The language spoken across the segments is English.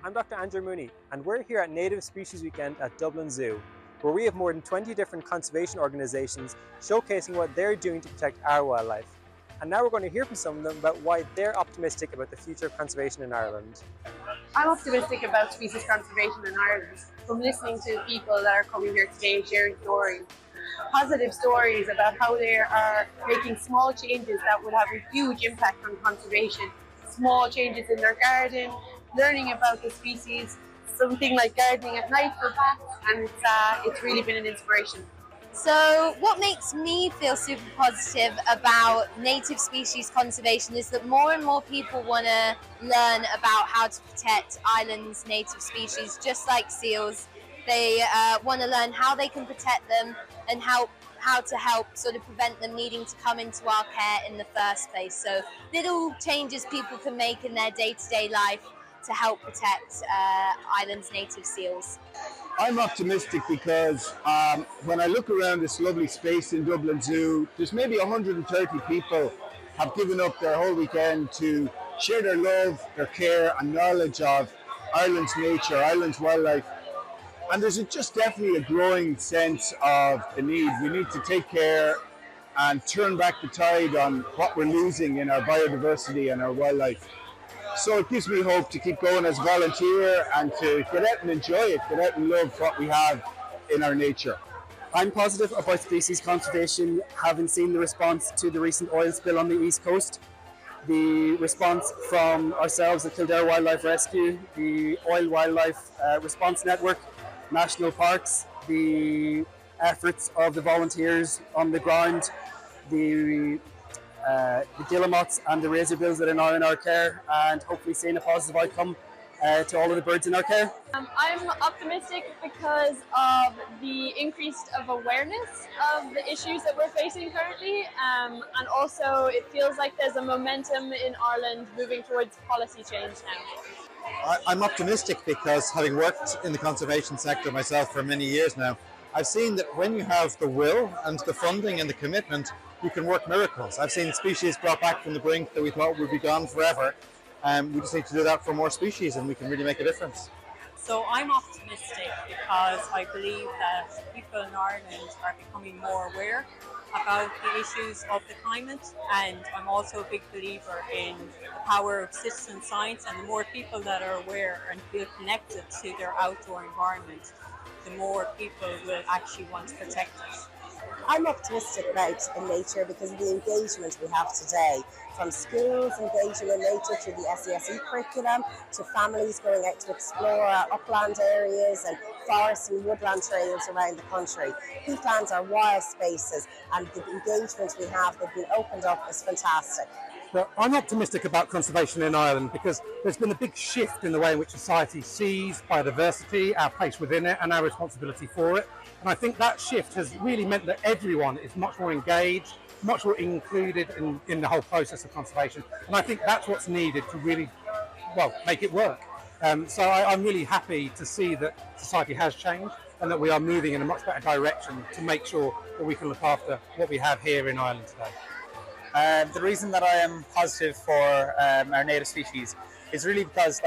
I'm Dr. Andrew Mooney, and we're here at Native Species Weekend at Dublin Zoo, where we have more than 20 different conservation organisations showcasing what they're doing to protect our wildlife. And now we're going to hear from some of them about why they're optimistic about the future of conservation in Ireland. I'm optimistic about species conservation in Ireland from listening to people that are coming here today sharing stories. Positive stories about how they are making small changes that would have a huge impact on conservation. Small changes in their garden, learning about the species, something like gardening at night for bats, and it's really been an inspiration. So what makes me feel super positive about native species conservation is that more and more people want to learn about how to protect islands' native species, just like seals. They want to learn how they can protect them and how to help sort of prevent them needing to come into our care in the first place. So little changes people can make in their day-to-day life to help protect islands' native seals. I'm optimistic because when I look around this lovely space in Dublin Zoo, there's maybe 130 people have given up their whole weekend to share their love, their care and knowledge of Ireland's nature, Ireland's wildlife. And there's just definitely a growing sense of the need. We need to take care and turn back the tide on what we're losing in our biodiversity and our wildlife. So it gives me hope to keep going as a volunteer and to get out and enjoy it, get out and love what we have in our nature. I'm positive about species conservation, having seen the response to the recent oil spill on the East Coast. The response from ourselves at Kildare Wildlife Rescue, the Oil Wildlife Response Network, National Parks, the efforts of the volunteers on the ground, the guillemots and the razorbills that are now in our care, and hopefully seeing a positive outcome to all of the birds in our care. I'm optimistic because of the increase of awareness of the issues that we're facing currently, and also it feels like there's a momentum in Ireland moving towards policy change now. I'm optimistic because having worked in the conservation sector myself for many years now, I've seen that when you have the will and the funding and the commitment, you can work miracles. I've seen species brought back from the brink that we thought would be gone forever. We just need to do that for more species and we can really make a difference. So I'm optimistic because I believe that people in Ireland are becoming more aware about the issues of the climate, and I'm also a big believer in the power of citizen science, and the more people that are aware and feel connected to their outdoor environment, the more people will actually want to protect it. I'm optimistic about in nature because of the engagement we have today, from schools engaging in nature through the SESE curriculum to families going out to explore upland areas and forest and woodland trails around the country. Peatlands are wild spaces and the engagement we have that's been opened up is fantastic. But I'm optimistic about conservation in Ireland because there's been a big shift in the way in which society sees biodiversity, our place within it and our responsibility for it. And I think that shift has really meant that everyone is much more engaged, much more included in the whole process of conservation. And I think that's what's needed to really, well, make it work. So I'm really happy to see that society has changed and that we are moving in a much better direction to make sure that we can look after what we have here in Ireland today. The reason that I am positive for our native species is really because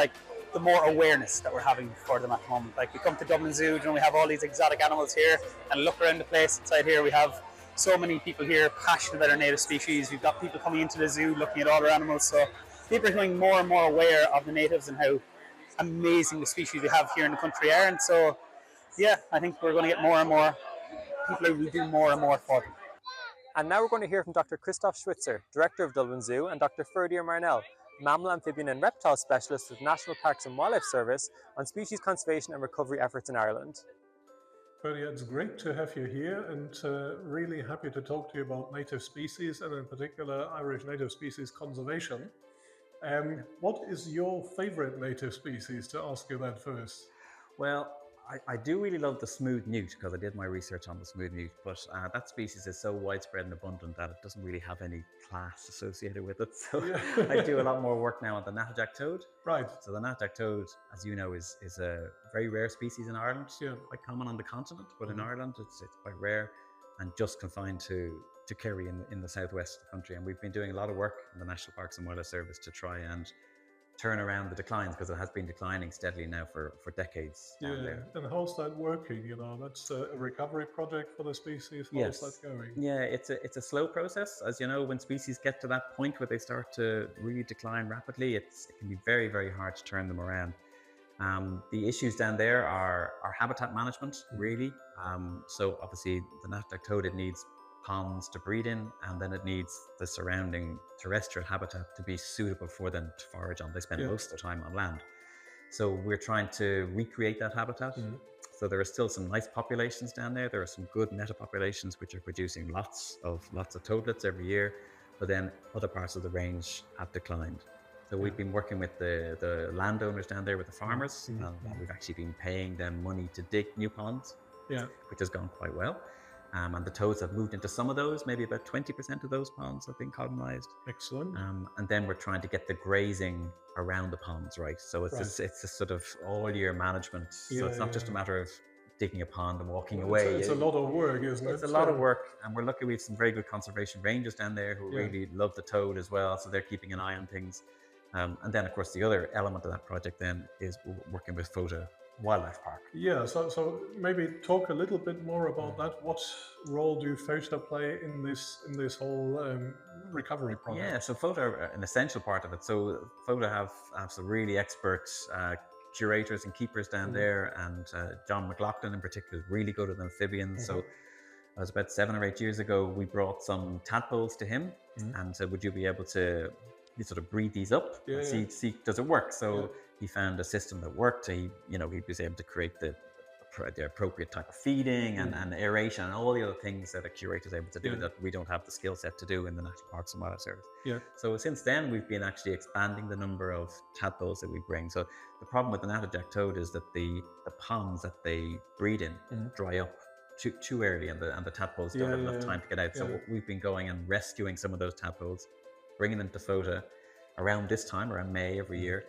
the more awareness that we're having for them at the moment. We come to Dublin Zoo, we have all these exotic animals here, and look around the place inside here, we have so many people here passionate about our native species. We've got people coming into the zoo looking at all our animals, so people are becoming more and more aware of the natives and how amazing the species we have here in the country are. And so, yeah, I think we're going to get more and more people who will do more and more for them. And now we're going to hear from Dr. Christoph Schwitzer, Director of Dublin Zoo, and Dr. Ferdia Marnell, Mammal, Amphibian and Reptile Specialist with National Parks and Wildlife Service, on species conservation and recovery efforts in Ireland. Ferdia, it's great to have you here and really happy to talk to you about native species and in particular Irish native species conservation. What is your favorite native species, to ask you that first? Well, I do really love the smooth newt because I did my research on the smooth newt, but that species is so widespread and abundant that it doesn't really have any class associated with it. So yeah. I do a lot more work now on the natterjack toad. Right. So the natterjack toad, as you know, is a very rare species in Ireland. Yeah. Quite common on the continent, but in Ireland it's quite rare and just confined to Kerry in the southwest of the country. And we've been doing a lot of work in the National Parks and Wildlife Service to try and turn around the declines, because it has been declining steadily now for decades down there. And how's that working? You know, that's a recovery project for the species. How's that going? Yeah, it's a slow process. As you know, when species get to that point where they start to really decline rapidly, it can be very, very hard to turn them around. The issues down there are habitat management, really. So obviously the natterjack toad, it needs ponds to breed in, and then it needs the surrounding terrestrial habitat to be suitable for them to forage on. They spend most of their time on land. So we're trying to recreate that habitat. So there are still some nice populations down there. There are some good meta populations which are producing lots of toadlets every year, but then other parts of the range have declined. So we've been working with the landowners down there, with the farmers, and we've actually been paying them money to dig new ponds, which has gone quite well. And the toads have moved into some of those. Maybe about 20% of those ponds have been colonized. Excellent. And then we're trying to get the grazing around the ponds right. So it's a sort of all-year management. So it's not just a matter of digging a pond and walking away. It's a lot of work, isn't it? It's a lot of work, and we're lucky we have some very good conservation rangers down there who really love the toad as well. So they're keeping an eye on things. And then, of course, the other element of that project then is working with FOTA Wildlife Park. Yeah, so maybe talk a little bit more about that. What role do FOTA play in this whole recovery project? Yeah, so FOTA are an essential part of it. So FOTA have some really expert curators and keepers down there, and John McLaughlin in particular is really good at amphibians. So it was about 7 or 8 years ago, we brought some tadpoles to him and said, would you be able to sort of breed these up and see does it work? So he found a system that worked. He was able to create the appropriate type of feeding and aeration and all the other things that a curator is able to do that we don't have the skill set to do in the National Parks and Wildlife Service. So since then, we've been actually expanding the number of tadpoles that we bring. So the problem with the natterjack toad is that the ponds that they breed in dry up too early, and the tadpoles don't have enough time to get out. So we've been going and rescuing some of those tadpoles, bringing them to FOTA around this time, around May every year,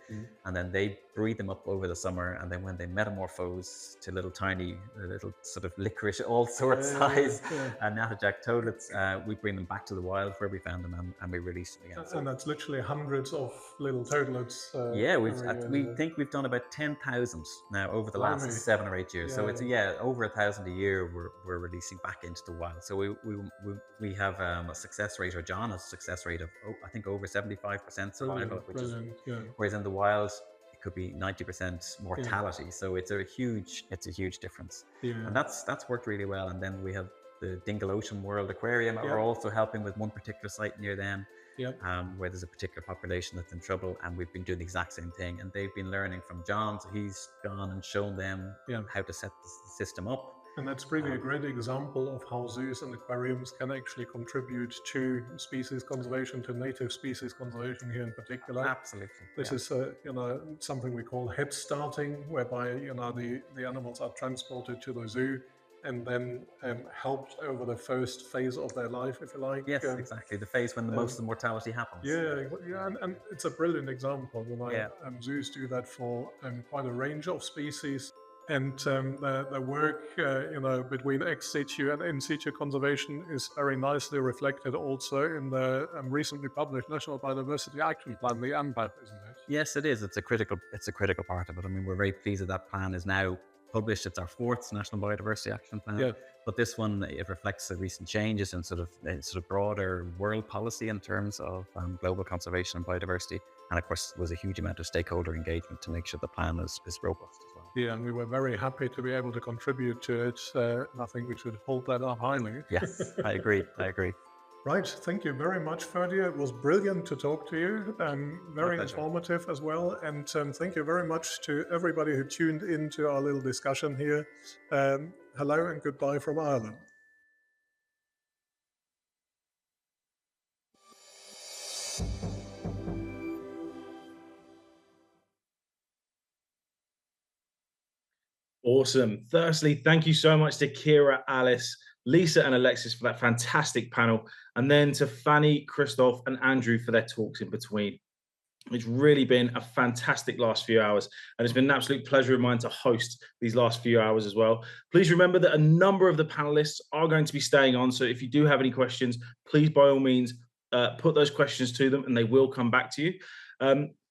and then they breed them up over the summer, and then when they metamorphose to little sort of licorice, all sorts size natterjack toadlets, we bring them back to the wild where we found them, and we release them again. And that's literally hundreds of little toadlets. We think we've done about 10,000 now over the last 7 or 8 years. So it's over 1,000 a year we're releasing back into the wild. So we have a success rate, or John has a success rate of I think over 75% survival, whereas in the wild it could be 90% mortality. So it's a huge difference, and that's worked really well. And then we have the Dingle Ocean World Aquarium are also helping with one particular site near them, where there's a particular population that's in trouble, and we've been doing the exact same thing, and they've been learning from John. So he's gone and shown them how to set the system up. And that's really a great example of how zoos and aquariums can actually contribute to species conservation, to native species conservation here in particular. Absolutely. This is something we call head starting, whereby the animals are transported to the zoo and then helped over the first phase of their life, if you like. Yes, exactly. The phase when the most of the mortality happens. And it's a brilliant example. Zoos do that for quite a range of species. And the work between ex-situ and in-situ conservation is very nicely reflected also in the recently published National Biodiversity Action Plan, the ANPAT, isn't it? Yes, it is. It's a critical part of it. I mean, we're very pleased that plan is now published. It's our 4th National Biodiversity Action Plan. But this one, it reflects the recent changes in sort of broader world policy in terms of global conservation and biodiversity. And of course, there was a huge amount of stakeholder engagement to make sure the plan is robust as well. Yeah, and we were very happy to be able to contribute to it. I think we should hold that up highly. Yes, I agree. Right, thank you very much, Ferdia. It was brilliant to talk to you, very informative as well. And thank you very much to everybody who tuned into our little discussion here. Hello and goodbye from Ireland. Awesome. Firstly, thank you so much to Kira, Alice, Lisa and Alexis for that fantastic panel, and then to Fanny, Christoph and Andrew for their talks in between. It's really been a fantastic last few hours, and it's been an absolute pleasure of mine to host these last few hours as well. Please remember that a number of the panelists are going to be staying on, so if you do have any questions, please by all means put those questions to them and they will come back to you.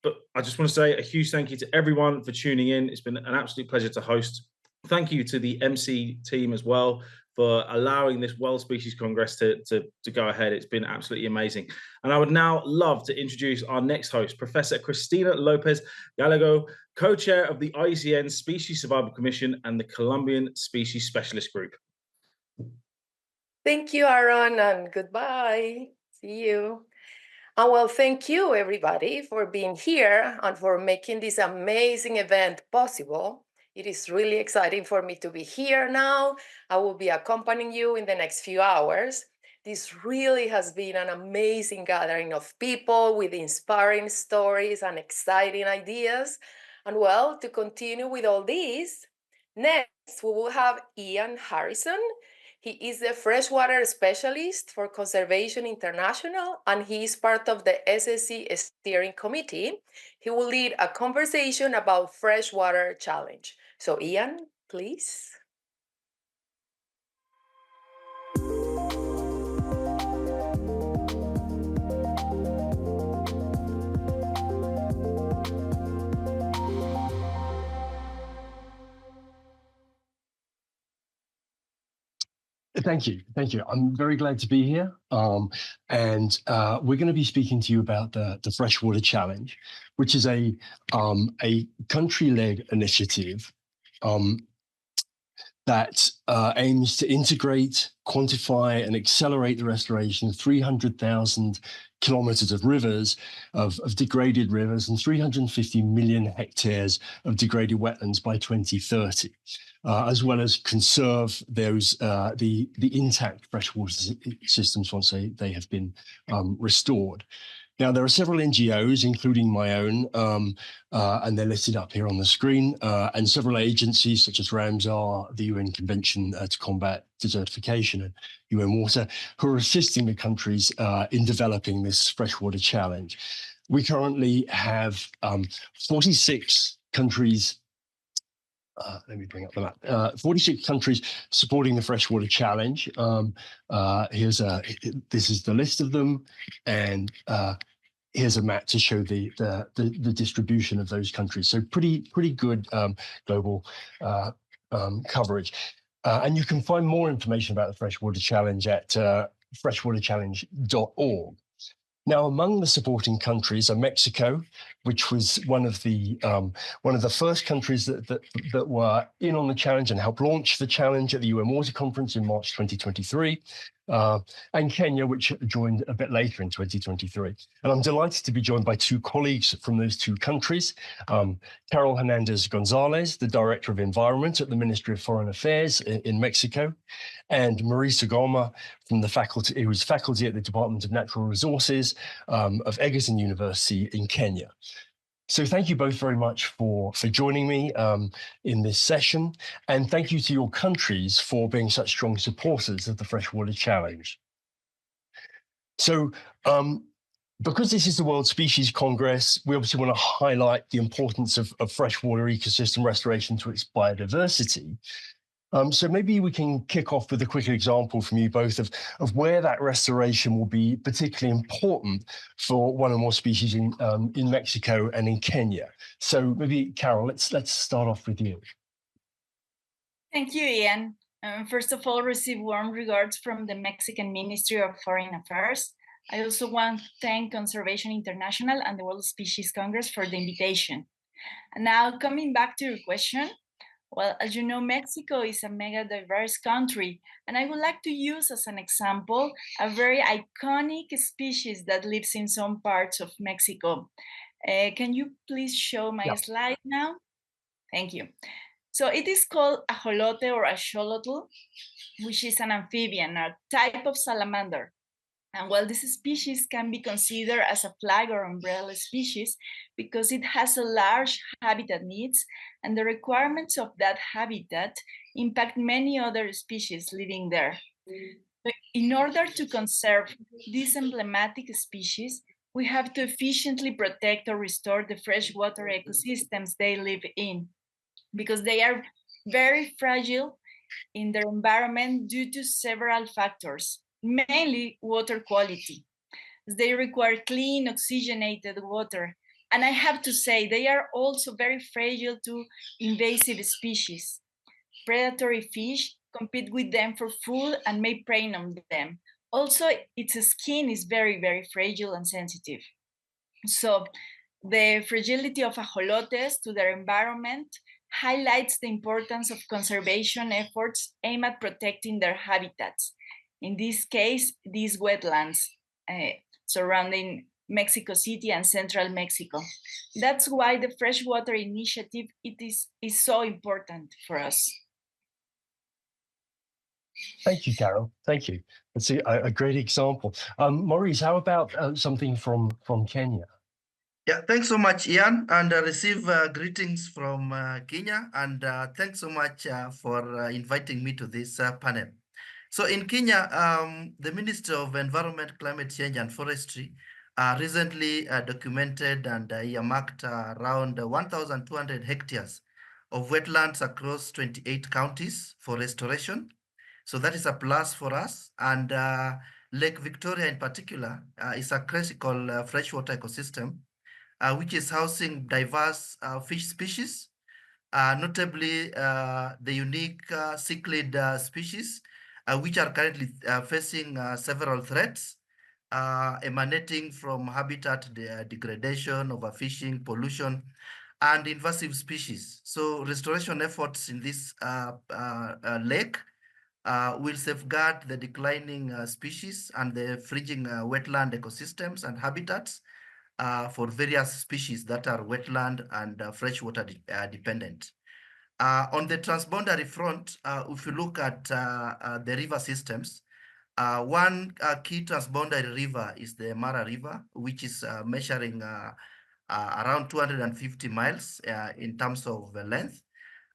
But I just want to say a huge thank you to everyone for tuning in. It's been an absolute pleasure to host. Thank you to the MC team as well for allowing this World Species Congress to go ahead. It's been absolutely amazing. And I would now love to introduce our next host, Professor Cristina Lopez Gallego, co-chair of the IUCN Species Survival Commission and the Colombian Species Specialist Group. Thank you, Aaron, and goodbye. See you. And well, thank you, everybody, for being here and for making this amazing event possible. It is really exciting for me to be here now. I will be accompanying you in the next few hours. This really has been an amazing gathering of people with inspiring stories and exciting ideas. And well, to continue with all this, next we will have Ian Harrison. He is the freshwater specialist for Conservation International, and he is part of the SSC steering committee. He will lead a conversation about freshwater challenge. So Ian, please. Thank you. Thank you. I'm very glad to be here. And we're going to be speaking to you about the Freshwater Challenge, which is a country-led initiative that aims to integrate, quantify, and accelerate the restoration of 300,000 kilometers of rivers, of degraded rivers, and 350 million hectares of degraded wetlands by 2030. As well as conserve those the intact freshwater systems once they have been restored. Now, there are several NGOs, including my own, and they're listed up here on the screen, and several agencies such as Ramsar, the UN Convention to Combat Desertification, and UN Water, who are assisting the countries in developing this freshwater challenge. We currently have 46 countries. Let me bring up the map. 46 countries supporting the Freshwater Challenge. This is the list of them, and here's a map to show the distribution of those countries. So pretty good global coverage. And you can find more information about the Freshwater Challenge at freshwaterchallenge.org. Now, among the supporting countries are Mexico, which was one of the first countries that were in on the challenge and helped launch the challenge at the UN Water Conference in March 2023, and Kenya, which joined a bit later in 2023. And I'm delighted to be joined by two colleagues from those two countries, Karol Hernández González, the Director of Environment at the Ministry of Foreign Affairs in Mexico, and Maurice Ogoma from the faculty, who was faculty at the Department of Natural Resources of Egerton University in Kenya. So thank you both very much for joining me in this session, and thank you to your countries for being such strong supporters of the Freshwater Challenge. So because this is the World Species Congress, we obviously want to highlight the importance of freshwater ecosystem restoration to its biodiversity. So maybe we can kick off with a quick example from you both of where that restoration will be particularly important for one or more species in Mexico and in Kenya. So maybe Karol, let's start off with you. Thank you, Ian. First of all, receive warm regards from the Mexican Ministry of Foreign Affairs. I also want to thank Conservation International and the World Species Congress for the invitation. And now coming back to your question, well, as you know, Mexico is a mega diverse country, and I would like to use as an example a very iconic species that lives in some parts of Mexico. Can you please show my slide now? Thank you. So it is called ajolote or axolotl, which is an amphibian, a type of salamander. And well, this species can be considered as a flag or umbrella species because it has a large habitat needs, and the requirements of that habitat impact many other species living there. But in order to conserve this emblematic species, we have to efficiently protect or restore the freshwater ecosystems they live in, because they are very fragile in their environment due to several factors, mainly water quality. They require clean, oxygenated water, And I have to say, they are also very fragile to invasive species. Predatory fish compete with them for food and may prey on them. Also, its skin is very, very fragile and sensitive. So the fragility of ajolotes to their environment highlights the importance of conservation efforts aimed at protecting their habitats. In this case, these wetlands surrounding Mexico City and central Mexico. That's why the Freshwater Initiative is so important for us. Thank you, Karol. Thank you. That's a great example. Maurice, how about something from Kenya? Yeah, thanks so much, Ian, and receive greetings from Kenya, and thanks so much for inviting me to this panel. So in Kenya, the Ministry of Environment, Climate Change and Forestry recently documented and earmarked around 1,200 hectares of wetlands across 28 counties for restoration. So that is a plus for us. And Lake Victoria in particular is a critical freshwater ecosystem, which is housing diverse fish species, notably the unique cichlid species, which are currently facing several threats emanating from habitat degradation, overfishing, pollution, and invasive species. So restoration efforts in this lake will safeguard the declining species and the fringing wetland ecosystems and habitats for various species that are wetland and freshwater dependent. On the transboundary front, if you look at the river systems, one key transboundary river is the Mara River, which is measuring around 250 miles in terms of length,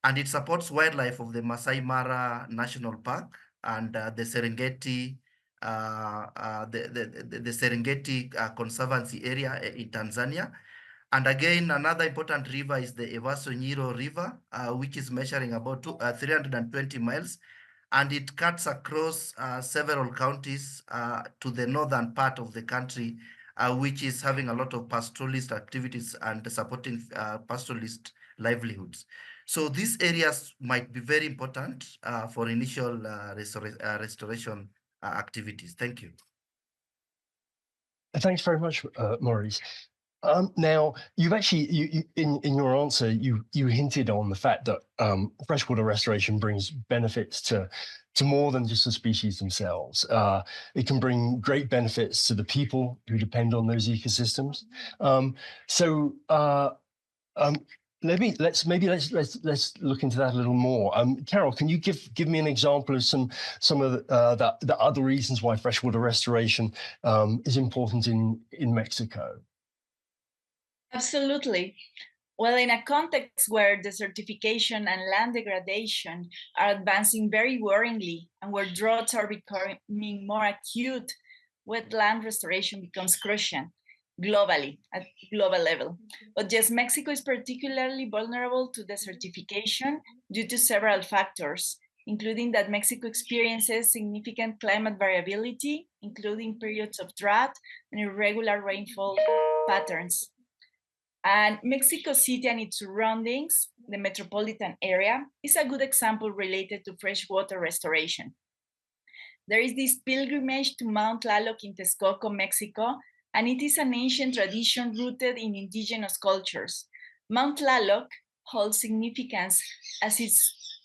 and it supports wildlife of the Masai Mara National Park and the Serengeti, the Serengeti Conservancy area in Tanzania. And again, another important river is the Evaso Nyiro River, which is measuring about 320 miles, and it cuts across several counties to the northern part of the country, which is having a lot of pastoralist activities and supporting pastoralist livelihoods. So these areas might be very important for initial restoration activities. Thank you. Thanks very much, Maurice. Now, you've actually, in your answer, you hinted on the fact that freshwater restoration brings benefits to more than just the species themselves. It can bring great benefits to the people who depend on those ecosystems. Let's look into that a little more. Karol, can you give me an example of some of the other reasons why freshwater restoration is important in Mexico? Absolutely. Well, in a context where desertification and land degradation are advancing very worryingly and where droughts are becoming more acute, wetland restoration becomes crucial globally, at global level. But yes, Mexico is particularly vulnerable to desertification due to several factors, including that Mexico experiences significant climate variability, including periods of drought and irregular rainfall patterns. And Mexico City and its surroundings, the metropolitan area, is a good example related to freshwater restoration. There is this pilgrimage to Mount Tlaloc in Texcoco, Mexico, and it is an ancient tradition rooted in indigenous cultures. Mount Tlaloc holds significance as it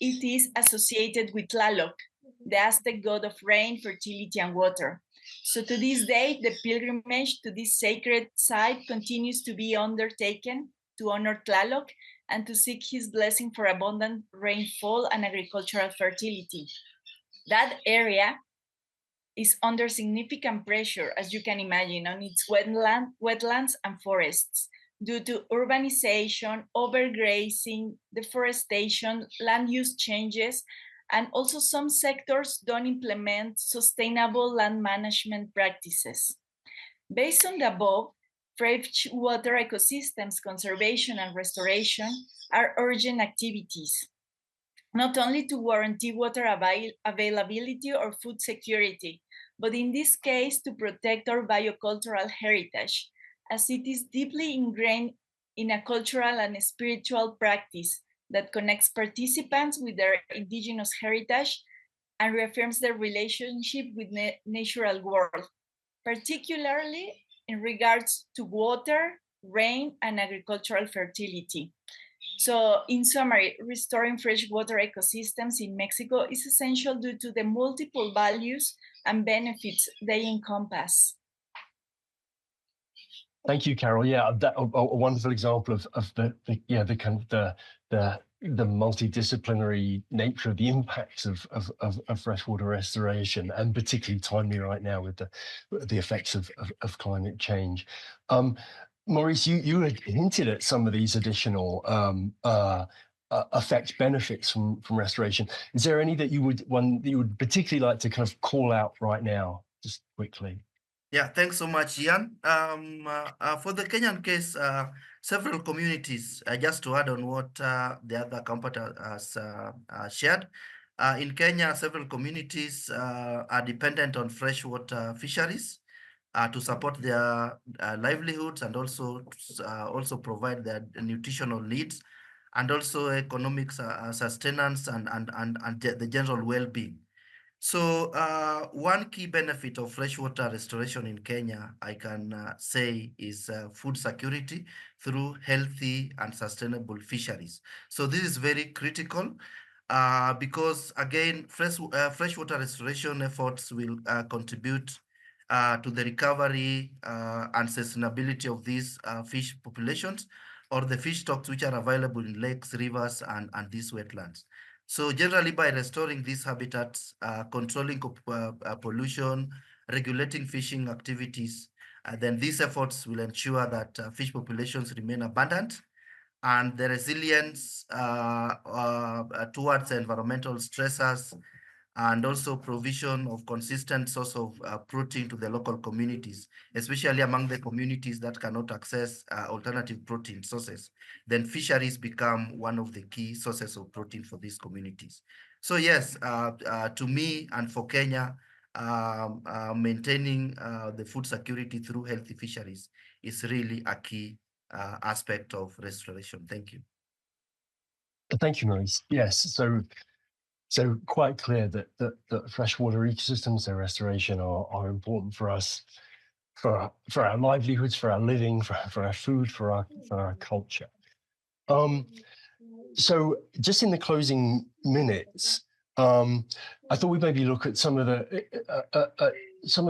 is associated with Tlaloc, the Aztec god of rain, fertility, and water. So to this day, the pilgrimage to this sacred site continues to be undertaken to honor Tlaloc and to seek his blessing for abundant rainfall and agricultural fertility. That area is under significant pressure, as you can imagine, on its wetlands and forests due to urbanization, overgrazing, deforestation, land use changes, and also some sectors don't implement sustainable land management practices. Based on the above, freshwater ecosystems conservation and restoration are urgent activities, not only to guarantee water availability or food security, but in this case to protect our biocultural heritage, as it is deeply ingrained in a cultural and spiritual practice that connects participants with their indigenous heritage and reaffirms their relationship with natural world, particularly in regards to water, rain, and agricultural fertility. So in summary, restoring freshwater ecosystems in Mexico is essential due to the multiple values and benefits they encompass. Thank you, Karol. Yeah, that, a wonderful example of the kind of the multidisciplinary nature of the impacts of freshwater restoration, and particularly timely right now with the effects of climate change. Maurice, you had hinted at some of these additional benefits from restoration. Is there any that you would particularly like to kind of call out right now, just quickly? Yeah, thanks so much, Ian. For the Kenyan case, several communities, just to add on what the other company has shared, in Kenya, several communities are dependent on freshwater fisheries to support their livelihoods and also provide their nutritional needs and also economic sustenance and the general well-being. So one key benefit of freshwater restoration in Kenya, I can say, is food security through healthy and sustainable fisheries. So this is very critical because, again, freshwater restoration efforts will contribute to the recovery and sustainability of these fish populations or the fish stocks which are available in lakes, rivers, and these wetlands. So generally, by restoring these habitats, controlling pollution, regulating fishing activities, then these efforts will ensure that fish populations remain abundant and the resilience towards environmental stressors and also provision of consistent source of protein to the local communities, especially among the communities that cannot access alternative protein sources. Then fisheries become one of the key sources of protein for these communities. So yes, to me and for Kenya, maintaining the food security through healthy fisheries is really a key aspect of restoration. Thank you. Thank you, Maurice. Yes, so quite clear that freshwater ecosystems, their restoration are important for us, for our livelihoods, for our living, for our food, for our culture. So just in the closing minutes, I thought we'd maybe look at some of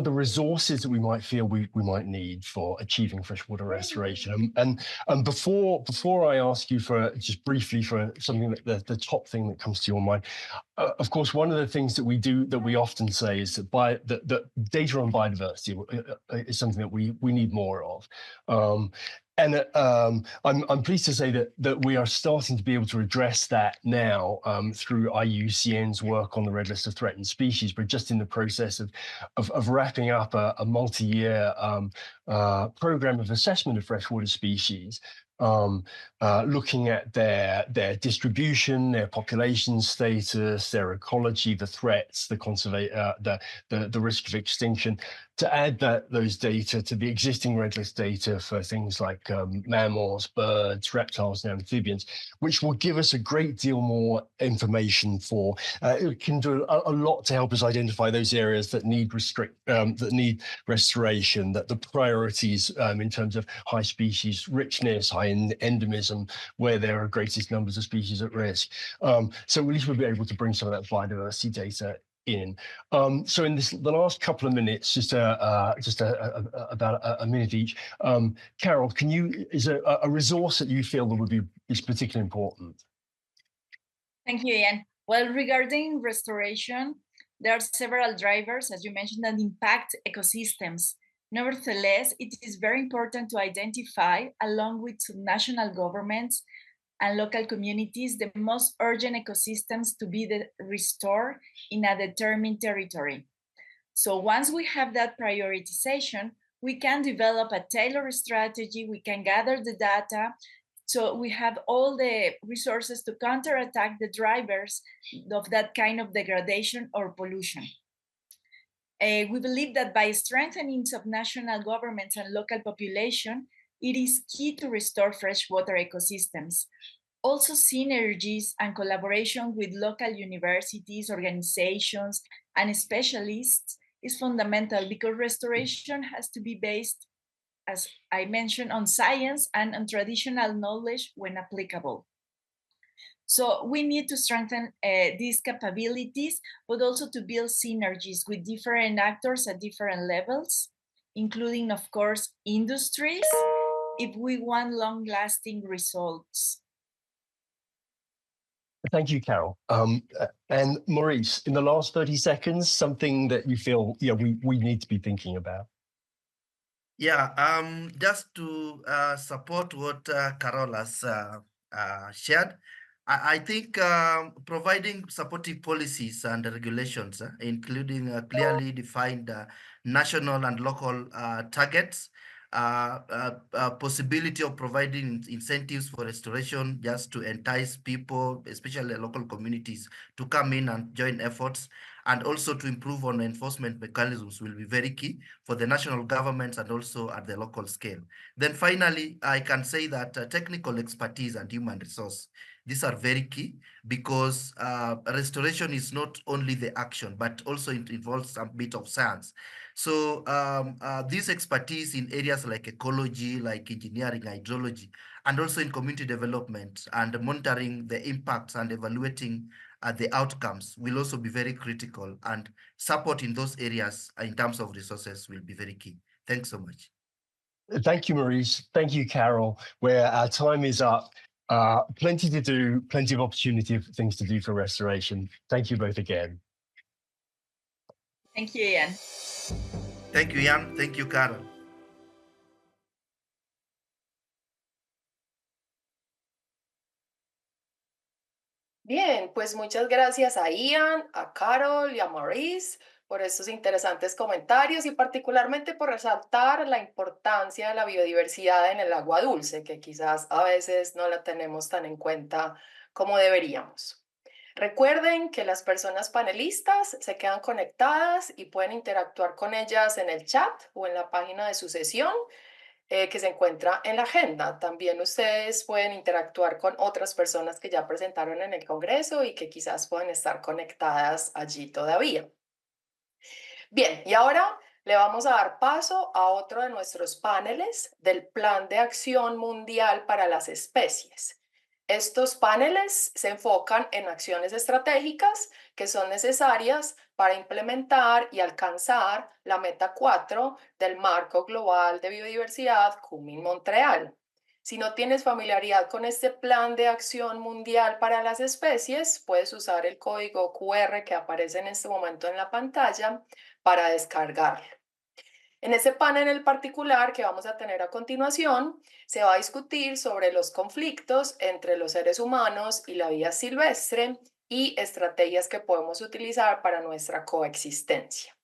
the resources that we might feel we might need for achieving freshwater restoration. And before I ask you for just briefly for something that the top thing that comes to your mind, of course, one of the things that we often say is that data on biodiversity is something that we need more of. And I'm pleased to say that we are starting to be able to address that now through IUCN's work on the Red List of Threatened Species. We're just in the process of wrapping up a multi-year program of assessment of freshwater species, looking at their distribution, their population status, their ecology, the threats, the risk of extinction, to add those data to the existing Red List data for things like mammals, birds, reptiles, and amphibians, which will give us a great deal more information for. It can do a lot to help us identify those areas that need restoration, that the priorities in terms of high species richness, high endemism, where there are greatest numbers of species at risk. So at least we'll be able to bring some of that biodiversity data in. So in the last couple of minutes, just about a minute each, Karol, is there a resource that you feel that is particularly important? Thank you, Ian. Well, regarding restoration, there are several drivers, as you mentioned, that impact ecosystems. Nevertheless, it is very important to identify, along with national governments and local communities, the most urgent ecosystems to be restored in a determined territory. So once we have that prioritization, we can develop a tailored strategy, we can gather the data, so we have all the resources to counterattack the drivers of that kind of degradation or pollution. We believe that by strengthening subnational governments and local population, it is key to restore freshwater ecosystems. Also, synergies and collaboration with local universities, organizations, and specialists is fundamental because restoration has to be based, as I mentioned, on science and on traditional knowledge when applicable. So we need to strengthen these capabilities, but also to build synergies with different actors at different levels, including, of course, industries, if we want long-lasting results. Thank you, Karol. And Maurice, in the last 30 seconds, something that you feel we need to be thinking about. Yeah, just to support what Karol has shared, I think providing supportive policies and regulations, including clearly defined national and local targets, possibility of providing incentives for restoration just to entice people, especially local communities, to come in and join efforts, and also to improve on enforcement mechanisms will be very key for the national governments and also at the local scale. Then finally, I can say that technical expertise and human resource, these are very key because restoration is not only the action, but also it involves a bit of science. So this expertise in areas like ecology, like engineering, hydrology, and also in community development and monitoring the impacts and evaluating the outcomes will also be very critical, and support in those areas in terms of resources will be very key. Thanks so much. Thank you, Maurice. Thank you, Karol. Where our time is up. Plenty to do, plenty of opportunity of things to do for restoration. Thank you both again. Thank you, Ian. Thank you, Ian. Thank you, Karol. Bien, pues muchas gracias a Ian, a Karol y a Maurice por estos interesantes comentarios y particularmente por resaltar la importancia de la biodiversidad en el agua dulce, que quizás a veces no la tenemos tan en cuenta como deberíamos. Recuerden que las personas panelistas se quedan conectadas y pueden interactuar con ellas en el chat o en la página de su sesión que se encuentra en la agenda. También ustedes pueden interactuar con otras personas que ya presentaron en el Congreso y que quizás pueden estar conectadas allí todavía. Bien, y ahora le vamos a dar paso a otro de nuestros paneles del Plan de Acción Mundial para las Especies. Estos paneles se enfocan en acciones estratégicas que son necesarias para implementar y alcanzar la meta 4 del Marco Global de Biodiversidad Kunming-Montreal. Si no tienes familiaridad con este Plan de Acción Mundial para las Especies, puedes usar el código QR que aparece en este momento en la pantalla para descargarlo. En este panel en particular que vamos a tener a continuación, se va a discutir sobre los conflictos entre los seres humanos y la vida silvestre y estrategias que podemos utilizar para nuestra coexistencia.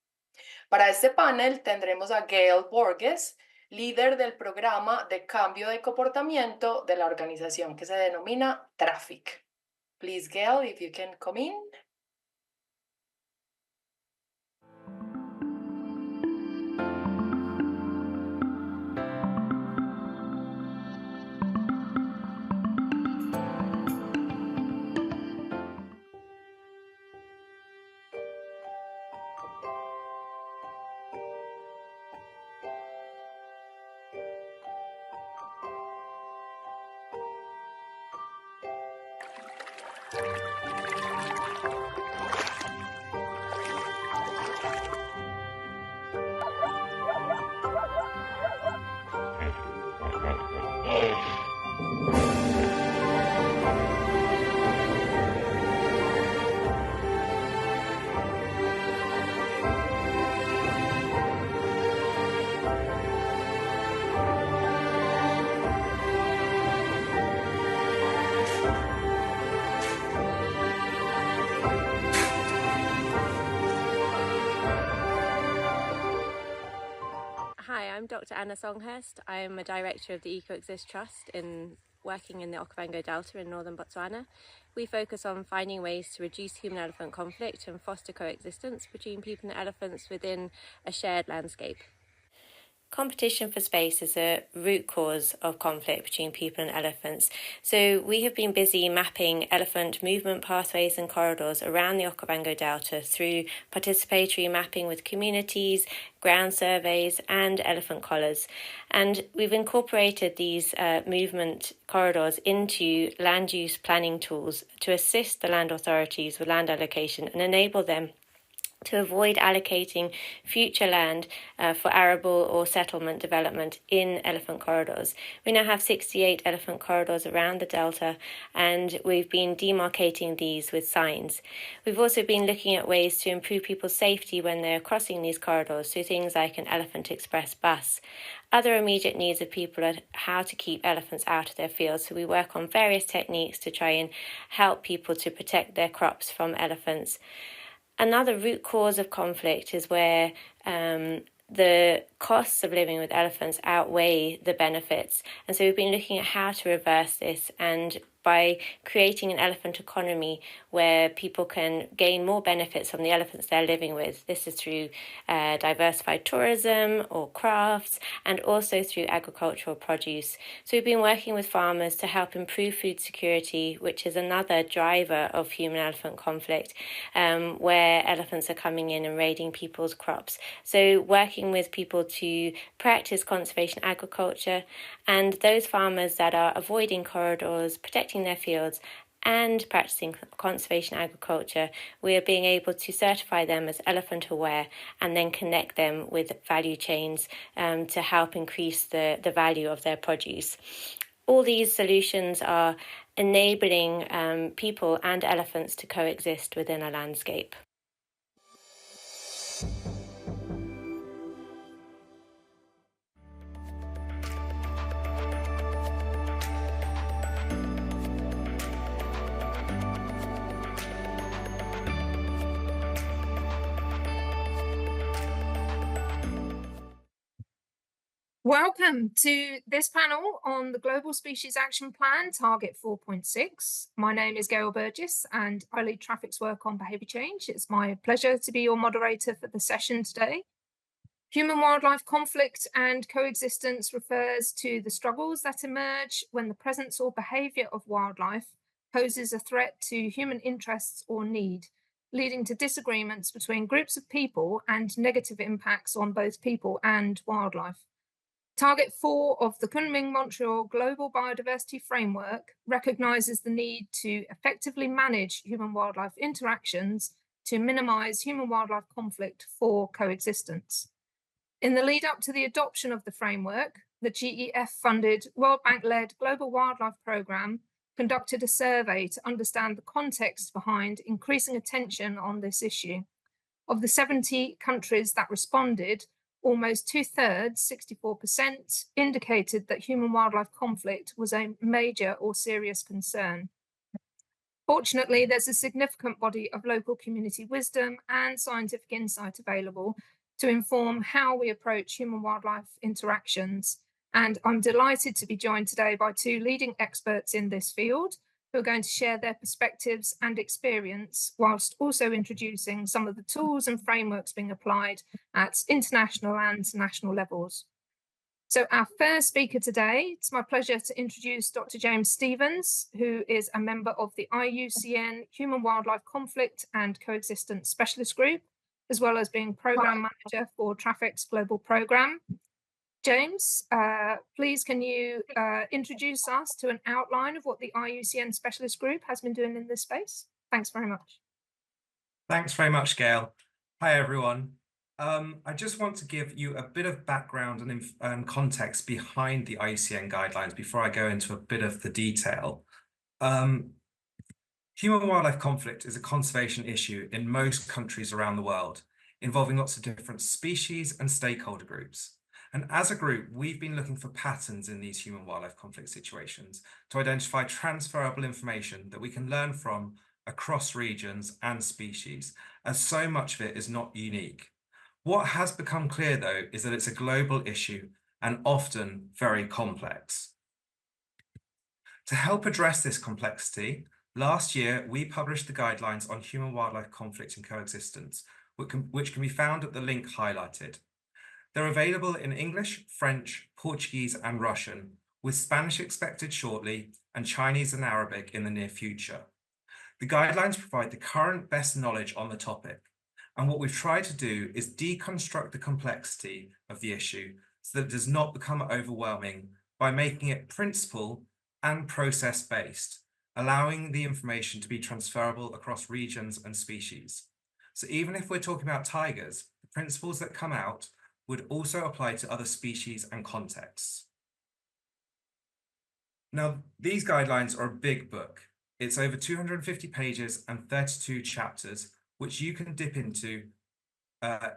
Para este panel tendremos a Burgess, líder del programa de cambio de comportamiento de la organización que se denomina ZACC. Please, Gail, if you can come in. Hi, I'm Dr. Anna Songhurst. I'm a director of the Coexistence Trust working in the Okavango Delta in northern Botswana. We focus on finding ways to reduce human-elephant conflict and foster coexistence between people and elephants within a shared landscape. Competition for space is a root cause of conflict between people and elephants. So we have been busy mapping elephant movement pathways and corridors around the Okavango Delta through participatory mapping with communities, ground surveys and elephant collars. And we've incorporated these movement corridors into land use planning tools to assist the land authorities with land allocation and enable them to avoid allocating future land for arable or settlement development in elephant corridors. We now have 68 elephant corridors around the Delta, and we've been demarcating these with signs. We've also been looking at ways to improve people's safety when they're crossing these corridors, so things like an Elephant Express bus. Other immediate needs of people are how to keep elephants out of their fields, so we work on various techniques to try and help people to protect their crops from elephants. Another root cause of conflict is where the costs of living with elephants outweigh the benefits. And so we've been looking at how to reverse this, and by creating an elephant economy where people can gain more benefits from the elephants they're living with. This is through diversified tourism or crafts, and also through agricultural produce. So we've been working with farmers to help improve food security, which is another driver of human-elephant conflict, where elephants are coming in and raiding people's crops. So working with people to practice conservation agriculture, and those farmers that are avoiding corridors, protecting their fields and practicing conservation agriculture, we are being able to certify them as elephant aware and then connect them with value chains to help increase the value of their produce. All these solutions are enabling people and elephants to coexist within a landscape. Welcome to this panel on the Global Species Action Plan, Target 4.6. My name is Burgess and I lead Traffic's work on behaviour change. It's my pleasure to be your moderator for the session today. Human-wildlife conflict and coexistence refers to the struggles that emerge when the presence or behaviour of wildlife poses a threat to human interests or need, leading to disagreements between groups of people and negative impacts on both people and wildlife. Target 4 of the Kunming-Montreal Global Biodiversity Framework recognises the need to effectively manage human-wildlife interactions to minimise human-wildlife conflict for coexistence. In the lead up to the adoption of the framework, the GEF-funded, World Bank-led Global Wildlife Programme conducted a survey to understand the context behind increasing attention on this issue. Of the 70 countries that responded, almost two-thirds, 64%, indicated that human-wildlife conflict was a major or serious concern. Fortunately, there's a significant body of local community wisdom and scientific insight available to inform how we approach human-wildlife interactions. And I'm delighted to be joined today by two leading experts in this field who are going to share their perspectives and experience, whilst also introducing some of the tools and frameworks being applied at international and national levels. So our first speaker today, it's my pleasure to introduce Dr. James Stevens, who is a member of the IUCN Human-Wildlife Conflict and Coexistence Specialist Group, as well as being Programme Manager for Traffic's Global Programme. James, please can you introduce us to an outline of what the IUCN Specialist Group has been doing in this space? Thanks very much. Thanks very much, Gail. Hi, everyone. I just want to give you a bit of background and context behind the IUCN guidelines before I go into a bit of the detail. Human-wildlife conflict is a conservation issue in most countries around the world, involving lots of different species and stakeholder groups. And as a group, we've been looking for patterns in these human-wildlife conflict situations to identify transferable information that we can learn from across regions and species, as so much of it is not unique. What has become clear, though, is that it's a global issue and often very complex. To help address this complexity, last year, we published the guidelines on human-wildlife conflict and coexistence, which can be found at the link highlighted. They're available in English, French, Portuguese, and Russian, with Spanish expected shortly and Chinese and Arabic in the near future. The guidelines provide the current best knowledge on the topic, and what we've tried to do is deconstruct the complexity of the issue so that it does not become overwhelming by making it principle and process-based, allowing the information to be transferable across regions and species. So even if we're talking about tigers, the principles that come out would also apply to other species and contexts. Now, these guidelines are a big book. It's over 250 pages and 32 chapters, which you can dip into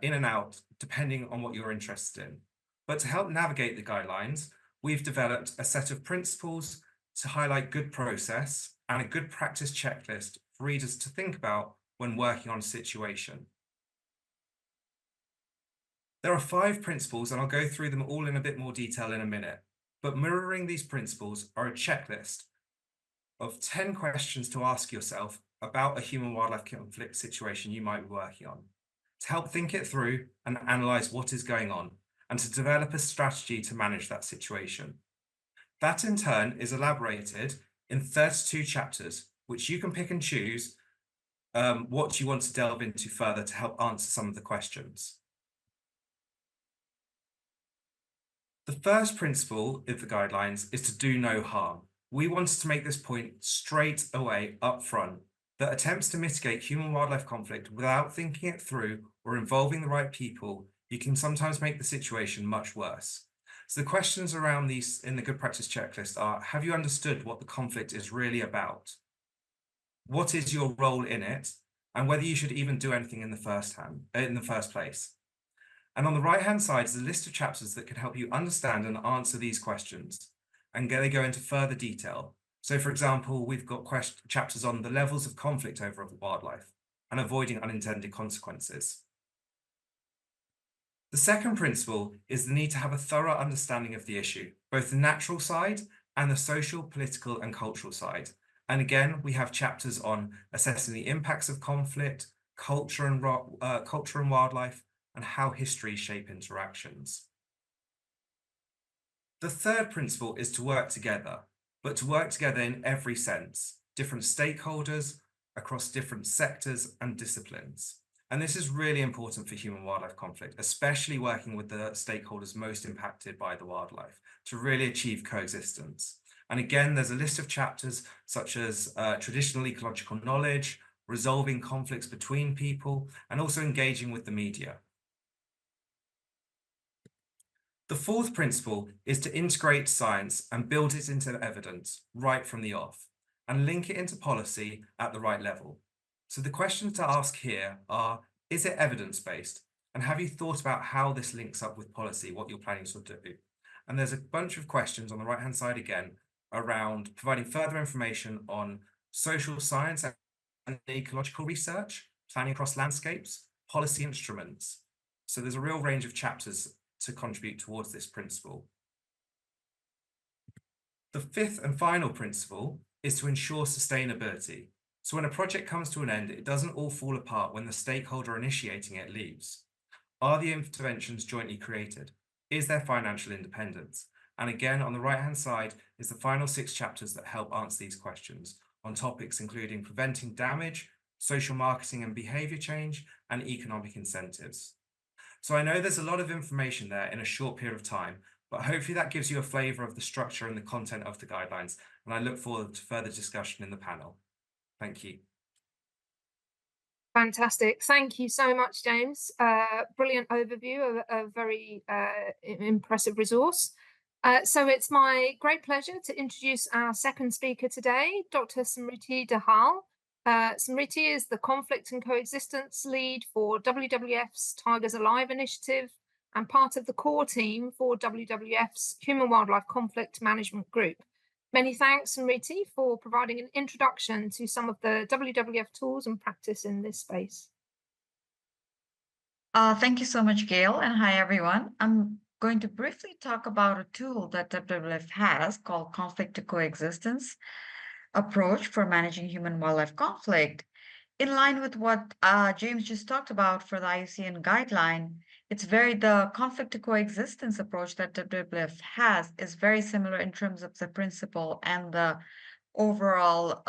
in and out, depending on what you're interested in. But to help navigate the guidelines, we've developed a set of principles to highlight good process and a good practice checklist for readers to think about when working on a situation. There are 5 principles, and I'll go through them all in a bit more detail in a minute. But mirroring these principles are a checklist of 10 questions to ask yourself about a human-wildlife conflict situation you might be working on, to help think it through and analyse what is going on, and to develop a strategy to manage that situation. That in turn is elaborated in 32 chapters, which you can pick and choose what you want to delve into further to help answer some of the questions. The first principle of the guidelines is to do no harm. We wanted to make this point straight away up front, that attempts to mitigate human-wildlife conflict without thinking it through or involving the right people, you can sometimes make the situation much worse. So the questions around these in the good practice checklist are, have you understood what the conflict is really about? What is your role in it? And whether you should even do anything in the first place. And on the right-hand side is a list of chapters that can help you understand and answer these questions. And they go into further detail. So for example, we've got chapters on the levels of conflict over wildlife and avoiding unintended consequences. The second principle is the need to have a thorough understanding of the issue, both the natural side and the social, political, and cultural side. And again, we have chapters on assessing the impacts of conflict, culture and wildlife, and how histories shape interactions. The third principle is to work together, but to work together in every sense, different stakeholders across different sectors and disciplines. And this is really important for human-wildlife conflict, especially working with the stakeholders most impacted by the wildlife to really achieve coexistence. And again, there's a list of chapters such as traditional ecological knowledge, resolving conflicts between people, and also engaging with the media. The fourth principle is to integrate science and build it into evidence right from the off and link it into policy at the right level. So the questions to ask here are, is it evidence-based? And have you thought about how this links up with policy, what you're planning to do? And there's a bunch of questions on the right-hand side again around providing further information on social science and ecological research, planning across landscapes, policy instruments. So there's a real range of chapters to contribute towards this principle. The fifth and final principle is to ensure sustainability. So when a project comes to an end, it doesn't all fall apart when the stakeholder initiating it leaves. Are the interventions jointly created? Is there financial independence? And again, on the right-hand side is the final 6 chapters that help answer these questions on topics including preventing damage, social marketing and behavior change, and economic incentives. So I know there's a lot of information there in a short period of time, but hopefully that gives you a flavour of the structure and the content of the guidelines, and I look forward to further discussion in the panel. Thank you. Fantastic. Thank you so much, James. Brilliant overview of a very impressive resource. So it's my great pleasure to introduce our second speaker today, Dr. Smriti Dahal. Smriti is the Conflict and Coexistence Lead for WWF's Tigers Alive initiative and part of the core team for WWF's Human-Wildlife Conflict Management Group. Many thanks, Smriti, for providing an introduction to some of the WWF tools and practice in this space. Thank you so much, Gail, and hi, everyone. I'm going to briefly talk about a tool that WWF has called Conflict to Coexistence approach for managing human-wildlife conflict. In line with what James just talked about for the IUCN guideline, the conflict to coexistence approach that WWF has is very similar in terms of the principle and the overall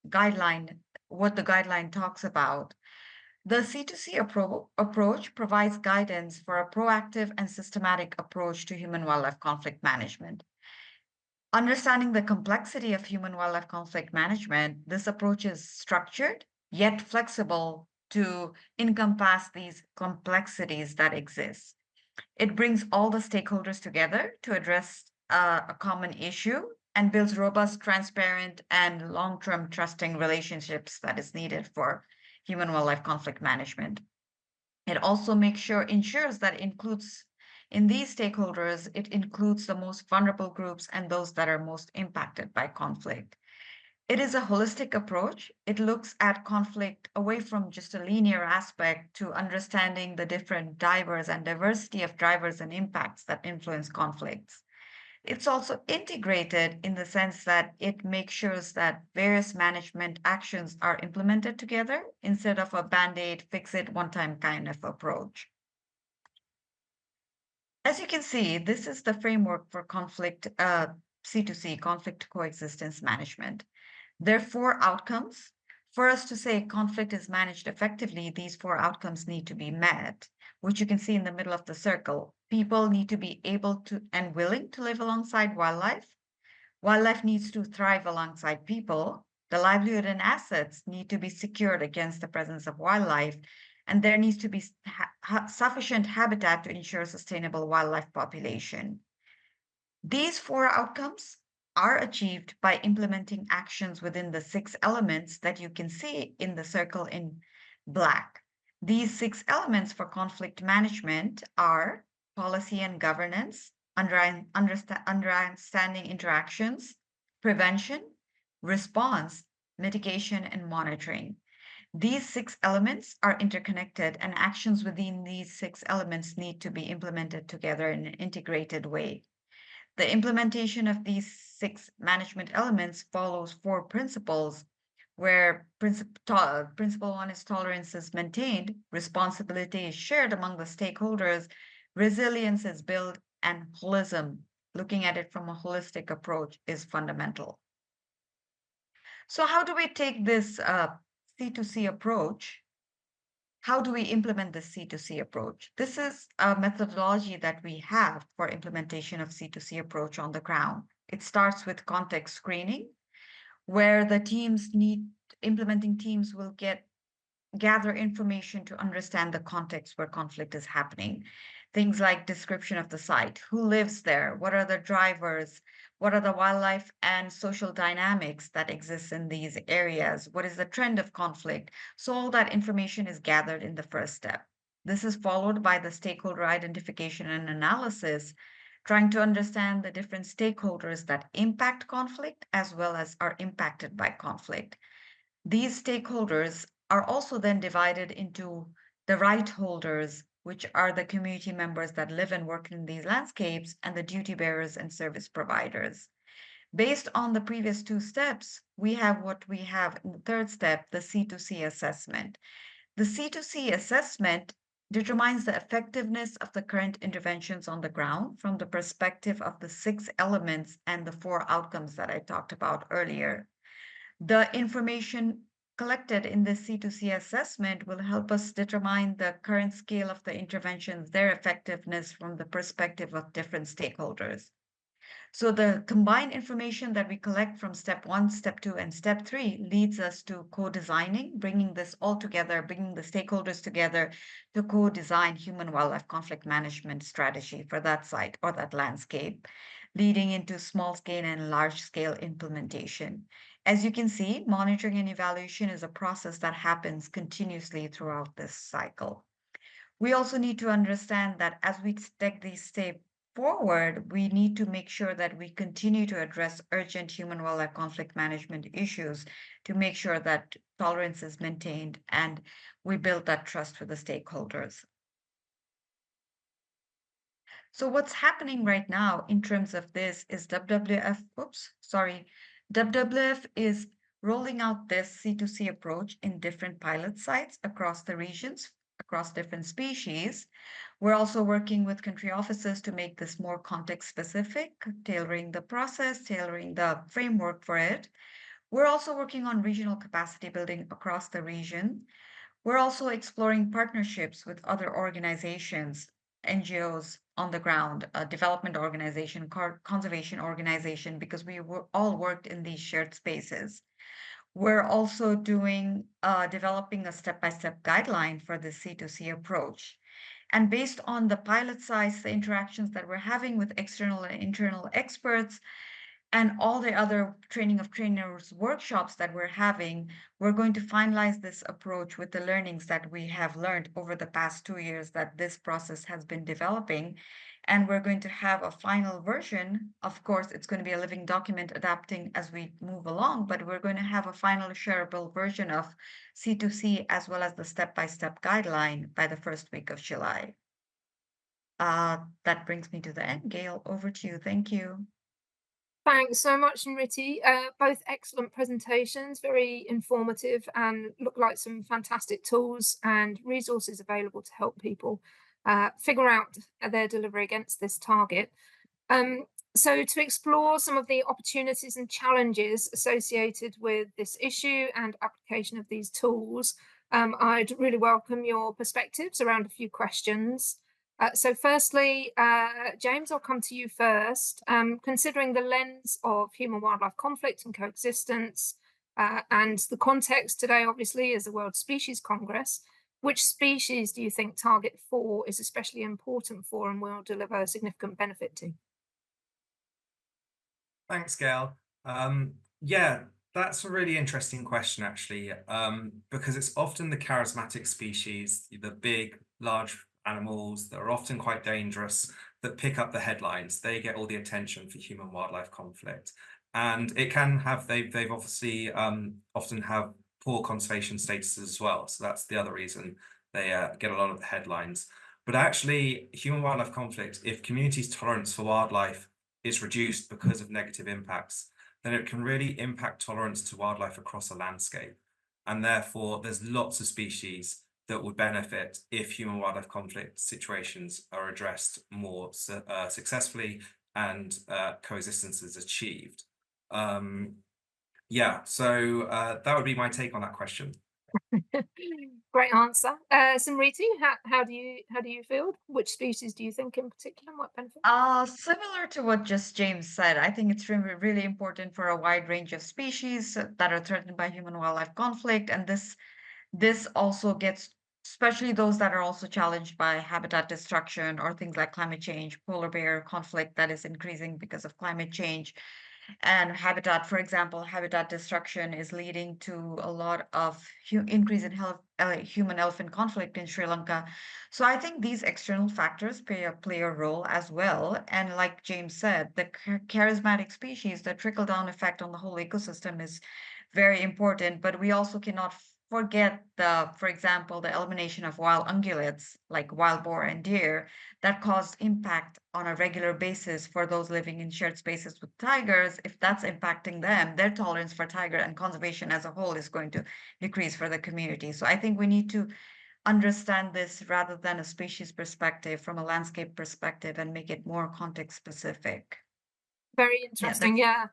guideline, what the guideline talks about. The C2C approach provides guidance for a proactive and systematic approach to human-wildlife conflict management. Understanding the complexity of human-wildlife conflict management, this approach is structured yet flexible to encompass these complexities that exist. It brings all the stakeholders together to address a common issue and builds robust, transparent, and long-term trusting relationships that is needed for human-wildlife conflict management. It also ensures that in these stakeholders, it includes the most vulnerable groups and those that are most impacted by conflict. It is a holistic approach. It looks at conflict away from just a linear aspect to understanding the different diversity of drivers and impacts that influence conflicts. It's also integrated in the sense that it makes sure that various management actions are implemented together instead of a band-aid, fix-it, one-time kind of approach. As you can see, this is the framework for C2C, conflict coexistence management. There are 4 outcomes. For us to say conflict is managed effectively, these 4 outcomes need to be met, which you can see in the middle of the circle. People need to be able to and willing to live alongside wildlife. Wildlife needs to thrive alongside people. The livelihood and assets need to be secured against the presence of wildlife, and there needs to be sufficient habitat to ensure sustainable wildlife population. These 4 outcomes are achieved by implementing actions within the 6 elements that you can see in the circle in black. These 6 elements for conflict management are policy and governance, understanding interactions, prevention, response, mitigation, and monitoring. These 6 elements are interconnected, and actions within these 6 elements need to be implemented together in an integrated way. The implementation of these 6 management elements follows 4 principles, where principle 1 is tolerance is maintained, responsibility is shared among the stakeholders, resilience is built, and holism, looking at it from a holistic approach, is fundamental. So how do we take this C2C approach? How do we implement this C2C approach? This is a methodology that we have for implementation of C2C approach on the ground. It starts with context screening, where the implementing teams will gather information to understand the context where conflict is happening. Things like description of the site, who lives there, what are the drivers, what are the wildlife and social dynamics that exist in these areas, what is the trend of conflict. So all that information is gathered in the first step. This is followed by the stakeholder identification and analysis, trying to understand the different stakeholders that impact conflict as well as are impacted by conflict. These stakeholders are also then divided into the right holders, which are the community members that live and work in these landscapes, and the duty bearers and service providers. Based on the previous 2 steps, we have what we have in the 3rd step, the C2C assessment. The C2C assessment determines the effectiveness of the current interventions on the ground from the perspective of the 6 elements and the 4 outcomes that I talked about earlier. The information collected in the C2C assessment will help us determine the current scale of the interventions, their effectiveness from the perspective of different stakeholders. So the combined information that we collect from step 1, step 2, and step 3 leads us to co-designing, bringing this all together, bringing the stakeholders together to co-design human-wildlife conflict management strategy for that site or that landscape, leading into small-scale and large-scale implementation. As you can see, monitoring and evaluation is a process that happens continuously throughout this cycle. We also need to understand that as we take these steps forward, we need to make sure that we continue to address urgent human-wildlife conflict management issues to make sure that tolerance is maintained and we build that trust with the stakeholders. So what's happening right now in terms of this is WWF is rolling out this C2C approach in different pilot sites across the regions, across different species. We're also working with country offices to make this more context specific, tailoring the process, tailoring the framework for it. We're also working on regional capacity building across the region. We're also exploring partnerships with other organizations, NGOs on the ground, a development organization, conservation organization, because we all worked in these shared spaces. We're also developing a step-by-step guideline for the C2C approach. And based on the pilot size, the interactions that we're having with external and internal experts, and all the other training of trainers workshops that we're having, we're going to finalize this approach with the learnings that we have learned over the past 2 years that this process has been developing. And we're going to have a final version. Of course, it's going to be a living document adapting as we move along, but we're going to have a final shareable version of C2C as well as the step-by-step guideline by the first week of July. That brings me to the end. Gail, over to you. Thank you. Thanks so much, Smriti. Both excellent presentations, very informative, and look like some fantastic tools and resources available to help people figure out their delivery against this target. So to explore some of the opportunities and challenges associated with this issue and application of these tools, I'd really welcome your perspectives around a few questions. So firstly, James, I'll come to you first. Considering the lens of human-wildlife conflict and coexistence, and the context today, obviously, is the World Species Congress, which species do you think Target 4 is especially important for and will deliver significant benefit to? Thanks, Gail. Yeah, that's a really interesting question, actually, because it's often the charismatic species, the big, large animals that are often quite dangerous that pick up the headlines. They get all the attention for human-wildlife conflict, and it can have they've obviously often have poor conservation statuses as well. So that's the other reason they get a lot of the headlines. But actually, human-wildlife conflict, if communities' tolerance for wildlife is reduced because of negative impacts, then it can really impact tolerance to wildlife across a landscape. And therefore, there's lots of species that would benefit if human-wildlife conflict situations are addressed more successfully and coexistence is achieved. Yeah, so that would be my take on that question. Great answer. Smriti, how do you feel? Which species do you think in particular might benefit? Similar to what just James said, I think it's really important for a wide range of species that are threatened by human-wildlife conflict, and this also gets, especially those that are also challenged by habitat destruction or things like climate change, polar bear conflict that is increasing because of climate change. And habitat, for example, habitat destruction is leading to a lot of increase in human-elephant conflict in Sri Lanka. So I think these external factors play a role as well. And like James said, the charismatic species, the trickle-down effect on the whole ecosystem is very important, but we also cannot forget for example, the elimination of wild ungulates like wild boar and deer that caused impact on a regular basis for those living in shared spaces with tigers. If that's impacting them, their tolerance for tiger and conservation as a whole is going to decrease for the community. So I think we need to understand this rather than a species perspective, from a landscape perspective, and make it more context specific. Very interesting. Yeah.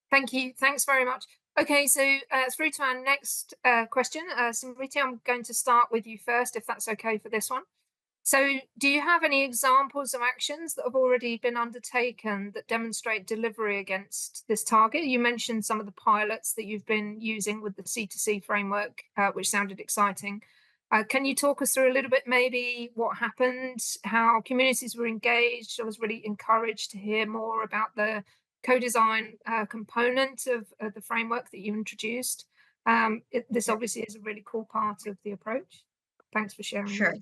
Thank you. Thanks very much. Okay, so through to our next question. Smriti, I'm going to start with you first, if that's okay for this one. So do you have any examples of actions that have already been undertaken that demonstrate delivery against this target? You mentioned some of the pilots that you've been using with the C2C framework, which sounded exciting. Can you talk us through a little bit maybe what happened, how communities were engaged? I was really encouraged to hear more about the co-design component of the framework that you introduced. This obviously is a really cool part of the approach. Thanks for sharing. Sure.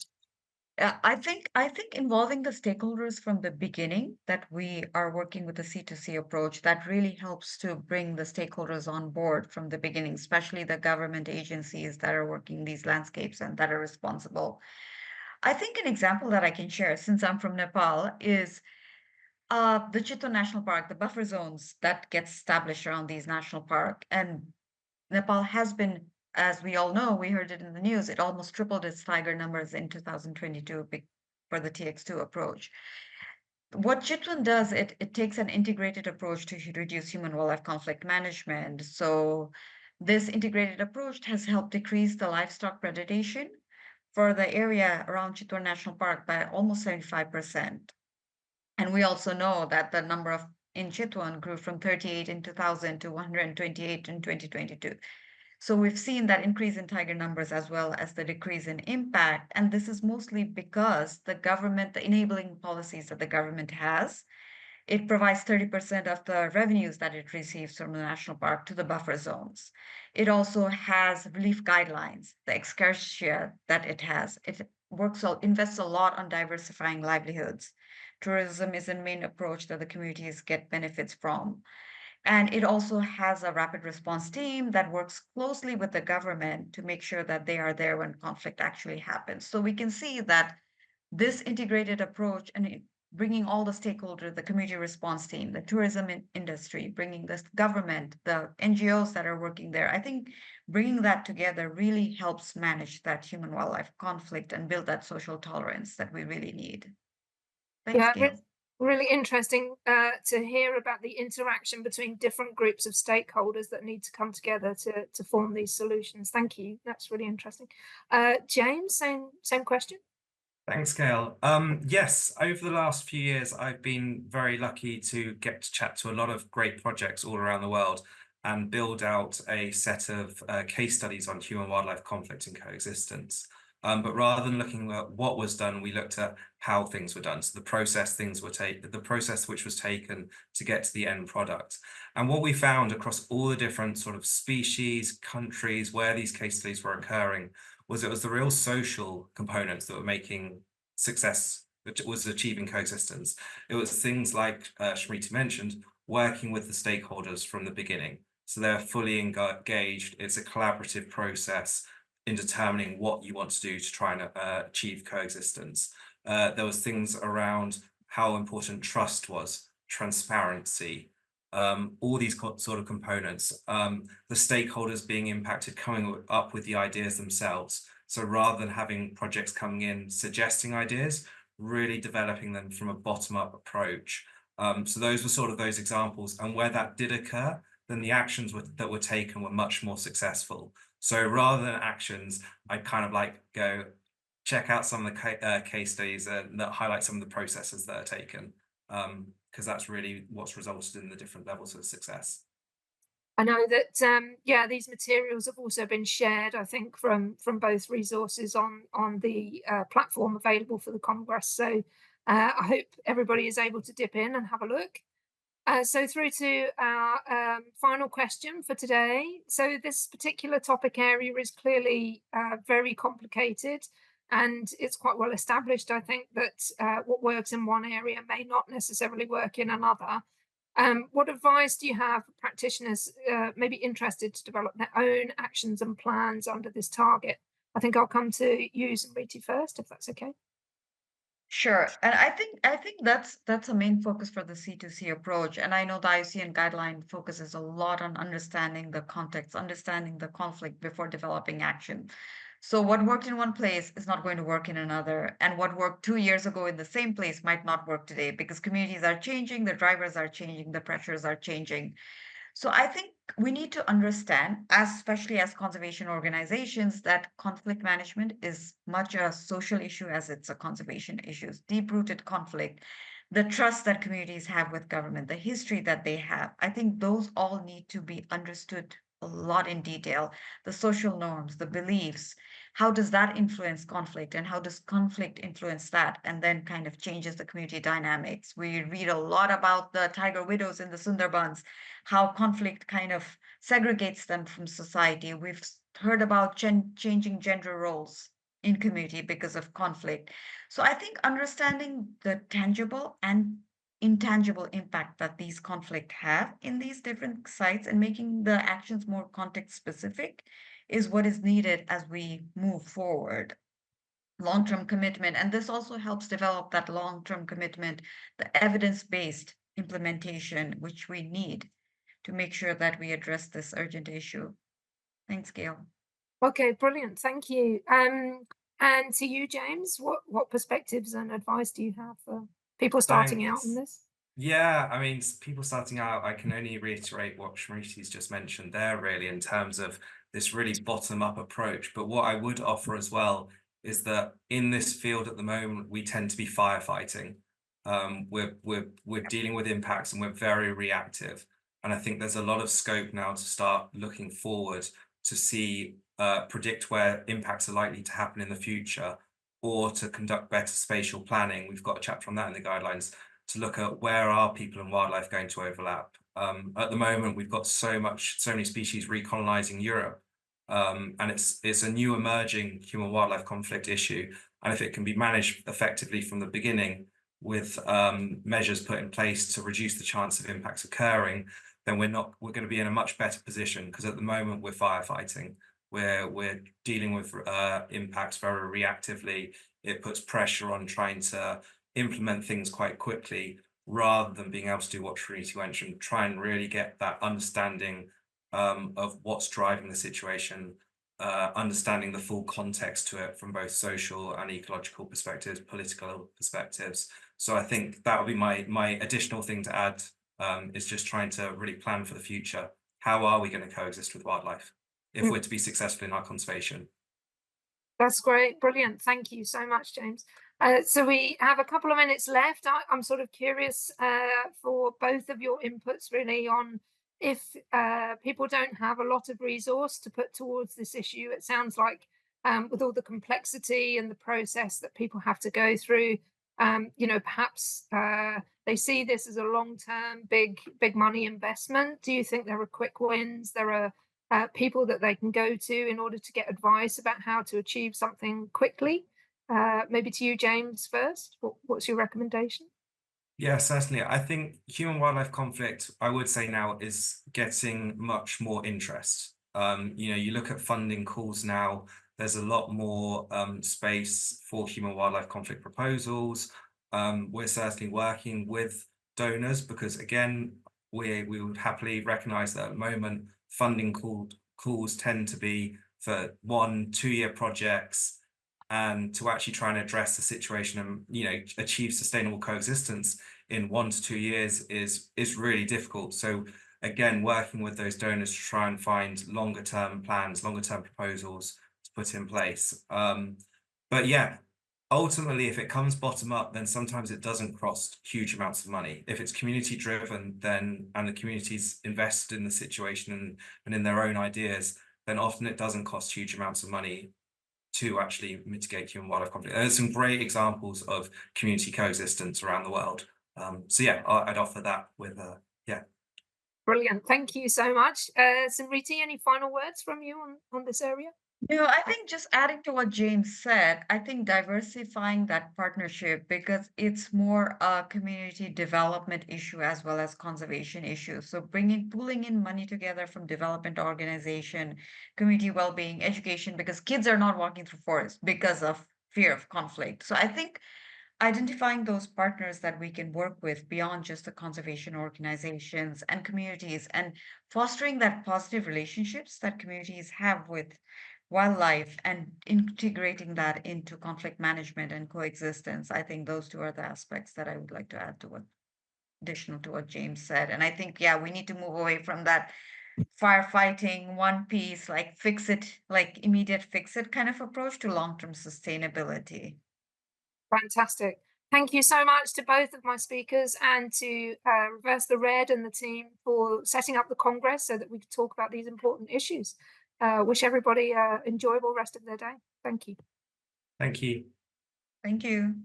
I think involving the stakeholders from the beginning, that we are working with the C2C approach, that really helps to bring the stakeholders on board from the beginning, especially the government agencies that are working these landscapes and that are responsible. I think an example that I can share, since I'm from Nepal, is the Chitta National Park, the buffer zones that get established around these national parks. And Nepal has been, as we all know, we heard it in the news, it almost tripled its tiger numbers in 2022 for the TX2 approach. What Chitwan does, it takes an integrated approach to reduce human-wildlife conflict management. So this integrated approach has helped decrease the livestock predation for the area around Chitwan National Park by almost 75%. And we also know that the number of in Chitwan grew from 38 in 2000 to 128 in 2022. So we've seen that increase in tiger numbers as well as the decrease in impact. And this is mostly because the government, the enabling policies that the government has, it provides 30% of the revenues that it receives from the national park to the buffer zones. It also has relief guidelines, the excarcia that it has. It invests a lot on diversifying livelihoods. Tourism is a main approach that the communities get benefits from. And it also has a rapid response team that works closely with the government to make sure that they are there when conflict actually happens. So we can see that this integrated approach and bringing all the stakeholders, the community response team, the tourism industry, bringing the government, the NGOs that are working there, I think bringing that together really helps manage that human-wildlife conflict and build that social tolerance that we really need. Thanks, Gail. Really interesting to hear about the interaction between different groups of stakeholders that need to come together to form these solutions. Thank you. That's really interesting. James, same question. Thanks, Gail. Yes, over the last few years, I've been very lucky to get to chat to a lot of great projects all around the world and build out a set of case studies on human-wildlife conflict and coexistence. But rather than looking at what was done, we looked at how things were done. So the process which was taken to get to the end product. And what we found across all the different sort of species, countries, where these case studies were occurring, was it was the real social components that were making success, which was achieving coexistence. It was things like Smriti mentioned, working with the stakeholders from the beginning. So they're fully engaged. It's a collaborative process in determining what you want to do to try and achieve coexistence. There was things around how important trust was, transparency, all these sort of components, the stakeholders being impacted, coming up with the ideas themselves. So rather than having projects coming in, suggesting ideas, really developing them from a bottom-up approach. So those were sort of those examples. And where that did occur, then the actions that were taken were much more successful. So rather than actions, I kind of like go check out some of the case studies that highlight some of the processes that are taken, because that's really what's resulted in the different levels of success. I know that these materials have also been shared, I think, from both resources on the platform available for the Congress. So I hope everybody is able to dip in and have a look. So through to our final question for today. So this particular topic area is clearly very complicated, and it's quite well established, I think, that what works in one area may not necessarily work in another. What advice do you have for practitioners maybe interested to develop their own actions and plans under this target? I think I'll come to you, Smriti, first, if that's okay. Sure, and I think that's a main focus for the C2C approach. And I know the IUCN guideline focuses a lot on understanding the context, understanding the conflict before developing action. So what worked in one place is not going to work in another, and what worked 2 years ago in the same place might not work today because communities are changing, the drivers are changing, the pressures are changing. So I think we need to understand, especially as conservation organizations, that conflict management is much a social issue as it's a conservation issue. Deep-rooted conflict, the trust that communities have with government, the history that they have, I think those all need to be understood a lot in detail. The social norms, the beliefs, how does that influence conflict and how does conflict influence that, and then kind of changes the community dynamics. We read a lot about the tiger widows in the Sundarbans, how conflict kind of segregates them from society. We've heard about changing gender roles in community because of conflict. So I think understanding the tangible and intangible impact that these conflicts have in these different sites and making the actions more context specific is what is needed as we move forward. Long-term commitment, and this also helps develop that long-term commitment, the evidence-based implementation, which we need to make sure that we address this urgent issue. Thanks, Gail. Okay, brilliant. Thank you. And to you, James, what perspectives and advice do you have for people starting out on this? Yeah, I mean, people starting out, I can only reiterate what Smriti's just mentioned there, really, in terms of this really bottom-up approach. But what I would offer as well is that in this field at the moment, we tend to be firefighting. We're dealing with impacts and we're very reactive. And I think there's a lot of scope now to start looking forward to see, predict where impacts are likely to happen in the future, or to conduct better spatial planning. We've got a chapter on that in the guidelines, to look at where are people and wildlife going to overlap. At the moment, we've got so many species recolonizing Europe, and it's a new emerging human wildlife conflict issue. And if it can be managed effectively from the beginning with measures put in place to reduce the chance of impacts occurring, then we're going to be in a much better position, because at the moment we're firefighting. We're dealing with impacts very reactively. It puts pressure on trying to implement things quite quickly, rather than being able to do what Smriti mentioned, try and really get that understanding of what's driving the situation, understanding the full context to it from both social and ecological perspectives, political perspectives. So I think that would be my additional thing to add, is just trying to really plan for the future. How are we going to coexist with wildlife if we're to be successful in our conservation? That's great. Brilliant. Thank you so much, James. So we have a couple of minutes left. I'm sort of curious for both of your inputs, really, on if people don't have a lot of resource to put towards this issue. It sounds like with all the complexity and the process that people have to go through, perhaps they see this as a long-term, big money investment. Do you think there are quick wins? There are people that they can go to in order to get advice about how to achieve something quickly? Maybe to you, James, first. What's your recommendation? Yeah, certainly. I think human wildlife conflict, I would say now, is getting much more interest. You look at funding calls now, there's a lot more space for human wildlife conflict proposals. We're certainly working with donors, because again, we would happily recognize that at the moment, funding calls tend to be for 1-2 year projects, and to actually try and address the situation and achieve sustainable coexistence in 1 to 2 years is really difficult. So again, working with those donors to try and find longer term plans, longer term proposals to put in place. But yeah, ultimately, if it comes bottom up, then sometimes it doesn't cost huge amounts of money. If it's community driven, then, and the community's invested in the situation and in their own ideas, then often it doesn't cost huge amounts of money to actually mitigate human wildlife conflict. There's some great examples of community coexistence around the world. So yeah, I'd offer that with yeah. Brilliant. Thank you so much. Smriti, any final words from you on this area? I think just adding to what James said, I think diversifying that partnership, because it's more a community development issue as well as conservation issue. So pooling in money together from development organization, community well-being, education, because kids are not walking through forests because of fear of conflict. So I think identifying those partners that we can work with beyond just the conservation organizations and communities, and fostering that positive relationships that communities have with wildlife and integrating that into conflict management and coexistence. I think those two are the aspects that I would like to add to additional to what James said. And I think, yeah, we need to move away from that firefighting, one piece, like fix it, like immediate fix it kind of approach to long-term sustainability. Fantastic. Thank you so much to both of my speakers, and to Reverse the Red and the team for setting up the Congress so that we could talk about these important issues. Wish everybody an enjoyable rest of their day. Thank you. Thank you. Thank you.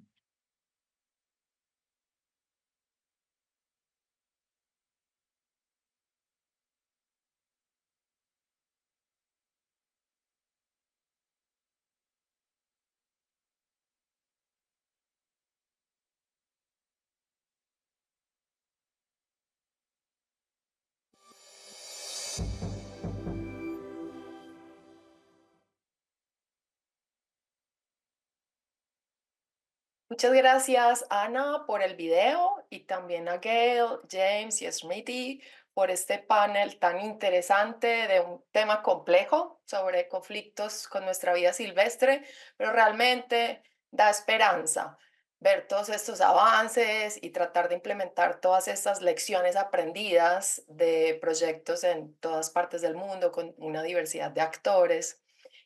Muchas gracias, Ana, por el video, y también a Gail, James y Smriti por este panel tan interesante de un tema complejo sobre conflictos con nuestra vida silvestre, pero realmente da esperanza ver todos estos avances y tratar de implementar todas estas lecciones aprendidas de proyectos en todas partes del mundo con una diversidad de actores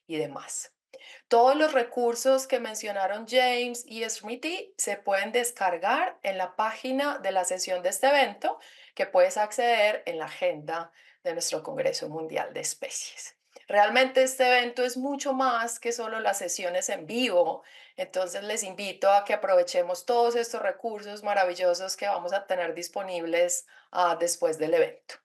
y demás. Todos los recursos que mencionaron James y Smriti se pueden descargar en la página de la sesión de este evento, que puedes acceder en la agenda de nuestro Congreso Mundial de Especies. Realmente este evento es mucho más que solo las sesiones en vivo, entonces les invito a que aprovechemos todos estos recursos maravillosos que vamos a tener disponibles después del evento.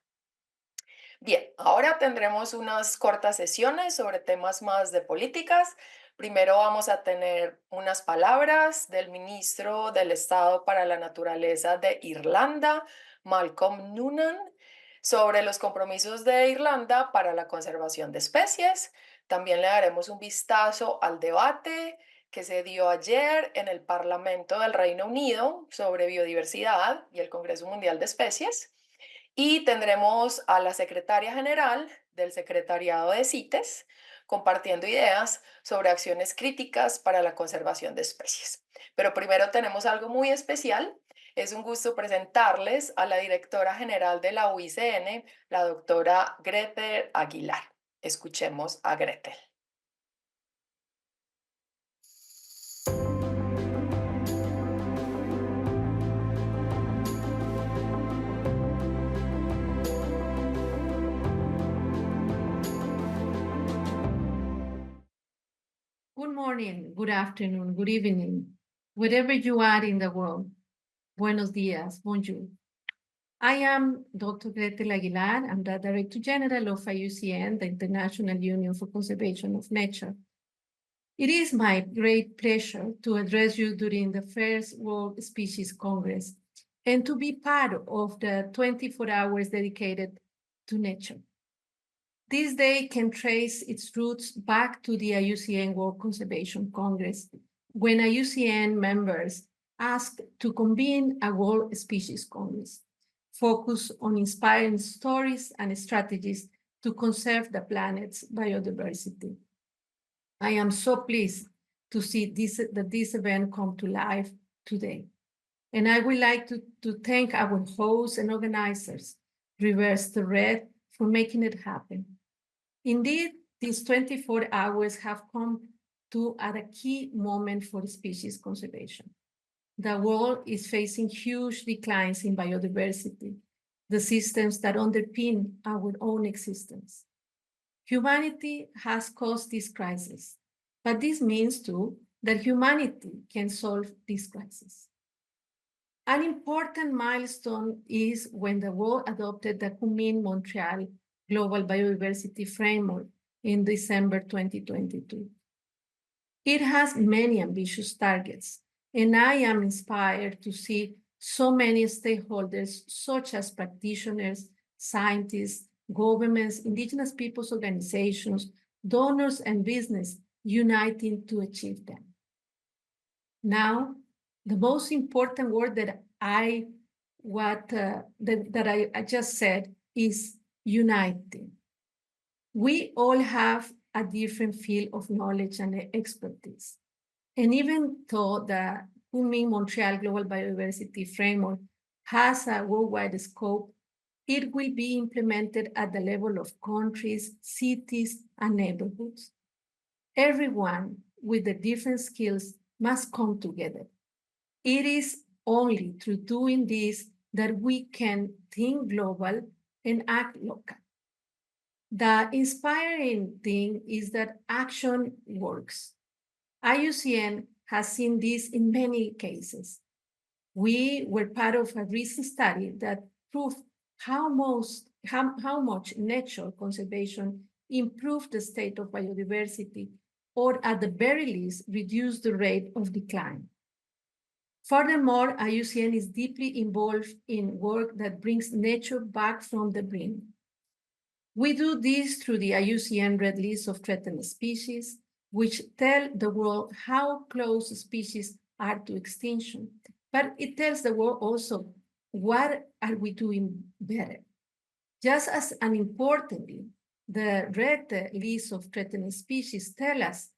Bien, ahora tendremos unas cortas sesiones sobre temas más de políticas. Primero vamos a tener unas palabras del ministro del Estado para la Naturaleza de Irlanda, Malcom Noonan, sobre los compromisos de Irlanda para la conservación de especies. También le daremos un vistazo al debate que se dio ayer en el Parlamento del Reino Unido sobre biodiversidad y el Congreso Mundial de Especies. Y tendremos a la secretaria general del Secretariado de CITES compartiendo ideas sobre acciones críticas para la conservación de especies. Pero primero tenemos algo muy especial. Es un gusto presentarles a la directora general de la UICN, la doctora Grethel Aguilar. Escuchemos a Grethel. Good morning, good afternoon, good evening, wherever you are in the world. Buenos dias, bonjour. I am Dr. Grethel Aguilar. I'm the Director General of IUCN, the International Union for Conservation of Nature. It is my great pleasure to address you during the first World Species Congress and to be part of the 24 hours dedicated to nature. This day can trace its roots back to the IUCN World Conservation Congress, when IUCN members asked to convene a World Species Congress, focused on inspiring stories and strategies to conserve the planet's biodiversity. I am so pleased to see that this event come to life today. And I would like to thank our hosts and organizers, Reverse the Red, for making it happen. Indeed, these 24 hours have come at a key moment for species conservation. The world is facing huge declines in biodiversity, the systems that underpin our own existence. Humanity has caused this crisis, but this means too that humanity can solve this crisis. An important milestone is when the world adopted the Kunming-Montreal Global Biodiversity Framework in December 2022. It has many ambitious targets, and I am inspired to see so many stakeholders, such as practitioners, scientists, governments, indigenous peoples organizations, donors, and business uniting to achieve them. Now, the most important word that I just said is uniting. We all have a different field of knowledge and expertise. And even though the Kunming-Montreal Global Biodiversity Framework has a worldwide scope, it will be implemented at the level of countries, cities, and neighborhoods. Everyone with the different skills must come together. It is only through doing this that we can think global and act local. The inspiring thing is that action works. IUCN has seen this in many cases. We were part of a recent study that proved how much nature conservation improved the state of biodiversity, or at the very least, reduced the rate of decline. Furthermore, IUCN is deeply involved in work that brings nature back from the brink. We do this through the IUCN Red List of Threatened Species, which tell the world how close species are to extinction, but it tells the world also what are we doing better. Just as importantly, the red list of threatened species tell us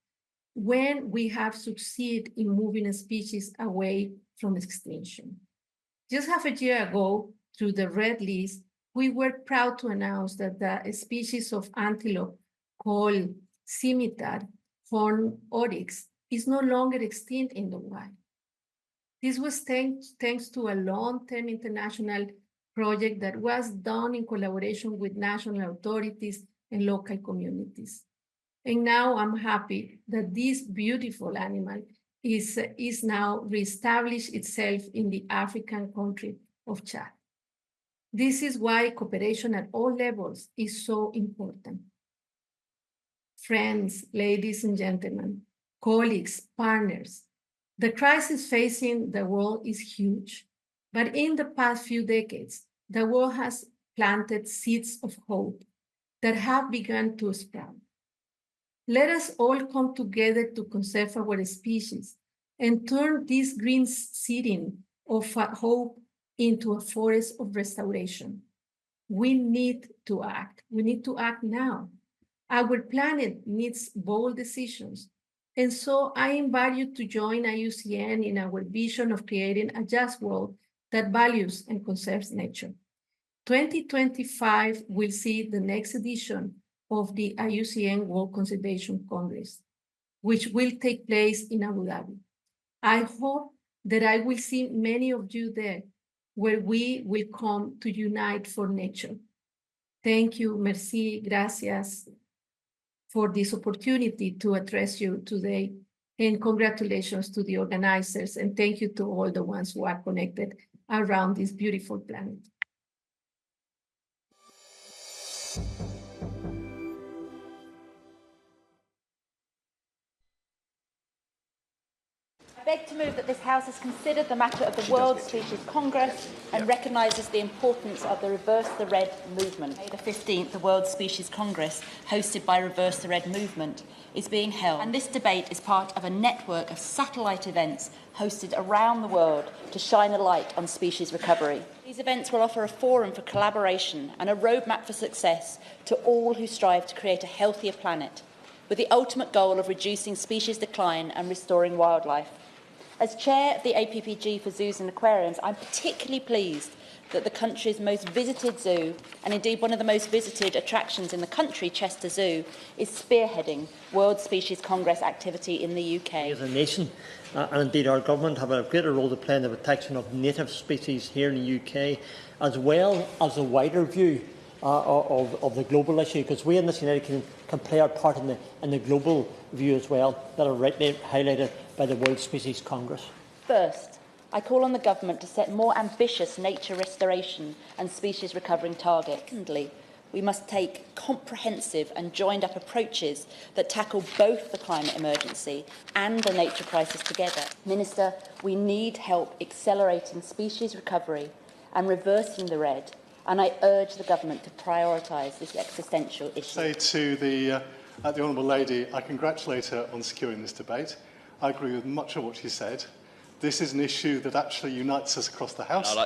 when we have succeeded in moving a species away from extinction. Just half a year ago, through the red list, we were proud to announce that the species of antelope called scimitar horned oryx is no longer extinct in the wild. This was thanks to a long-term international project that was done in collaboration with national authorities and local communities. And now I'm happy that this beautiful animal is now reestablished itself in the African country of Chad. This is why cooperation at all levels is so important. Friends, ladies and gentlemen, colleagues, partners, the crisis facing the world is huge, but in the past few decades, the world has planted seeds of hope that have begun to sprout. Let us all come together to conserve our species and turn this green seeding of hope into a forest of restoration. We need to act. We need to act now. Our planet needs bold decisions. And so I invite you to join IUCN in our vision of creating a just world that values and conserves nature. 2025 will see the next edition of the IUCN World Conservation Congress, which will take place in Abu Dhabi. I hope that I will see many of you there, where we will come to unite for nature. Thank you, merci, gracias, for this opportunity to address you today. And congratulations to the organizers, and thank you to all the ones who are connected around this beautiful planet. I beg to move that this House has considered the matter of the World Species Congress and recognises the importance of the Reverse the Red movement. May the 15th, the World Species Congress, hosted by Reverse the Red movement, is being held. And this debate is part of a network of satellite events hosted around the world to shine a light on species recovery. These events will offer a forum for collaboration and a roadmap for success to all who strive to create a healthier planet, with the ultimate goal of reducing species decline and restoring wildlife. As chair of the APPG for Zoos and Aquariums, I'm particularly pleased that the country's most visited zoo, and indeed one of the most visited attractions in the country, Chester Zoo, is spearheading World Species Congress activity in the UK. As a nation, and indeed our government, have a greater role to play in the protection of native species here in the UK, as well as a wider view of the global issue, because we in this United Kingdom can play our part in the global view as well, that are rightly highlighted by the World Species Congress. First, I call on the government to set more ambitious nature restoration and species recovering targets. Secondly, we must take comprehensive and joined-up approaches that tackle both the climate emergency and the nature crisis together. Minister, we need help accelerating species recovery and reversing the red, and I urge the government to prioritise this existential issue. Say to the Honourable Lady, I congratulate her on securing this debate. I agree with much of what she said. This is an issue that actually unites us across the House.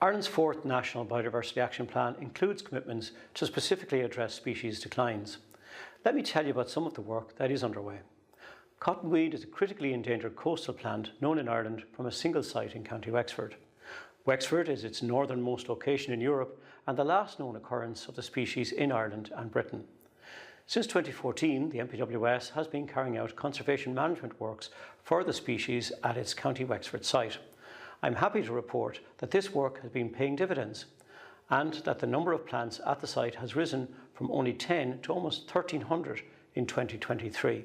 Ireland's fourth National Biodiversity Action Plan includes commitments to specifically address species declines. Let me tell you about some of the work that is underway. Cottonweed is a critically endangered coastal plant known in Ireland from a single site in County Wexford. Wexford is its northernmost location in Europe and the last known occurrence of the species in Ireland and Britain. Since 2014, the MPWS has been carrying out conservation management works for the species at its County Wexford site. I'm happy to report that this work has been paying dividends and that the number of plants at the site has risen from only 10 to almost 1,300 in 2023.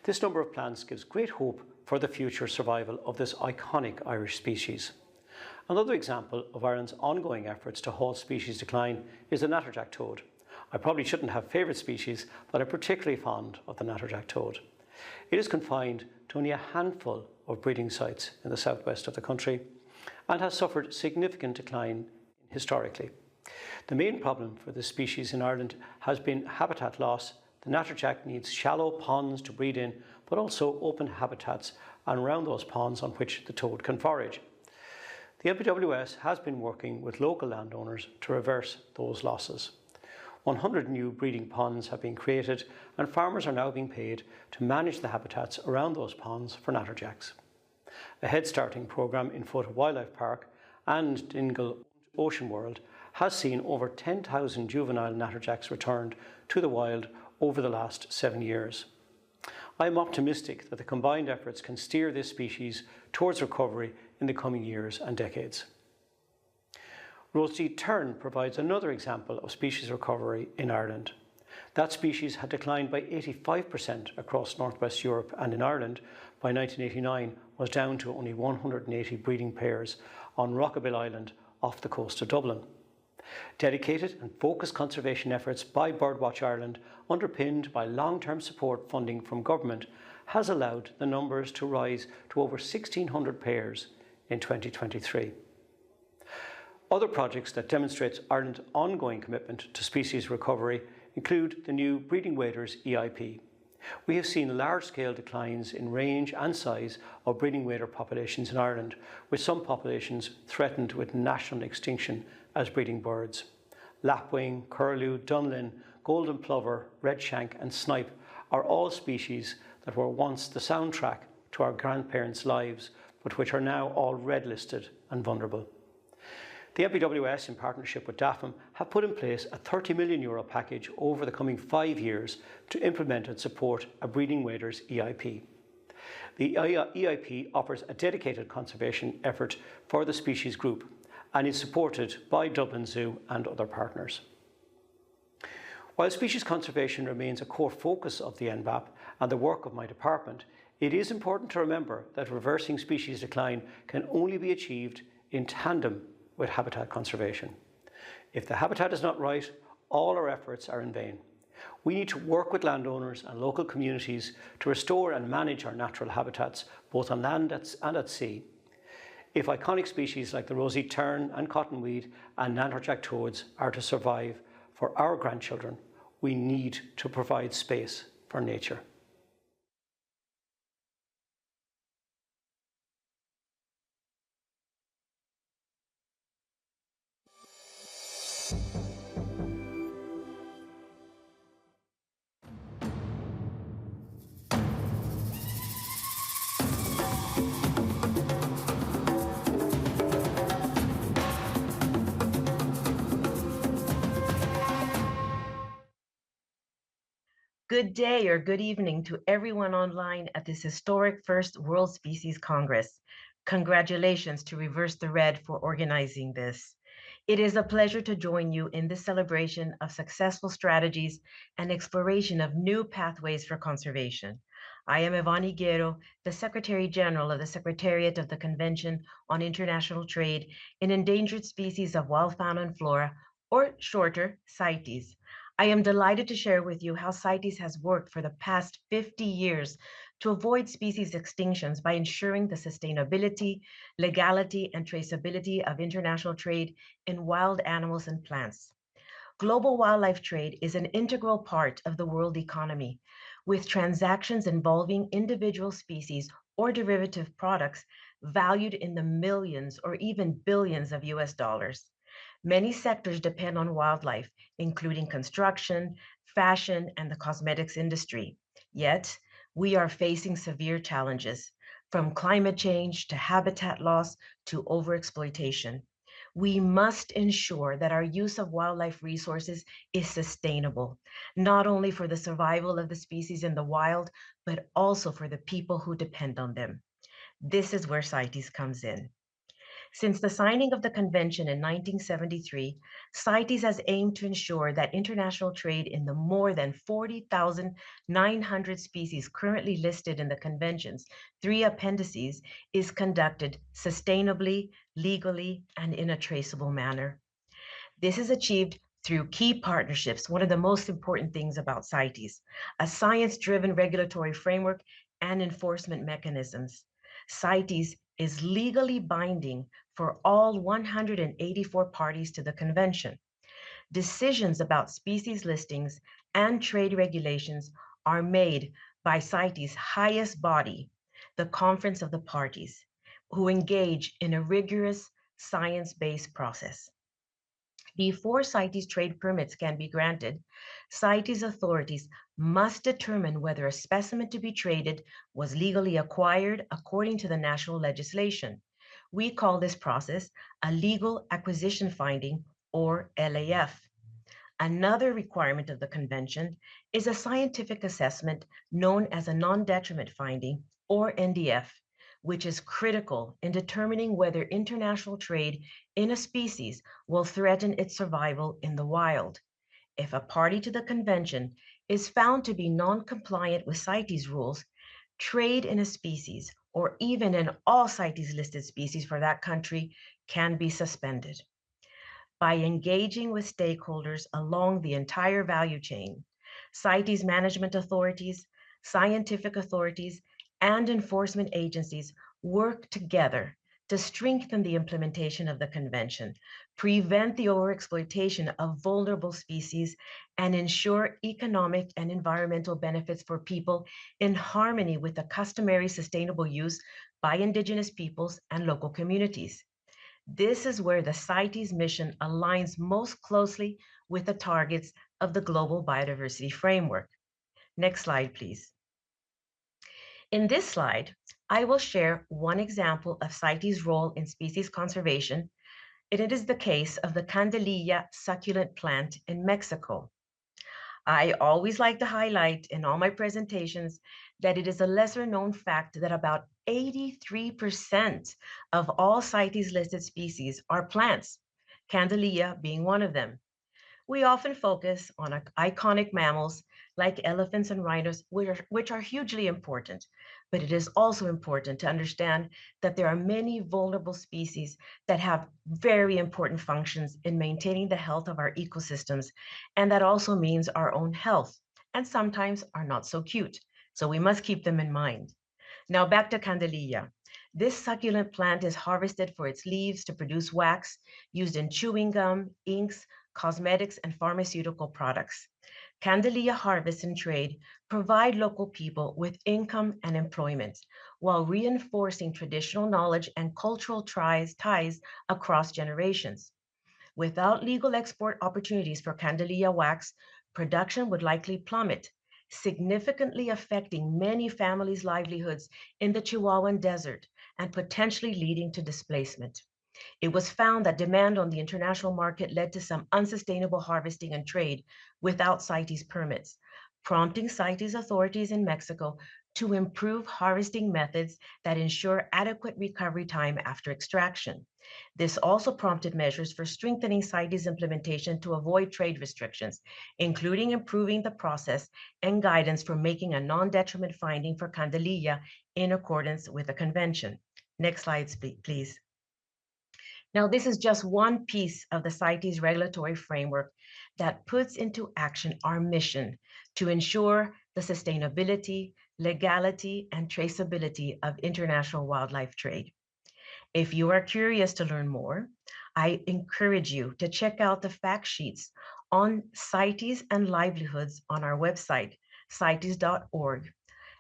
This number of plants gives great hope for the future survival of this iconic Irish species. Another example of Ireland's ongoing efforts to halt species decline is the natterjack toad. I probably shouldn't have favourite species, but I'm particularly fond of the natterjack toad. It is confined to only a handful of breeding sites in the southwest of the country and has suffered significant decline historically. The main problem for this species in Ireland has been habitat loss. The natterjack needs shallow ponds to breed in, but also open habitats and around those ponds on which the toad can forage. The NPWS has been working with local landowners to reverse those losses. 100 new breeding ponds have been created and farmers are now being paid to manage the habitats around those ponds for natterjacks. A head starting programme in Fota Wildlife Park and Dingle Ocean World has seen over 10,000 juvenile natterjacks returned to the wild over the last 7 years. I am optimistic that the combined efforts can steer this species towards recovery in the coming years and decades. Rosedeep tern provides another example of species recovery in Ireland. That species had declined by 85% across Northwest Europe, and in Ireland by 1989 was down to only 180 breeding pairs on Rockabill Island off the coast of Dublin. Dedicated and focused conservation efforts by Birdwatch Ireland, underpinned by long-term support funding from government, has allowed the numbers to rise to over 1,600 pairs in 2023. Other projects that demonstrate Ireland's ongoing commitment to species recovery include the new Breeding Waders EIP. We have seen large-scale declines in range and size of breeding wader populations in Ireland, with some populations threatened with national extinction as breeding birds. Lapwing, curlew, dunlin, golden plover, redshank and snipe are all species that were once the soundtrack to our grandparents' lives, but which are now all red-listed and vulnerable. The NPWS, in partnership with DAFM, have put in place a €30 million package over the coming 5 years to implement and support a Breeding Waders EIP. The EIP offers a dedicated conservation effort for the species group and is supported by Dublin Zoo and other partners. While species conservation remains a core focus of the NBAP and the work of my department, it is important to remember that reversing species decline can only be achieved in tandem with habitat conservation. If the habitat is not right, all our efforts are in vain. We need to work with landowners and local communities to restore and manage our natural habitats, both on land and at sea. If iconic species like the roseate tern and cottonweed and natterjack toads are to survive for our grandchildren, we need to provide space for nature. Good day or good evening to everyone online at this historic first World Species Congress. Congratulations to Reverse the Red for organizing this. It is a pleasure to join you in this celebration of successful strategies and exploration of new pathways for conservation. I am Ivonne Higuero, the Secretary General of the Secretariat of the Convention on International Trade in Endangered Species of Wild Fauna and Flora, or shorter, CITES. I am delighted to share with you how CITES has worked for the past 50 years to avoid species extinctions by ensuring the sustainability, legality, and traceability of international trade in wild animals and plants. Global wildlife trade is an integral part of the world economy, with transactions involving individual species or derivative products valued in the millions or even billions of US dollars. Many sectors depend on wildlife, including construction, fashion, and the cosmetics industry. Yet, we are facing severe challenges, from climate change to habitat loss to overexploitation. We must ensure that our use of wildlife resources is sustainable, not only for the survival of the species in the wild, but also for the people who depend on them. This is where CITES comes in. Since the signing of the convention in 1973, CITES has aimed to ensure that international trade in the more than 40,900 species currently listed in the convention's 3 appendices is conducted sustainably, legally, and in a traceable manner. This is achieved through key partnerships, one of the most important things about CITES, a science-driven regulatory framework and enforcement mechanisms. CITES is legally binding for all 184 parties to the convention. Decisions about species listings and trade regulations are made by CITES' highest body, the Conference of the Parties, who engage in a rigorous science-based process. Before CITES trade permits can be granted, CITES authorities must determine whether a specimen to be traded was legally acquired according to the national legislation. We call this process a legal acquisition finding, or LAF. Another requirement of the convention is a scientific assessment known as a non-detriment finding, or NDF, which is critical in determining whether international trade in a species will threaten its survival in the wild. If a party to the convention is found to be non-compliant with CITES rules, trade in a species, or even in all CITES listed species for that country, can be suspended. By engaging with stakeholders along the entire value chain, CITES management authorities, scientific authorities, and enforcement agencies work together to strengthen the implementation of the convention, prevent the overexploitation of vulnerable species, and ensure economic and environmental benefits for people in harmony with the customary sustainable use by Indigenous peoples and local communities. This is where the CITES mission aligns most closely with the targets of the Global Biodiversity Framework. Next slide, please. In this slide, I will share one example of CITES' role in species conservation, and it is the case of the Candelilla succulent plant in Mexico. I always like to highlight in all my presentations that it is a lesser known fact that about 83% of all CITES listed species are plants, Candelilla being one of them. We often focus on iconic mammals like elephants and rhinos, which are hugely important, but it is also important to understand that there are many vulnerable species that have very important functions in maintaining the health of our ecosystems, and that also means our own health, and sometimes are not so cute, so we must keep them in mind. Now back to Candelilla. This succulent plant is harvested for its leaves to produce wax used in chewing gum, inks, cosmetics, and pharmaceutical products. Candelilla harvest and trade provide local people with income and employment, while reinforcing traditional knowledge and cultural ties across generations. Without legal export opportunities for Candelilla wax, production would likely plummet, significantly affecting many families' livelihoods in the Chihuahuan Desert and potentially leading to displacement. It was found that demand on the international market led to some unsustainable harvesting and trade without CITES permits, prompting CITES authorities in Mexico to improve harvesting methods that ensure adequate recovery time after extraction. This also prompted measures for strengthening CITES implementation to avoid trade restrictions, including improving the process and guidance for making a non-detriment finding for Candelilla in accordance with the convention. Next slide, please. Now, this is just one piece of the CITES regulatory framework that puts into action our mission to ensure the sustainability, legality, and traceability of international wildlife trade. If you are curious to learn more, I encourage you to check out the fact sheets on CITES and livelihoods on our website, cites.org.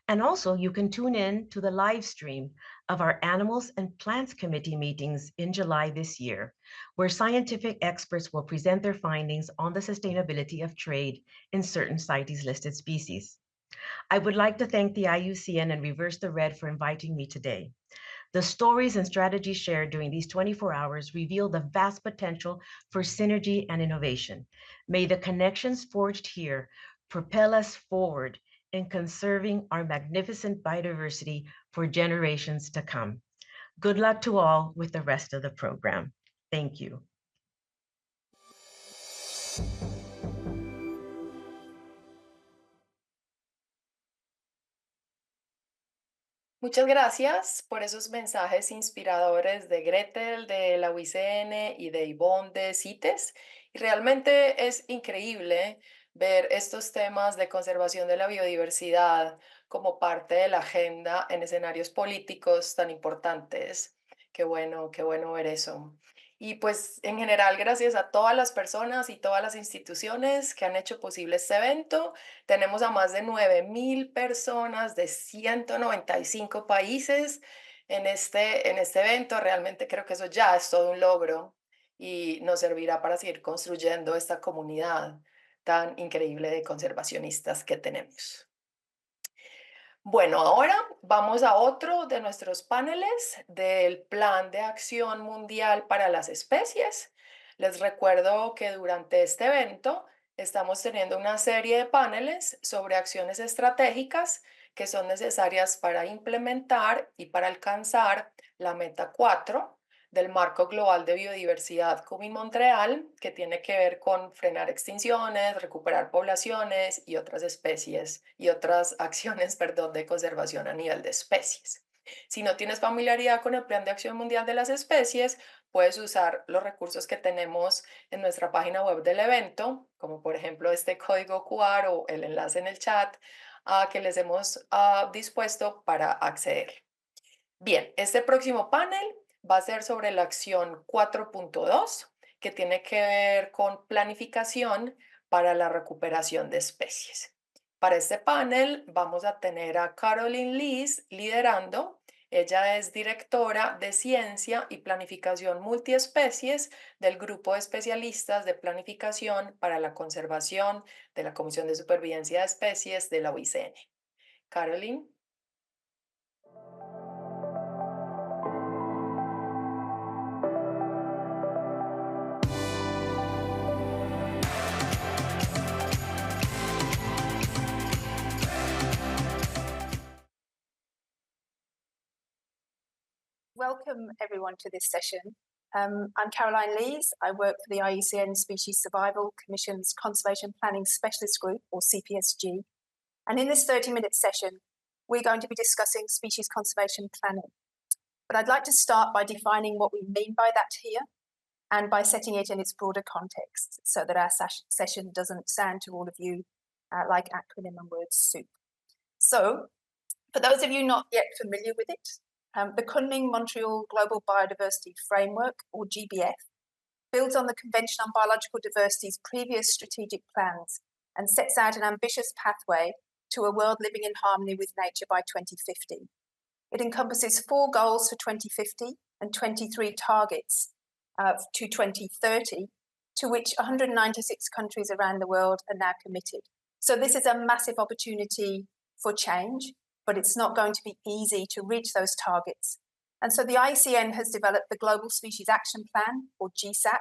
And also, you can tune in to the live stream of our Animals and Plants Committee meetings in July this year, where scientific experts will present their findings on the sustainability of trade in certain CITES-listed species. I would like to thank the IUCN and Reverse the Red for inviting me today. The stories and strategies shared during these 24 hours reveal the vast potential for synergy and innovation. May the connections forged here propel us forward in conserving our magnificent biodiversity for generations to come. Good luck to all with the rest of the program. Thank you. Muchas gracias por esos mensajes inspiradores de Grethel, de la UICN y de Ivonne de CITES. Y realmente es increíble ver estos temas de conservación de la biodiversidad como parte de la agenda en escenarios políticos tan importantes. Qué bueno ver eso. Y pues en general, gracias a todas las personas y todas las instituciones que han hecho posible este evento. Tenemos a más de 9.000 personas de 195 países en este evento. Realmente creo que eso ya es todo un logro y nos servirá para seguir construyendo esta comunidad tan increíble de conservacionistas que tenemos. Bueno, ahora vamos a otro de nuestros paneles del Plan de Acción Mundial para las Especies. Les recuerdo que durante este evento estamos teniendo una serie de paneles sobre acciones estratégicas que son necesarias para implementar y para alcanzar la meta 4 del Marco Global de Biodiversidad Cumming-Montreal, que tiene que ver con frenar extinciones, recuperar poblaciones y otras especies y otras acciones, perdón, de conservación a nivel de especies. Si no tienes familiaridad con el Plan de Acción Mundial de las Especies, puedes usar los recursos que tenemos en nuestra página web del evento, como por ejemplo este código QR o el enlace en el chat que les hemos dispuesto para acceder. Bien, este próximo panel va a ser sobre la acción 4.2, que tiene que ver con planificación para la recuperación de especies. Para este panel vamos a tener a Caroline Louise liderando. Ella es directora de Ciencia y Planificación Multiespecies del Grupo de Especialistas de Planificación para la Conservación de la Comisión de Supervivencia de Especies de la OICN. Caroline. Welcome everyone to this session. I'm Caroline Louise. I work for the IUCN Species Survival Commission's Conservation Planning Specialist Group, or CPSG. And in this 30-minute session, we're going to be discussing species conservation planning. But I'd like to start by defining what we mean by that here and by setting it in its broader context so that our session doesn't sound to all of you like acronym and word soup. So, for those of you not yet familiar with it, the Kunming-Montreal Global Biodiversity Framework, or GBF, builds on the Convention on Biological Diversity's previous strategic plans and sets out an ambitious pathway to a world living in harmony with nature by 2050. It encompasses 4 goals for 2050 and 23 targets to 2030, to which 196 countries around the world are now committed. So this is a massive opportunity for change, but it's not going to be easy to reach those targets. And so the IUCN has developed the Global Species Action Plan, or GSAP,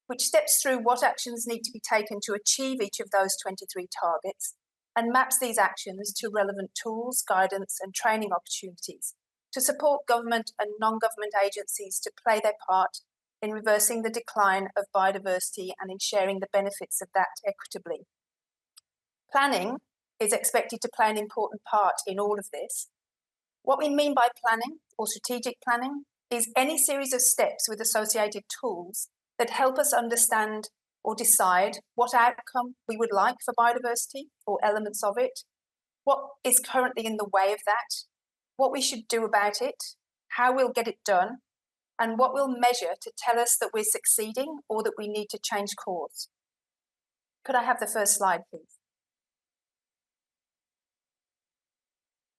which steps through what actions need to be taken to achieve each of those 23 targets and maps these actions to relevant tools, guidance, and training opportunities to support government and non-government agencies to play their part in reversing the decline of biodiversity and in sharing the benefits of that equitably. Planning is expected to play an important part in all of this. What we mean by planning or strategic planning is any series of steps with associated tools that help us understand or decide what outcome we would like for biodiversity or elements of it, what is currently in the way of that, what we should do about it, how we'll get it done, and what we'll measure to tell us that we're succeeding or that we need to change course. Could I have the first slide, please?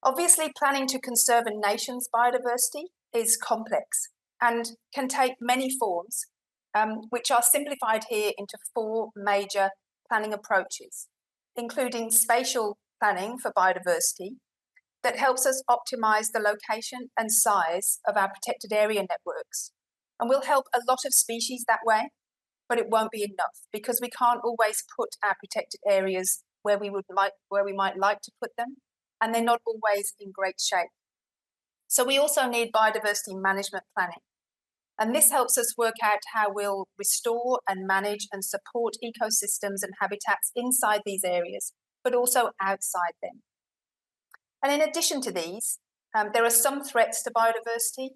Obviously, planning to conserve a nation's biodiversity is complex and can take many forms, which are simplified here into 4 major planning approaches, including spatial planning for biodiversity that helps us optimize the location and size of our protected area networks. And will help a lot of species that way, but it won't be enough because we can't always put our protected areas where we might like to put them, and they're not always in great shape. So we also need biodiversity management planning. And this helps us work out how we'll restore and manage and support ecosystems and habitats inside these areas, but also outside them. And in addition to these, there are some threats to biodiversity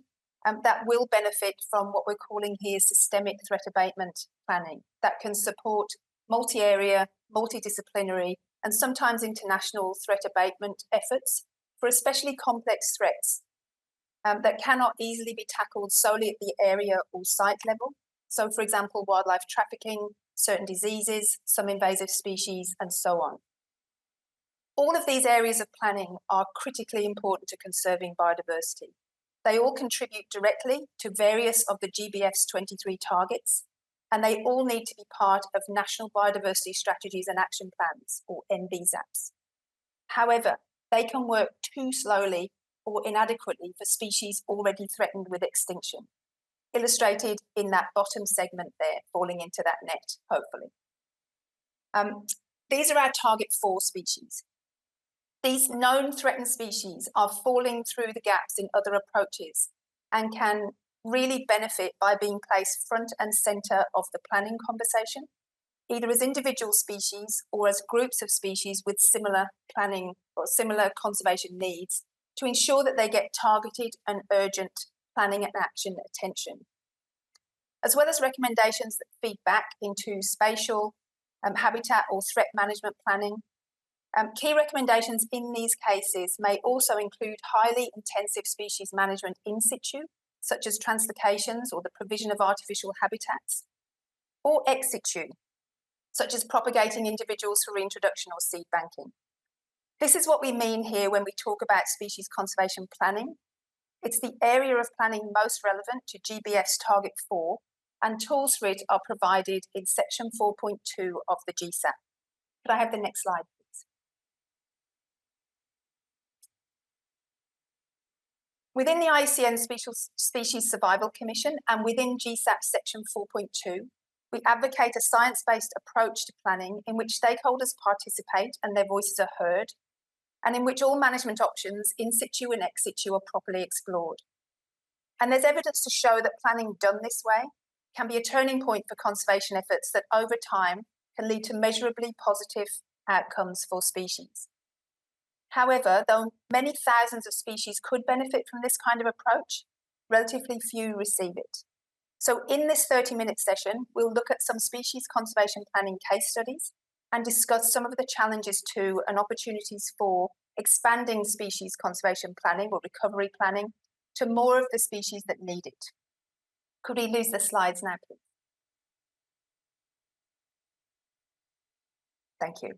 that will benefit from what we're calling here systemic threat abatement planning that can support multi-area, multidisciplinary, and sometimes international threat abatement efforts for especially complex threats that cannot easily be tackled solely at the area or site level. So, for example, wildlife trafficking, certain diseases, some invasive species, and so on. All of these areas of planning are critically important to conserving biodiversity. They all contribute directly to various of the GBF's 23 targets, and they all need to be part of national biodiversity strategies and action plans, or NBZAPs. However, they can work too slowly or inadequately for species already threatened with extinction, illustrated in that bottom segment there, falling into that net, hopefully. These are our target 4 species. These known threatened species are falling through the gaps in other approaches and can really benefit by being placed front and centre of the planning conversation, either as individual species or as groups of species with similar planning or similar conservation needs to ensure that they get targeted and urgent planning and action attention, as well as recommendations that feed back into spatial, habitat or threat management planning. Key recommendations in these cases may also include highly intensive species management in situ, such as translocations or the provision of artificial habitats, or ex-situ, such as propagating individuals for reintroduction or seed banking. This is what we mean here when we talk about species conservation planning. It's the area of planning most relevant to GBF's Target 4, and tools for it are provided in section 4.2 of the GSAP. Could I have the next slide, please? Within the IUCN Species Survival Commission and within GSAP section 4.2, we advocate a science-based approach to planning in which stakeholders participate and their voices are heard, and in which all management options in situ and ex situ are properly explored. And there's evidence to show that planning done this way can be a turning point for conservation efforts that over time can lead to measurably positive outcomes for species. However, though many thousands of species could benefit from this kind of approach, relatively few receive it. So in this 30-minute session, we'll look at some species conservation planning case studies and discuss some of the challenges to and opportunities for expanding species conservation planning or recovery planning to more of the species that need it. Could we lose the slides now, please? Thank you.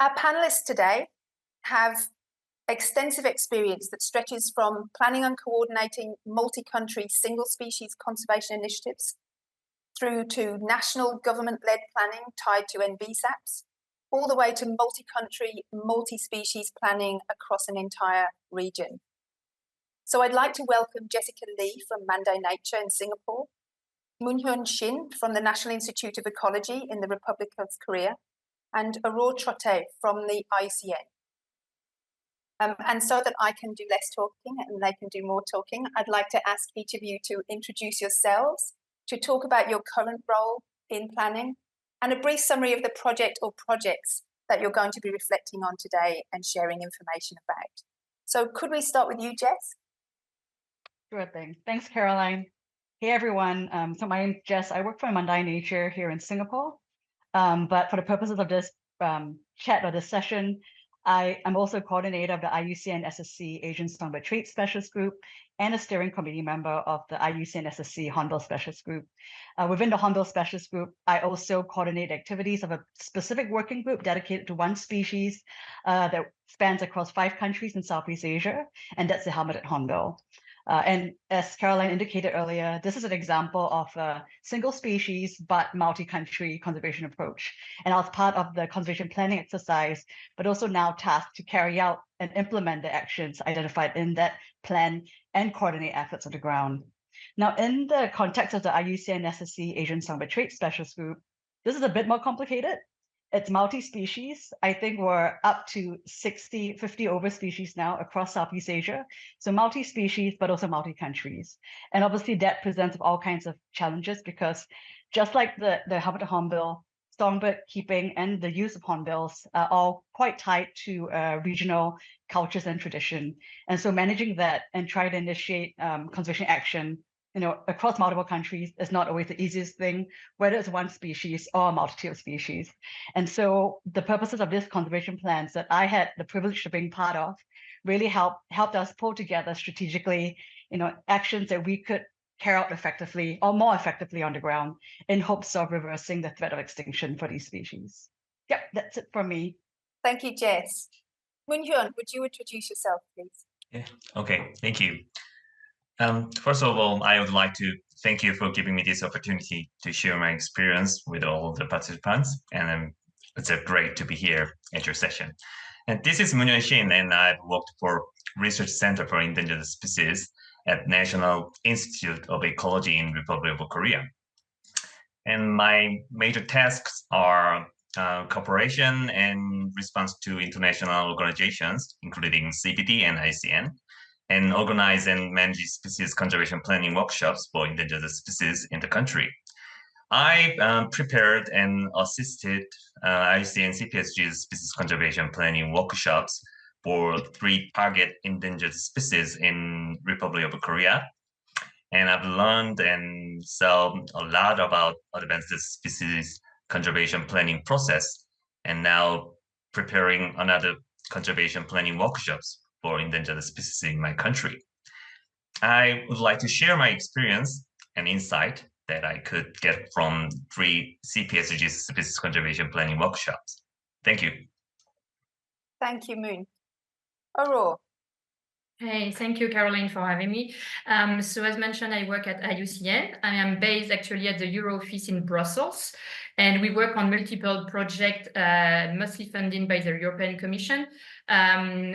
Our panelists today have extensive experience that stretches from planning and coordinating multi-country single species conservation initiatives through to national government-led planning tied to NBZAPs, all the way to multi-country, multi-species planning across an entire region. So I'd like to welcome Jessica Lee from Mande Nature in Singapore, Moonhyun Shin from the National Institute of Ecology in the Republic of Korea, and Aurore Trottet from the IUCN. And so that I can do less talking and they can do more talking, I'd like to ask each of you to introduce yourselves, to talk about your current role in planning, and a brief summary of the project or projects that you're going to be reflecting on today and sharing information about. So could we start with you, Jess? Sure thing. Thanks, Caroline. Hey, everyone. So my name's Jess. I work for Mande Nature here in Singapore. But for the purposes of this chat or this session, I am also coordinator of the IUCN SSC Asian Songbird Trait Specialist Group and a steering committee member of the IUCN SSC Hornbill Specialist Group. Within the Hornbill Specialist Group, I also coordinate activities of a specific working group dedicated to one species that spans across 5 countries in Southeast Asia, and that's the helmeted hornbill. And as Caroline indicated earlier, this is an example of a single species but multi-country conservation approach. And I was part of the conservation planning exercise, but also now tasked to carry out and implement the actions identified in that plan and coordinate efforts on the ground. Now, in the context of the IUCN SSC Asian Songbird Trait Specialist Group, this is a bit more complicated. It's multi-species. I think we're up to 50 over species now across Southeast Asia. So multi-species, but also multi-countries. And obviously that presents all kinds of challenges because just like the helmeted hornbill, songbird keeping and the use of hornbills are all quite tied to regional cultures and tradition. And so managing that and try to initiate conservation action, across multiple countries is not always the easiest thing, whether it's one species or a multitude of species. And so the purposes of this conservation plans that I had the privilege of being part of really helped us pull together strategically, actions that we could carry out effectively or more effectively on the ground in hopes of reversing the threat of extinction for these species. Yep, that's it for me. Thank you, Jess. Moonhyun, would you introduce yourself, please? Yeah. Okay, thank you. First of all, I would like to thank you for giving me this opportunity to share my experience with all the participants, and it's great to be here at your session. And this is Moonhyun Shin, and I've worked for Research Center for Endangered Species at National Institute of Ecology in Republic of Korea. And my major tasks are cooperation and response to international organizations, including CBD and ICN, and organize and manage species conservation planning workshops for endangered species in the country. I prepared and assisted ICN CPSG's species conservation planning workshops for 3 target endangered species in Republic of Korea. And I've learned and saw a lot about advanced species conservation planning process, and now preparing another conservation planning workshops for endangered species in my country. I would like to share my experience and insight that I could get from 3 CPSG species conservation planning workshops. Thank you. Thank you, Moon. Aurore. Hey, thank you, Caroline, for having me. So as mentioned, I work at IUCN. I am based actually at the Euro office in Brussels, and we work on multiple projects, mostly funded by the European Commission.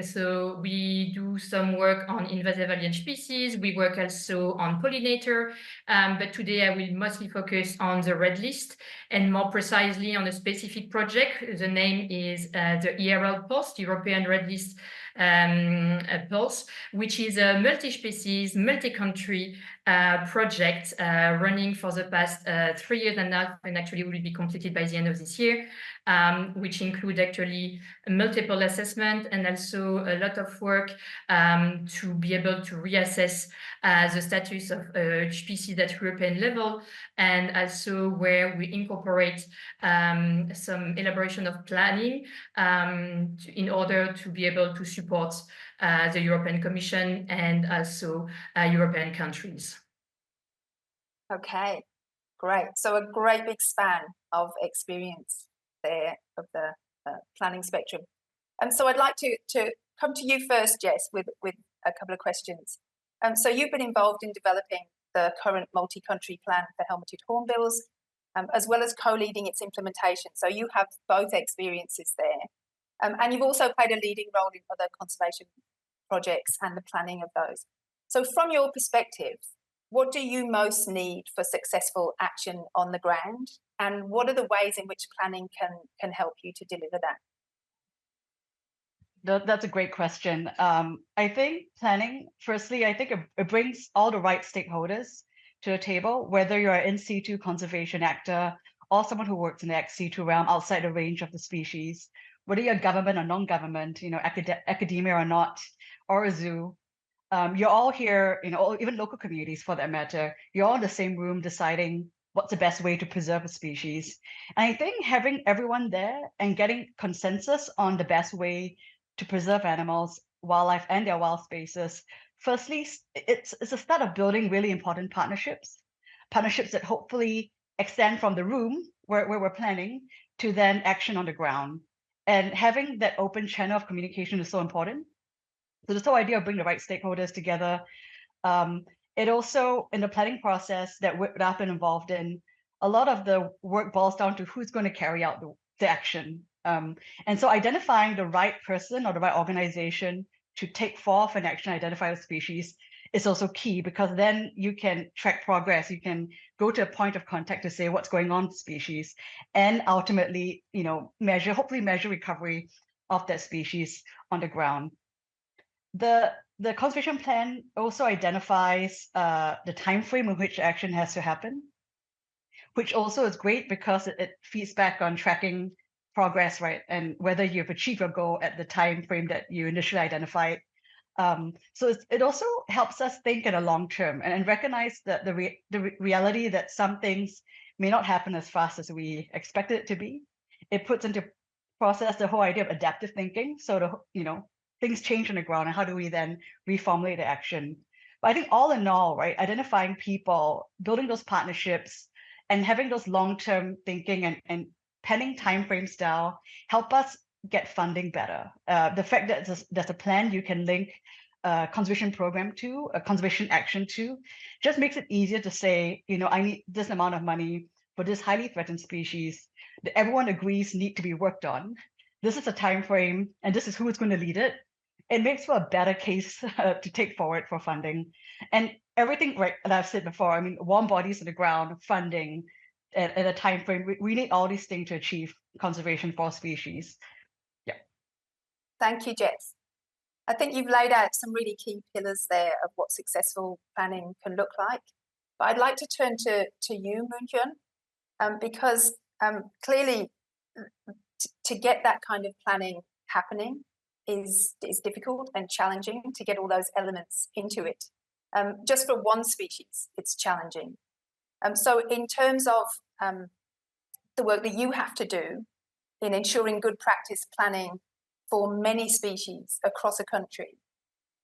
So we do some work on invasive alien species. We work also on pollinator, but today I will mostly focus on the red list and more precisely on a specific project. The name is the ERL Pulse, European Red List Pulse, which is a multi-species, multi-country project running for the past 3 years and a half, and actually will be completed by the end of this year, which include actually multiple assessment and also a lot of work to be able to reassess the status of species at European level, and also where we incorporate some elaboration of planning in order to be able to support the European Commission and also European countries. Okay, great. So a great big span of experience there of the planning spectrum. And so I'd like to come to you first, Jess, with a couple of questions. So you've been involved in developing the current multi-country plan for helmeted hornbills, as well as co-leading its implementation. So you have both experiences there. And you've also played a leading role in other conservation projects and the planning of those. So from your perspective, what do you most need for successful action on the ground? And what are the ways in which planning can help you to deliver that? That's a great question. I think planning, firstly, I think it brings all the right stakeholders to the table, whether you're an in-situ conservation actor or someone who works in the ex-situ realm outside the range of the species, whether you're government or non-government, academia or not, or a zoo. You're all here, even local communities for that matter, you're all in the same room deciding what's the best way to preserve a species. And I think having everyone there and getting consensus on the best way to preserve animals, wildlife, and their wild spaces, firstly, it's a start of building really important partnerships that hopefully extend from the room where we're planning to then action on the ground. And having that open channel of communication is so important. So this whole idea of bringing the right stakeholders together, it also, in the planning process that I've been involved in, a lot of the work boils down to who's going to carry out the action. And so identifying the right person or the right organization to take forth an action, identify the species, is also key, because then you can track progress. You can go to a point of contact to say what's going on with the species, and ultimately, hopefully measure recovery of that species on the ground. The conservation plan also identifies the time frame in which action has to happen. which also is great because it feeds back on tracking progress, right? And whether you've achieved your goal at the time frame that you initially identified. So it also helps us think in a long term and recognize that the reality that some things may not happen as fast as we expected it to be. It puts into process the whole idea of adaptive thinking. So things change on the ground, and how do we then reformulate the action? But I think all in all, right, identifying people, building those partnerships, and having those long-term thinking and penning timeframes down help us get funding better. The fact that there's a plan you can link a conservation program to, a conservation action to, just makes it easier to say, I need this amount of money for this highly threatened species that everyone agrees need to be worked on. This is a time frame, and this is who is going to lead it. It makes for a better case to take forward for funding. And everything, right, that I've said before, I mean, warm bodies on the ground, funding, at a time frame, we need all these things to achieve conservation for species. Yeah. Thank you, Jess. I think you've laid out some really key pillars there of what successful planning can look like. But I'd like to turn to you, Moonhyun, because clearly to get that kind of planning happening is difficult and challenging to get all those elements into it. Just for one species, it's challenging. So in terms of the work that you have to do in ensuring good practice planning for many species across a country,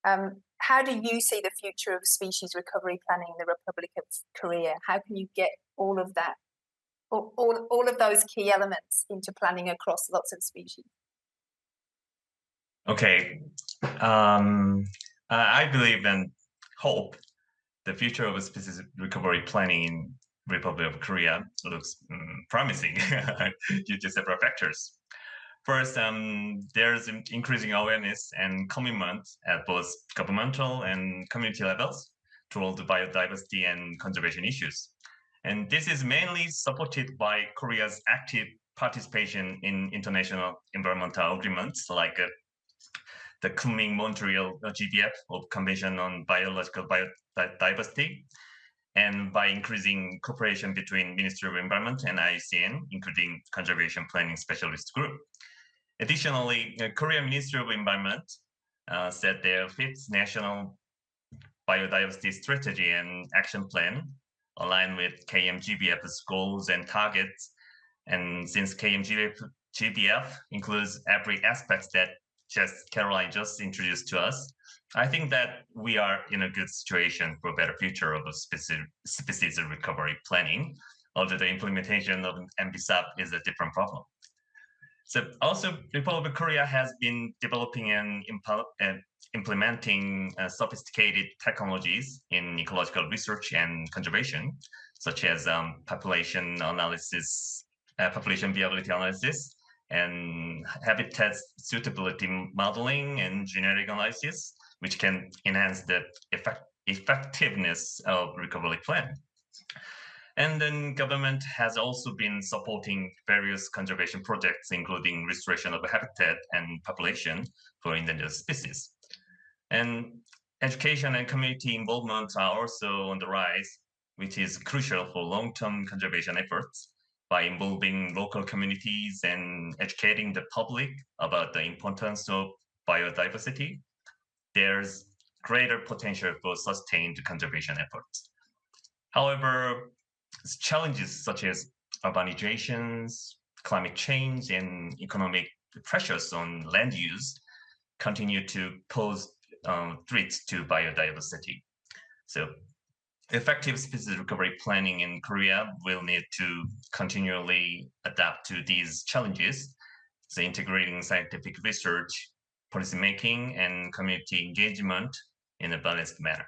how do you see the future of species recovery planning in the Republic of Korea? How can you get all of that, all of those key elements into planning across lots of species? Okay, I believe and hope the future of species recovery planning in Republic of Korea looks promising due to several factors. First, there's increasing awareness and commitment at both governmental and community levels toward biodiversity and conservation issues. And this is mainly supported by Korea's active participation in international environmental agreements like the Kunming-Montreal GBF of Convention on Biological Biodiversity, and by increasing cooperation between Ministry of Environment and IUCN, including Conservation Planning Specialist Group. Additionally, Korea Ministry of Environment set their 5th National Biodiversity Strategy and Action Plan, aligned with KMGBF's goals and targets. And since KMGBF includes every aspect that Caroline just introduced to us, I think that we are in a good situation for a better future of species recovery planning, although the implementation of MBSAP is a different problem. So also, Republic of Korea has been developing and implementing sophisticated technologies in ecological research and conservation, such as population analysis, population viability analysis, and habitat suitability modeling and genetic analysis, which can enhance the effectiveness of recovery plan. And then government has also been supporting various conservation projects, including restoration of habitat and population for endangered species. And education and community involvement are also on the rise, which is crucial for long-term conservation efforts. By involving local communities and educating the public about the importance of biodiversity, there's greater potential for sustained conservation efforts. However, challenges such as urbanizations, climate change, and economic pressures on land use continue to pose threats to biodiversity. So effective species recovery planning in Korea will need to continually adapt to these challenges, so integrating scientific research, policymaking, and community engagement in a balanced manner.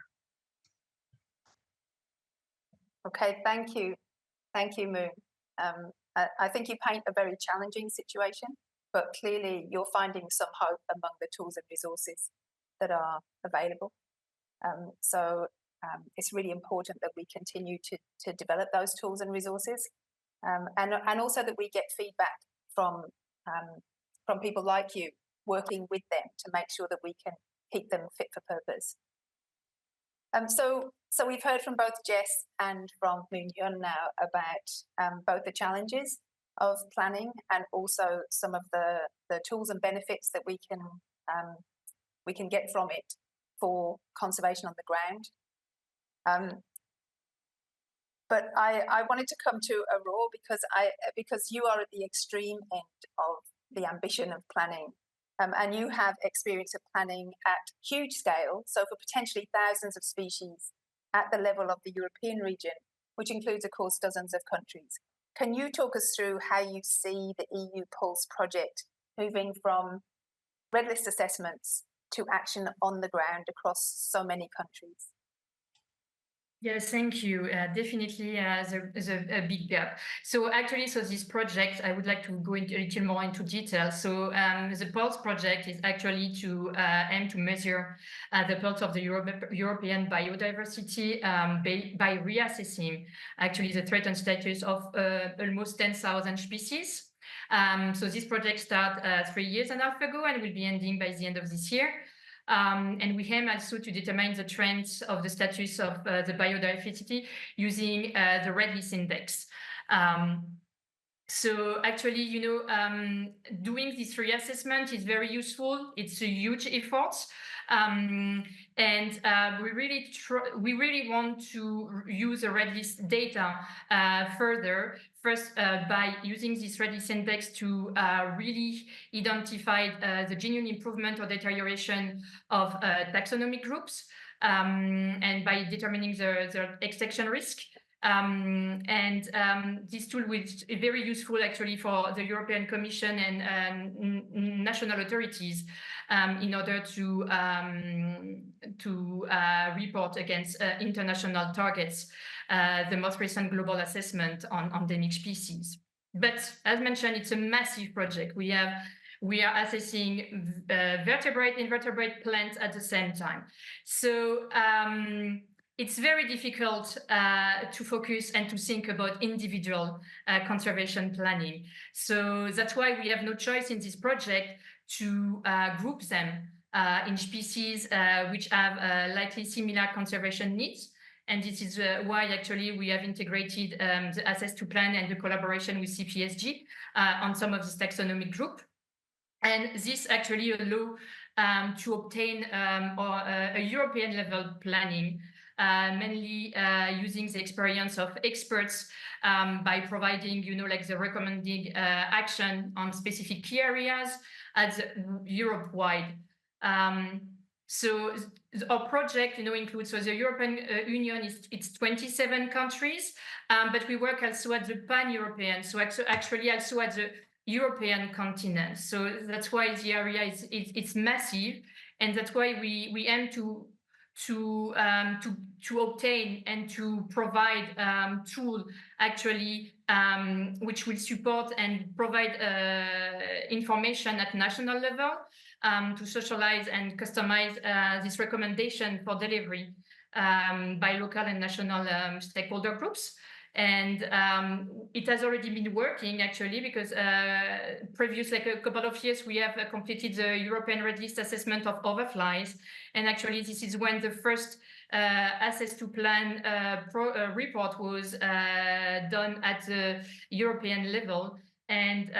Okay, thank you. Thank you, Moon. I think you paint a very challenging situation, but clearly you're finding some hope among the tools and resources that are available. It's really important that we continue to develop those tools and resources, and also that we get feedback from people like you, working with them to make sure that we can keep them fit for purpose. So So we've heard from both Jess and from Moonhyun now about both the challenges of planning and also some of the tools and benefits that we can get from it for conservation on the ground. But I wanted to come to Aurore because you are at the extreme end of the ambition of planning. And you have experience of planning at huge scale, so for potentially thousands of species at the level of the European region, which includes, of course, dozens of countries. Can you talk us through how you see the EU Pulse project moving from red list assessments to action on the ground across so many countries? Yes, thank you. Definitely, there's a big gap. So actually, this project, I would like to go into a little more into detail. So the Pulse project is actually to aim to measure the pulse of the European biodiversity by reassessing actually the threatened status of almost 10,000 species. So this project started 3.5 years ago and will be ending by the end of this year. And we aim also to determine the trends of the status of the biodiversity using the Red List Index. So actually, doing this reassessment is very useful. It's a huge effort. And we really want to use the Red List data further. First, by using this Red List Index to really identify the genuine improvement or deterioration of taxonomic groups, and by determining the extinction risk. This tool is very useful actually for the European Commission and national authorities in order to report against international targets, the most recent global assessment on endemic species. But as mentioned, it's a massive project. We are assessing vertebrate, invertebrate plants at the same time. So it's very difficult to focus and to think about individual conservation planning. So that's why we have no choice in this project to group them in species which have likely similar conservation needs. And this is why actually we have integrated the access to plan and the collaboration with CPSG on some of this taxonomic group. And this actually allows to obtain a European level planning, mainly using the experience of experts by providing, like the recommended action on specific key areas as Europe-wide. So our project, includes, so the European Union it's 27 countries, but we work also at the pan-European, so actually also at the European continent. So that's why the area it's massive, and that's why we aim to obtain and to provide tool actually which will support and provide information at national level to socialize and customize this recommendation for delivery by local and national stakeholder groups. And it has already been working actually, because previous, like a couple of years, we have completed the European Red List assessment of overflies. And actually this is when the first access to plan report was done at the European level. And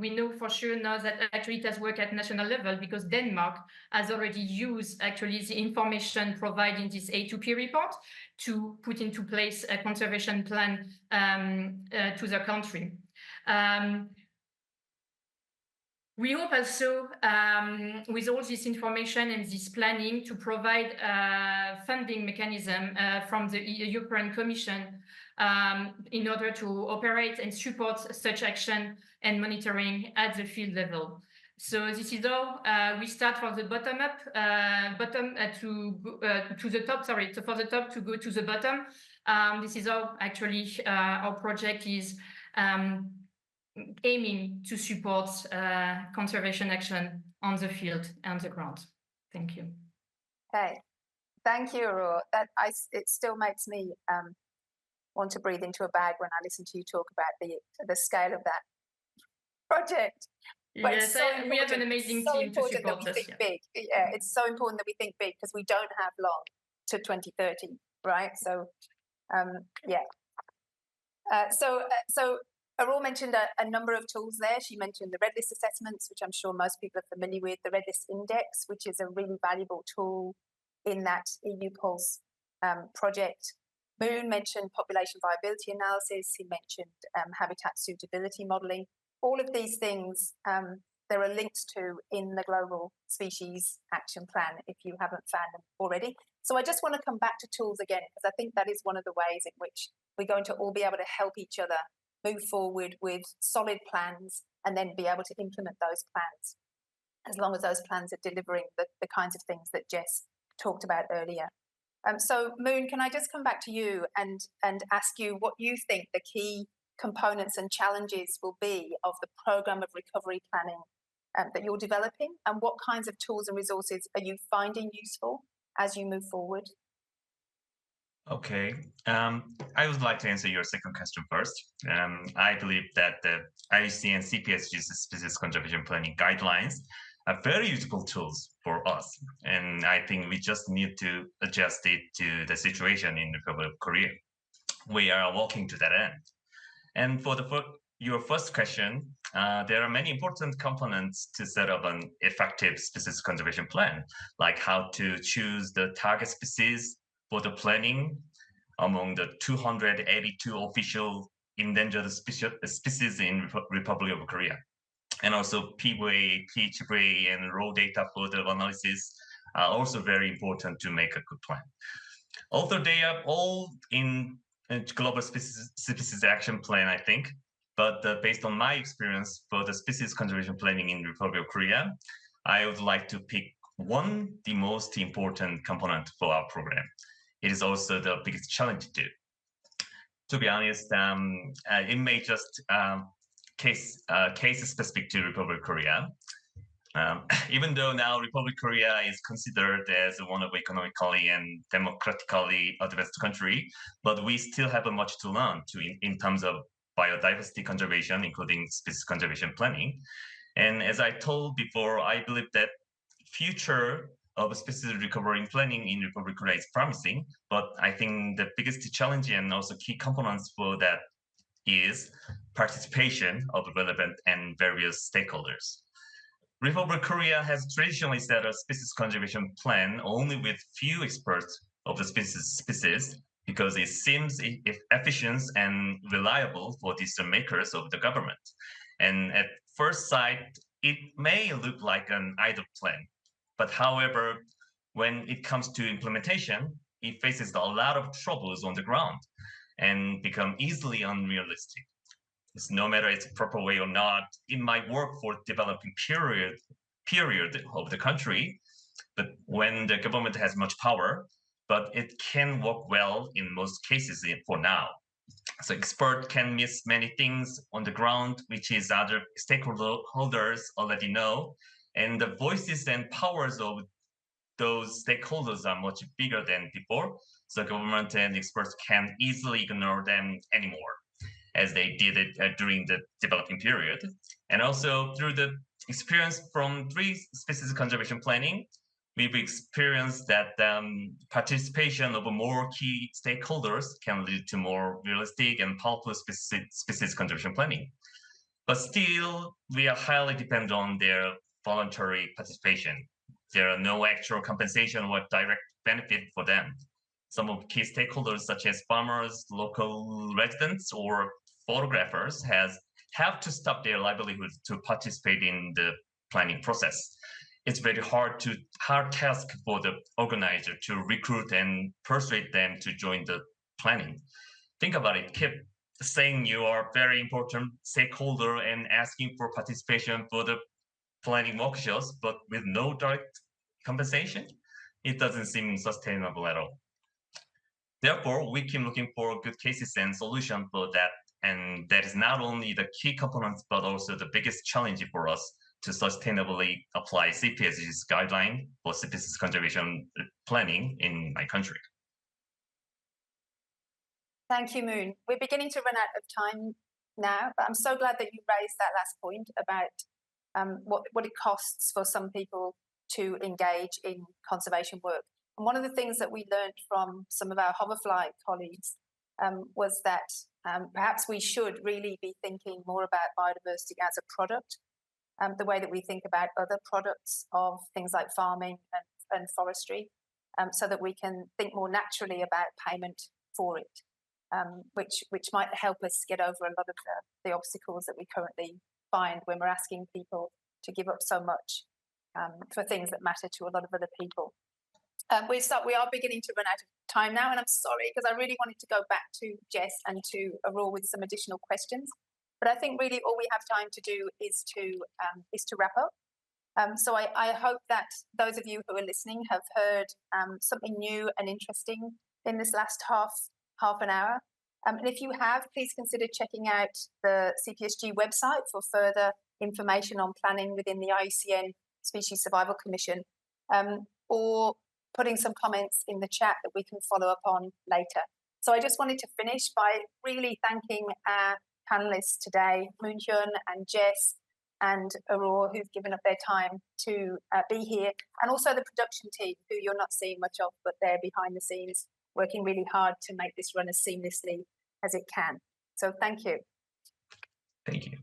we know for sure now that actually it has worked at national level, because Denmark has already used actually the information provided in this A2P report to put into place a conservation plan to the country. We hope also, with all this information and this planning, to provide a funding mechanism from the European Commission in order to operate and support such action and monitoring at the field level. So this is how we start from the bottom up, to the top. Sorry, so for the top to go to the bottom. This is how actually our project is aiming to support conservation action on the field and the ground. Thank you. Okay, thank you, Aurore. It still makes me want to breathe into a bag when I listen to you talk about the scale of that project. But yes, we have an amazing team to support us. Big. Yeah, it's so important that we think big, because we don't have long to 2030, right? So, yeah. So Aurore mentioned a number of tools there. She mentioned the Red List assessments, which I'm sure most people are familiar with, the Red List Index, which is a really valuable tool in that EU Pulse project. Moon mentioned population viability analysis. He mentioned habitat suitability modelling. All of these things there are links to in the Global Species Action Plan if you haven't found them already. So I just want to come back to tools again, because I think that is one of the ways in which we're going to all be able to help each other move forward with solid plans and then be able to implement those plans, as long as those plans are delivering the kinds of things that Jess talked about earlier. So Moon, can I just come back to you and ask you what you think the key components and challenges will be of the programme of recovery planning that you're developing, and what kinds of tools and resources are you finding useful as you move forward? Okay, I would like to answer your second question first. I believe that the IUCN and CPSG's species conservation planning guidelines are very useful tools for us. And I think we just need to adjust it to the situation in the Republic of Korea. We are working to that end. And for your first question, there are many important components to set up an effective species conservation plan, like how to choose the target species for the planning among the 282 official endangered species in Republic of Korea. And also PVA, PHVA, and raw data for the analysis are also very important to make a good plan. Although they are all in Global Species Action Plan, I think, but based on my experience for the species conservation planning in Republic of Korea, I would like to pick the most important component for our program. It is also the biggest challenge too. To be honest, it may just case specific to Republic of Korea. Even though now Republic of Korea is considered as one of economically and democratically advanced country, but we still have much to learn in terms of biodiversity conservation, including species conservation planning. And as I told before, I believe that future of species recovery planning in Republic of Korea is promising, but I think the biggest challenge and also key components for that is participation of relevant and various stakeholders. Republic of Korea has traditionally set a species conservation plan only with few experts of the species because it seems efficient and reliable for decision makers of the government. And at first sight, it may look like an idle plan. But however, when it comes to implementation, it faces a lot of troubles on the ground and become easily unrealistic. It's no matter it's proper way or not, it might work for developing period of the country, but when the government has much power, but it can work well in most cases for now. So expert can miss many things on the ground, which is other stakeholders already know, and the voices and powers of those stakeholders are much bigger than before. So government and experts can't easily ignore them anymore, as they did it during the developing period. And also through the experience from 3 species conservation planning, we've experienced that participation of more key stakeholders can lead to more realistic and powerful species conservation planning. But still, we are highly dependent on their voluntary participation. There are no actual compensation or direct benefit for them. Some of key stakeholders, such as farmers, local residents, or photographers, have to stop their livelihood to participate in the planning process. It's very hard task for the organizer to recruit and persuade them to join the planning. Think about it. Keep saying you are a very important stakeholder and asking for participation for the planning workshops, but with no direct compensation, it doesn't seem sustainable at all. Therefore, we keep looking for good cases and solutions for that. And that is not only the key components, but also the biggest challenge for us to sustainably apply CPSG's guideline for species conservation planning in my country. Thank you, Moon. We're beginning to run out of time now, but I'm so glad that you raised that last point about what it costs for some people to engage in conservation work. And one of the things that we learned from some of our hoverfly colleagues was that perhaps we should really be thinking more about biodiversity as a product, the way that we think about other products of things like farming and forestry, so that we can think more naturally about payment for it, which might help us get over a lot of the obstacles that we currently find when we're asking people to give up so much for things that matter to a lot of other people. We are beginning to run out of time now, and I'm sorry because I really wanted to go back to Jess and to Aurore with some additional questions. But I think really all we have time to do is to wrap up. So I hope that those of you who are listening have heard something new and interesting in this last half an hour. And if you have, please consider checking out the CPSG website for further information on planning within the IUCN Species Survival Commission, or putting some comments in the chat that we can follow up on later. So I just wanted to finish by really thanking our panelists today, Moonhyun and Jess and Aurore, who've given up their time to be here, and also the production team, who you're not seeing much of, but they're behind the scenes working really hard to make this run as seamlessly as it can. So thank you. Thank you.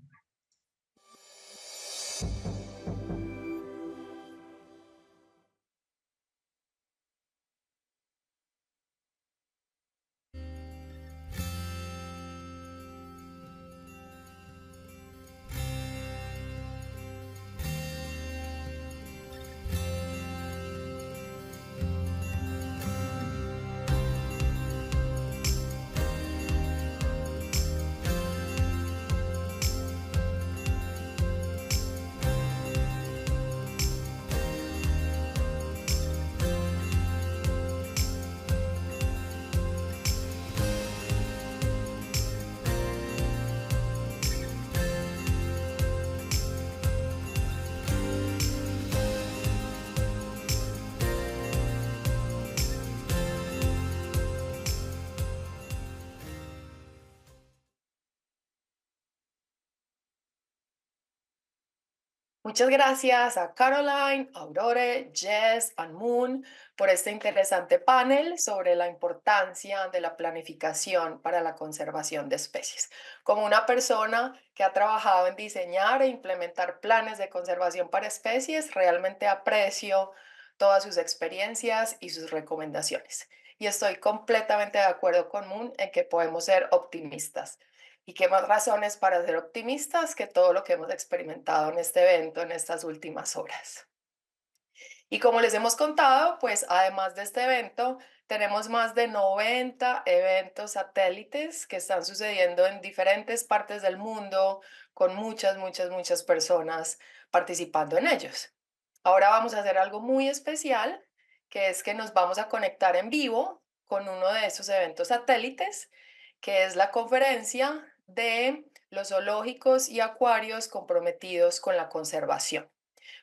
Muchas gracias a Caroline, Aurore, Jess y Moon por este interesante panel sobre la importancia de la planificación para la conservación de especies. Como una persona que ha trabajado en diseñar e implementar planes de conservación para especies, realmente aprecio todas sus experiencias y sus recomendaciones. Y estoy completamente de acuerdo con Moon en que podemos ser optimistas. Y qué más razones para ser optimistas que todo lo que hemos experimentado en este evento en estas últimas horas. Y como les hemos contado, pues además de este evento, tenemos más de 90 eventos satélites que están sucediendo en diferentes partes del mundo, con muchas personas participando en ellos. Ahora vamos a hacer algo muy especial, que es que nos vamos a conectar en vivo con uno de esos eventos satélites, que es la conferencia de los zoológicos y acuarios comprometidos con la conservación.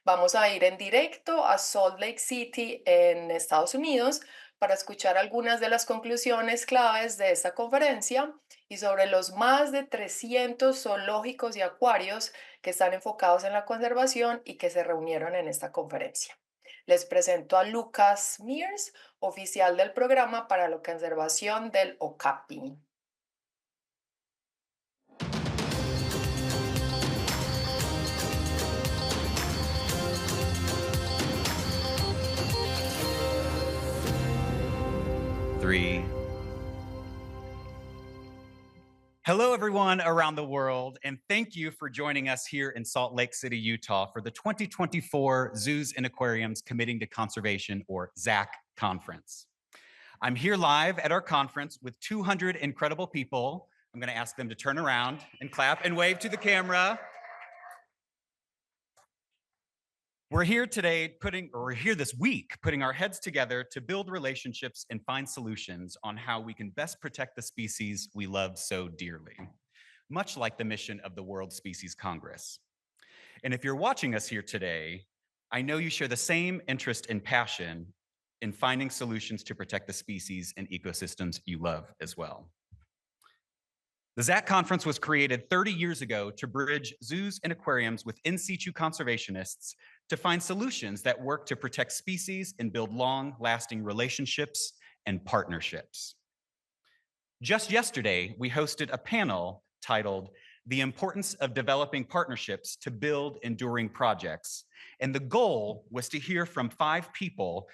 Vamos a ir en directo a Salt Lake City en Estados Unidos para escuchar algunas de las conclusiones claves de esta conferencia y sobre los más de 300 zoológicos y acuarios que están enfocados en la conservación y que se reunieron en esta conferencia. Les presento a Lucas Meers, oficial del programa para la conservación del Okapi. Hello, everyone around the world, and thank you for joining us here in Salt Lake City, Utah for the 2024 Zoos and Aquariums Committing to Conservation, or ZACC, conference. I'm here live at our conference with 200 incredible people. I'm going to ask them to turn around and clap and wave to the camera. We're here today this week putting our heads together to build relationships and find solutions on how we can best protect the species we love so dearly, much like the mission of the World Species Congress. And if you're watching us here today, I know you share the same interest and passion in finding solutions to protect the species and ecosystems you love as well. The ZACC conference was created 30 years ago to bridge zoos and aquariums with in-situ conservationists to find solutions that work to protect species and build long-lasting relationships and partnerships. Just yesterday, we hosted a panel titled "The Importance of Developing Partnerships to Build Enduring Projects." And the goal was to hear from 5 people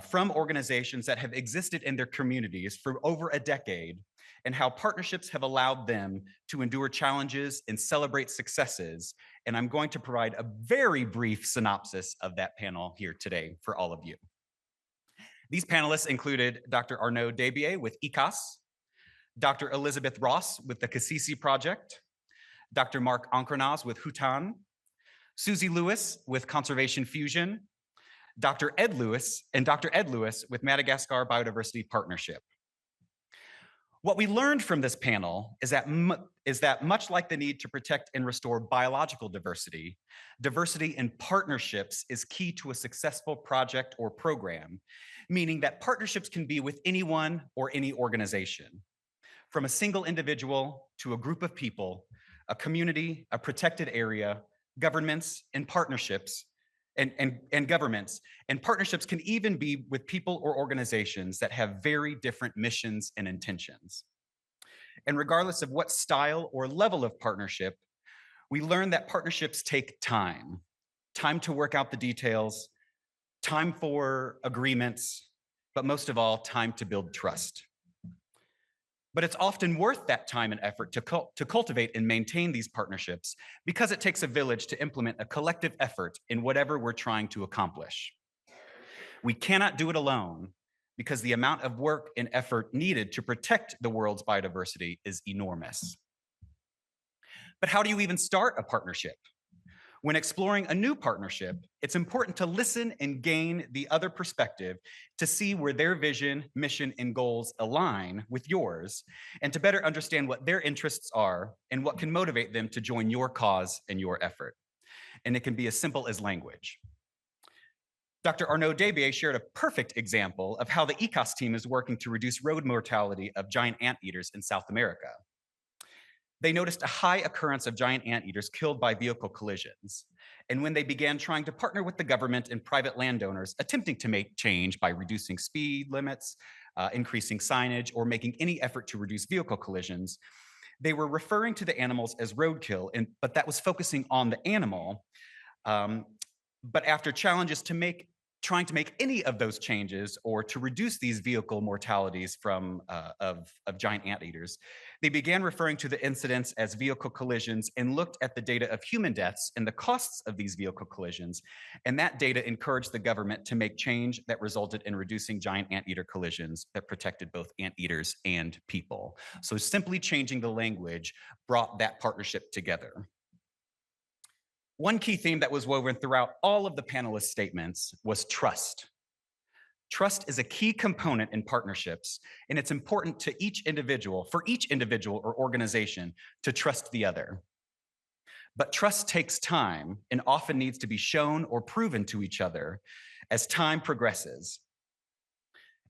from organizations that have existed in their communities for over a decade, and how partnerships have allowed them to endure challenges and celebrate successes. And I'm going to provide a very brief synopsis of that panel here today for all of you. These panelists included Dr. Arnaud Debier with ICAS, Dr. Elizabeth Ross with the Kasisi Project, Dr. Mark Ankernaz with Hutan, Susie Lewis with Conservation Fusion, Dr. Ed Lewis with Madagascar Biodiversity Partnership. What we learned from this panel is that much like the need to protect and restore biological diversity, diversity in partnerships is key to a successful project or program, meaning that partnerships can be with anyone or any organization, from a single individual to a group of people, a community, a protected area, governments, and partnerships, and governments. And partnerships can even be with people or organizations that have very different missions and intentions. And regardless of what style or level of partnership, we learn that partnerships take time to work out the details, time for agreements, but most of all, time to build trust. But it's often worth that time and effort to cultivate and maintain these partnerships, because it takes a village to implement a collective effort in whatever we're trying to accomplish. We cannot do it alone, because the amount of work and effort needed to protect the world's biodiversity is enormous. But how do you even start a partnership? When exploring a new partnership, it's important to listen and gain the other perspective to see where their vision, mission, and goals align with yours, and to better understand what their interests are and what can motivate them to join your cause and your effort. And it can be as simple as language. Dr. Arnaud Debier shared a perfect example of how the ECOS team is working to reduce road mortality of giant anteaters in South America. They noticed a high occurrence of giant anteaters killed by vehicle collisions. And when they began trying to partner with the government and private landowners, attempting to make change by reducing speed limits, increasing signage, or making any effort to reduce vehicle collisions, they were referring to the animals as roadkill, but that was focusing on the animal. But after challenges trying to make any of those changes or to reduce these vehicle mortalities of giant anteaters, they began referring to the incidents as vehicle collisions and looked at the data of human deaths and the costs of these vehicle collisions. And that data encouraged the government to make change that resulted in reducing giant anteater collisions that protected both anteaters and people. So simply changing the language brought that partnership together. One key theme that was woven throughout all of the panelists' statements was trust. Trust is a key component in partnerships, and it's important to for each individual or organization to trust the other. But trust takes time and often needs to be shown or proven to each other as time progresses.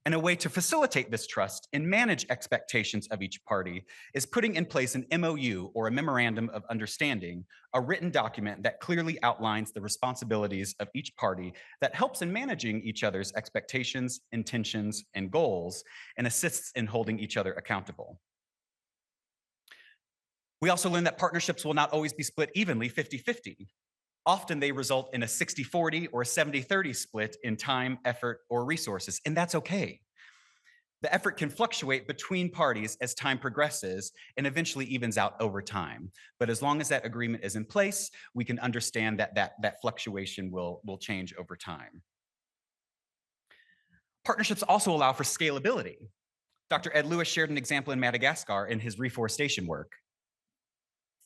And a way to facilitate this trust and manage expectations of each party is putting in place an MOU, or a Memorandum of Understanding, a written document that clearly outlines the responsibilities of each party, that helps in managing each other's expectations, intentions, and goals, and assists in holding each other accountable. We also learned that partnerships will not always be split evenly, 50-50. Often they result in a 60-40 or a 70-30 split in time, effort, or resources, and that's okay. The effort can fluctuate between parties as time progresses and eventually evens out over time. But as long as that agreement is in place, we can understand that fluctuation will change over time. Partnerships also allow for scalability. Dr. Ed Lewis shared an example in Madagascar in his reforestation work.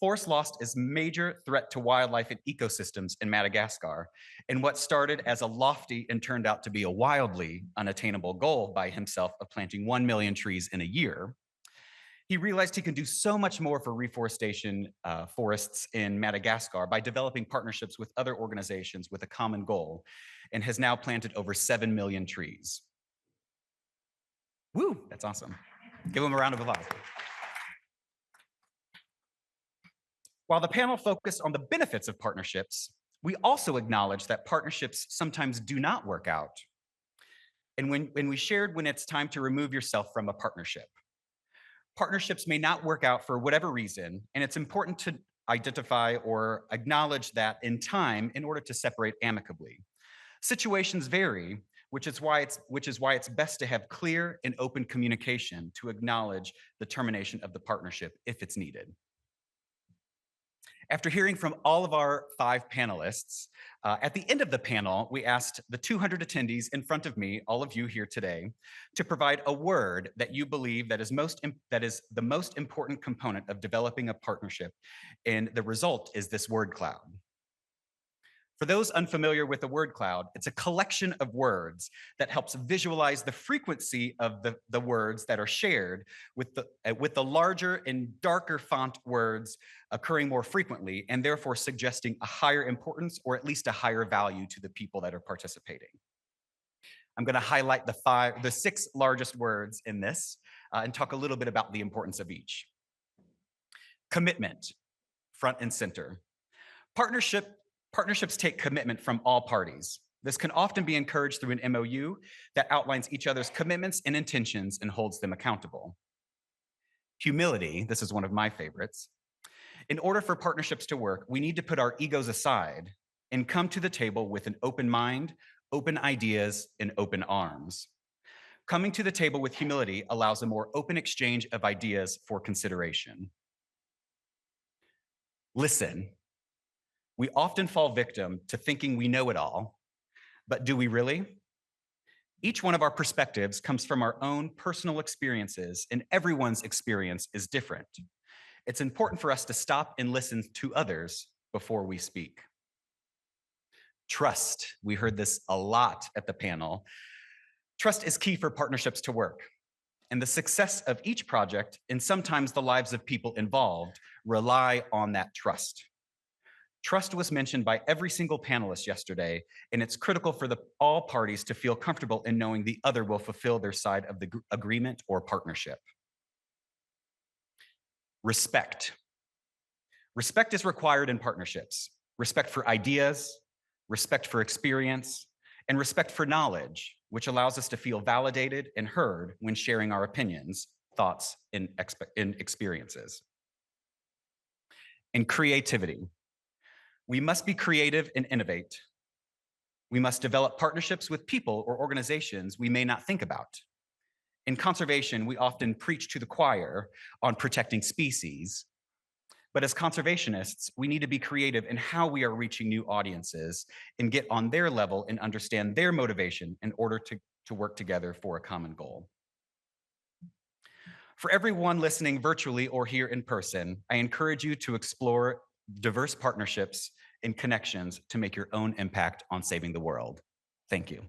Forest loss is a major threat to wildlife and ecosystems in Madagascar, and what started as a lofty and turned out to be a wildly unattainable goal by himself of planting 1 million trees in a year, he realized he can do so much more for reforestation forests in Madagascar by developing partnerships with other organizations with a common goal, and has now planted over 7 million trees. Woo, that's awesome. Give him a round of applause. While the panel focused on the benefits of partnerships, we also acknowledge that partnerships sometimes do not work out. And when we shared when it's time to remove yourself from a partnership. Partnerships may not work out for whatever reason, and it's important to identify or acknowledge that in time in order to separate amicably. Situations vary, which is why it's best to have clear and open communication to acknowledge the termination of the partnership if it's needed. After hearing from all of our 5 panelists, at the end of the panel, we asked the 200 attendees in front of me, all of you here today, to provide a word that you believe that is the most important component of developing a partnership, and the result is this word cloud. For those unfamiliar with the word cloud, it's a collection of words that helps visualize the frequency of the words that are shared with the larger and darker font words occurring more frequently and therefore suggesting a higher importance or at least a higher value to the people that are participating. I'm going to highlight the 6 largest words in this and talk a little bit about the importance of each. Commitment, front and center. Partnerships take commitment from all parties. This can often be encouraged through an MOU that outlines each other's commitments and intentions and holds them accountable. Humility, this is one of my favorites. In order for partnerships to work, we need to put our egos aside and come to the table with an open mind, open ideas, and open arms. Coming to the table with humility allows a more open exchange of ideas for consideration. Listen. We often fall victim to thinking we know it all, but do we really? Each one of our perspectives comes from our own personal experiences, and everyone's experience is different. It's important for us to stop and listen to others before we speak. Trust, we heard this a lot at the panel. Trust is key for partnerships to work, and the success of each project, and sometimes the lives of people involved, rely on that trust. Trust was mentioned by every single panelist yesterday, and it's critical for all parties to feel comfortable in knowing the other will fulfill their side of the agreement or partnership. Respect. Respect is required in partnerships. Respect for ideas, respect for experience, and respect for knowledge, which allows us to feel validated and heard when sharing our opinions, thoughts, and experiences. And creativity. We must be creative and innovate. We must develop partnerships with people or organizations we may not think about. In conservation, we often preach to the choir on protecting species, but as conservationists, we need to be creative in how we are reaching new audiences and get on their level and understand their motivation in order to work together for a common goal. For everyone listening virtually or here in person, I encourage you to explore diverse partnerships and connections to make your own impact on saving the world. Thank you.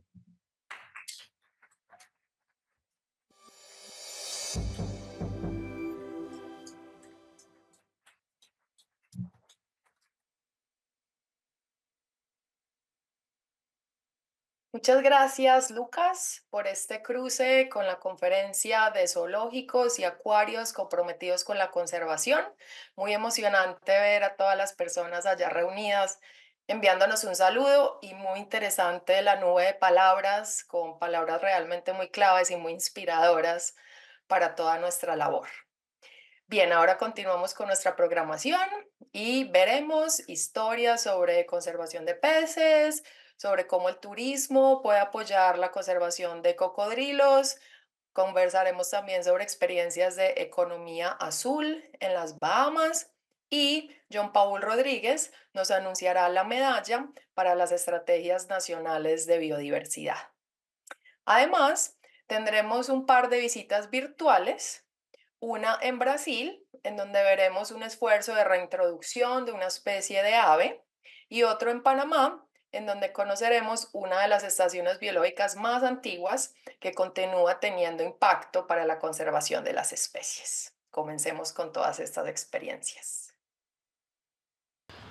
Muchas gracias, Lucas, por este cruce con la conferencia de zoológicos y acuarios comprometidos con la conservación. Muy emocionante ver a todas las personas allá reunidas enviándonos un saludo y muy interesante la nube de palabras con palabras realmente muy claves y muy inspiradoras para toda nuestra labor. Bien, ahora continuamos con nuestra programación y veremos historias sobre conservación de peces, sobre cómo el turismo puede apoyar la conservación de cocodrilos. Conversaremos también sobre experiencias de economía azul en las Bahamas y John Paul Rodríguez nos anunciará la medalla para las estrategias nacionales de biodiversidad. Además, tendremos un par de visitas virtuales, una en Brasil, en donde veremos un esfuerzo de reintroducción de una especie de ave, y otro en Panamá, en donde conoceremos una de las estaciones biológicas más antiguas que continúa teniendo impacto para la conservación de las especies. Comencemos con todas estas experiencias.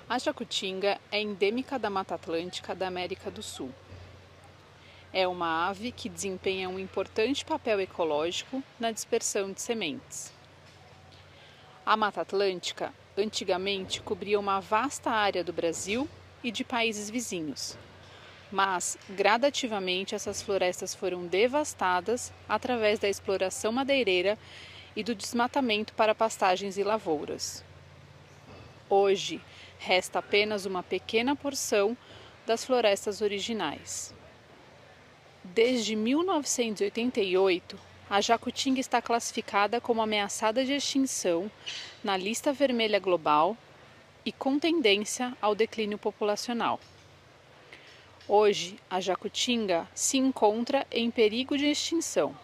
A jacutinga é endêmica da Mata Atlântica da América do Sul. É uma ave que desempenha um importante papel ecológico na dispersão de sementes. A Mata Atlântica antigamente cobria uma vasta área do Brasil e de países vizinhos. Mas, gradativamente, essas florestas foram devastadas através da exploração madeireira e do desmatamento para pastagens e lavouras. Hoje, resta apenas uma pequena porção das florestas originais. Desde 1988, a jacutinga está classificada como ameaçada de extinção na lista vermelha global e com tendência ao declínio populacional. Hoje, a jacutinga se encontra em perigo de extinção.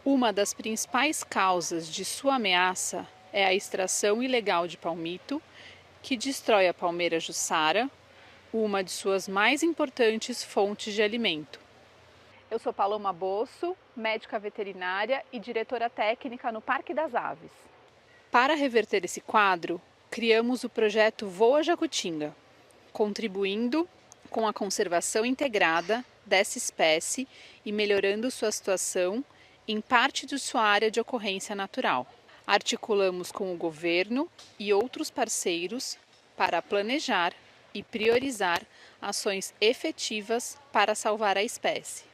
Uma das principais causas de sua ameaça é a extração ilegal de palmito, que destrói a palmeira jussara, uma de suas mais importantes fontes de alimento. Eu sou Paloma Bosso, médica veterinária e diretora técnica no Parque das Aves. Para reverter esse quadro, criamos o projeto Voa Jacutinga, contribuindo com a conservação integrada dessa espécie e melhorando sua situação em parte de sua área de ocorrência natural. Articulamos com o governo e outros parceiros para planejar e priorizar ações efetivas para salvar a espécie.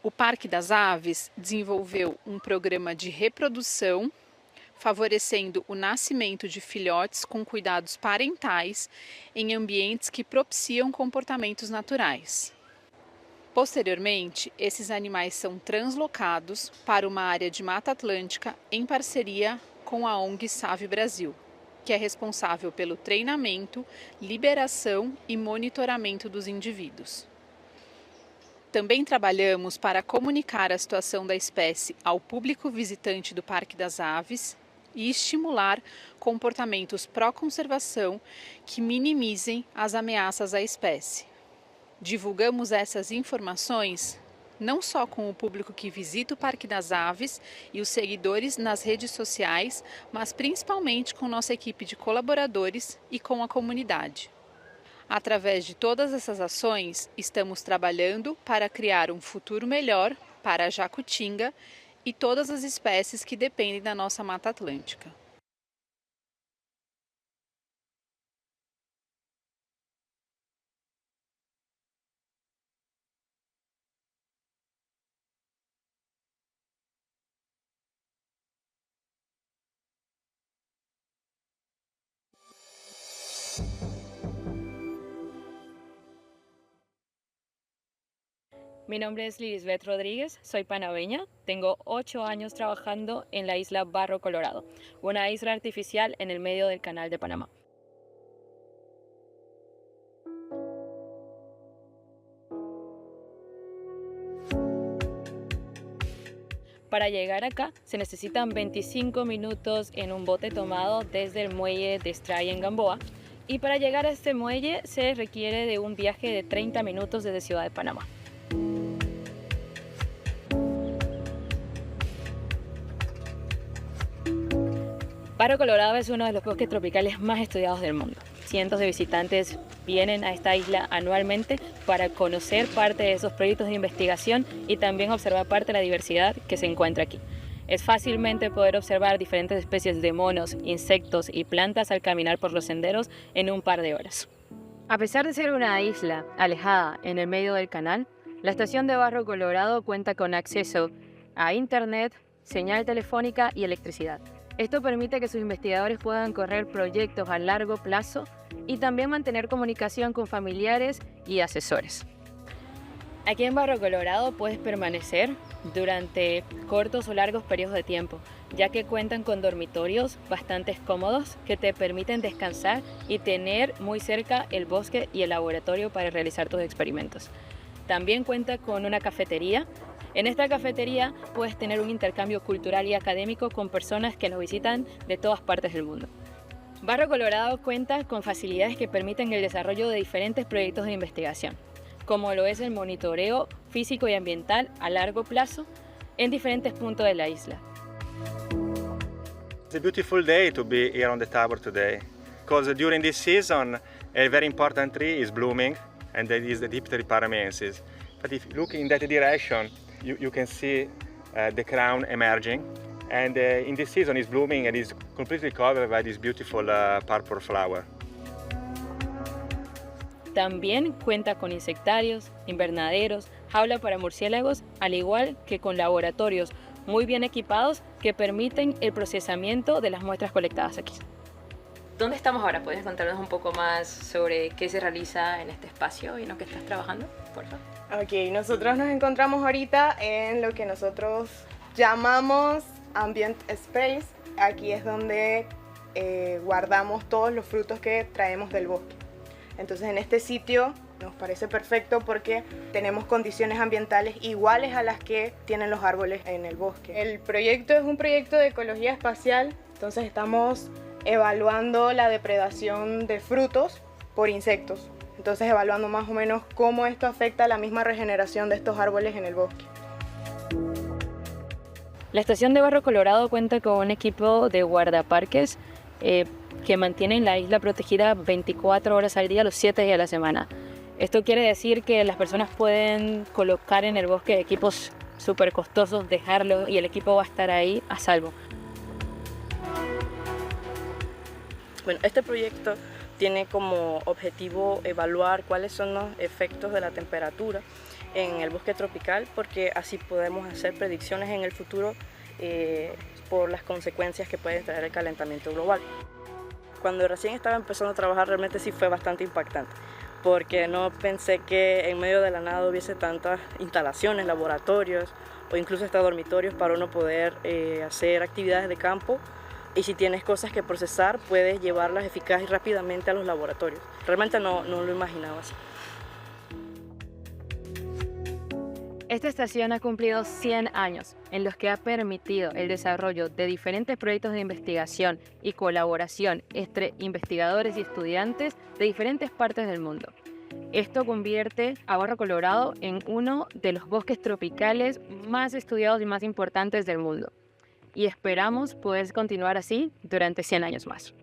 O Parque das Aves desenvolveu um programa de reprodução, favorecendo o nascimento de filhotes com cuidados parentais em ambientes que propiciam comportamentos naturais. Posteriormente, esses animais são translocados para uma área de Mata Atlântica em parceria com a ONG Save Brasil, que é responsável pelo treinamento, liberação e monitoramento dos indivíduos. Também trabalhamos para comunicar a situação da espécie ao público visitante do Parque das Aves e estimular comportamentos pró-conservação que minimizem as ameaças à espécie. Divulgamos essas informações não só com o público que visita o Parque das Aves e os seguidores nas redes sociais, mas principalmente com nossa equipe de colaboradores e com a comunidade. Através de todas essas ações, estamos trabalhando para criar um futuro melhor para a jacutinga e todas as espécies que dependem da nossa Mata Atlântica. Mi nombre es Lisbeth Rodríguez, soy panameña, tengo 8 años trabajando en la isla Barro Colorado, una isla artificial en el medio del Canal de Panamá. Para llegar acá se necesitan 25 minutos en un bote tomado desde el muelle de Stray en Gamboa, y para llegar a este muelle se requiere de un viaje de 30 minutos desde Ciudad de Panamá. Barro Colorado es uno de los bosques tropicales más estudiados del mundo. Cientos de visitantes vienen a esta isla anualmente para conocer parte de esos proyectos de investigación y también observar parte de la diversidad que se encuentra aquí. Es fácilmente poder observar diferentes especies de monos, insectos y plantas al caminar por los senderos en un par de horas. A pesar de ser una isla alejada en el medio del canal, la estación de Barro Colorado cuenta con acceso a internet, señal telefónica y electricidad. Esto permite que sus investigadores puedan correr proyectos a largo plazo y también mantener comunicación con familiares y asesores. Aquí en Barro Colorado puedes permanecer durante cortos o largos periodos de tiempo, ya que cuentan con dormitorios bastante cómodos que te permiten descansar y tener muy cerca el bosque y el laboratorio para realizar tus experimentos. También cuenta con una cafetería. En esta cafetería puedes tener un intercambio cultural y académico con personas que nos visitan de todas partes del mundo. Barro Colorado cuenta con facilidades que permiten el desarrollo de diferentes proyectos de investigación, como lo es el monitoreo físico y ambiental a largo plazo en diferentes puntos de la isla. It's a beautiful day to be here on the Tabor today, because during this season a very important tree is blooming, and that is the Diptera paramensis. But if you look in that direction, you can see the crown emerging, And in this season it's blooming and is completely covered by this beautiful purple flower. También cuenta con insectarios, invernaderos, jaula para murciélagos, al igual que con laboratorios muy bien equipados que permiten el procesamiento de las muestras colectadas aquí. ¿Dónde estamos ahora? ¿Puedes contarnos un poco más sobre qué se realiza en este espacio y en lo que estás trabajando, por favor? Ok, nosotros nos encontramos ahorita en lo que nosotros llamamos Ambient Space. Aquí es donde guardamos todos los frutos que traemos del bosque. Entonces en este sitio nos parece perfecto porque tenemos condiciones ambientales iguales a las que tienen los árboles en el bosque. El proyecto es un proyecto de ecología espacial, entonces estamos evaluando la depredación de frutos por insectos. Entonces evaluando más o menos cómo esto afecta a la misma regeneración de estos árboles en el bosque. La estación de Barro Colorado cuenta con un equipo de guardaparques que mantienen la isla protegida 24 horas al día, los 7 días de la semana. Esto quiere decir que las personas pueden colocar en el bosque equipos súper costosos, dejarlo y el equipo va a estar ahí a salvo. Bueno, este proyecto tiene como objetivo evaluar cuáles son los efectos de la temperatura en el bosque tropical, porque así podemos hacer predicciones en el futuro por las consecuencias que puede traer el calentamiento global. Cuando recién estaba empezando a trabajar realmente sí fue bastante impactante, porque no pensé que en medio de la nada hubiese tantas instalaciones, laboratorios o incluso hasta dormitorios para uno poder hacer actividades de campo. Y si tienes cosas que procesar, puedes llevarlas eficaz y rápidamente a los laboratorios. Realmente no lo imaginaba así. Esta estación ha cumplido 100 años, en los que ha permitido el desarrollo de diferentes proyectos de investigación y colaboración entre investigadores y estudiantes de diferentes partes del mundo. Esto convierte a Barro Colorado en uno de los bosques tropicales más estudiados y más importantes del mundo. Y esperamos poder continuar así durante 100 años más.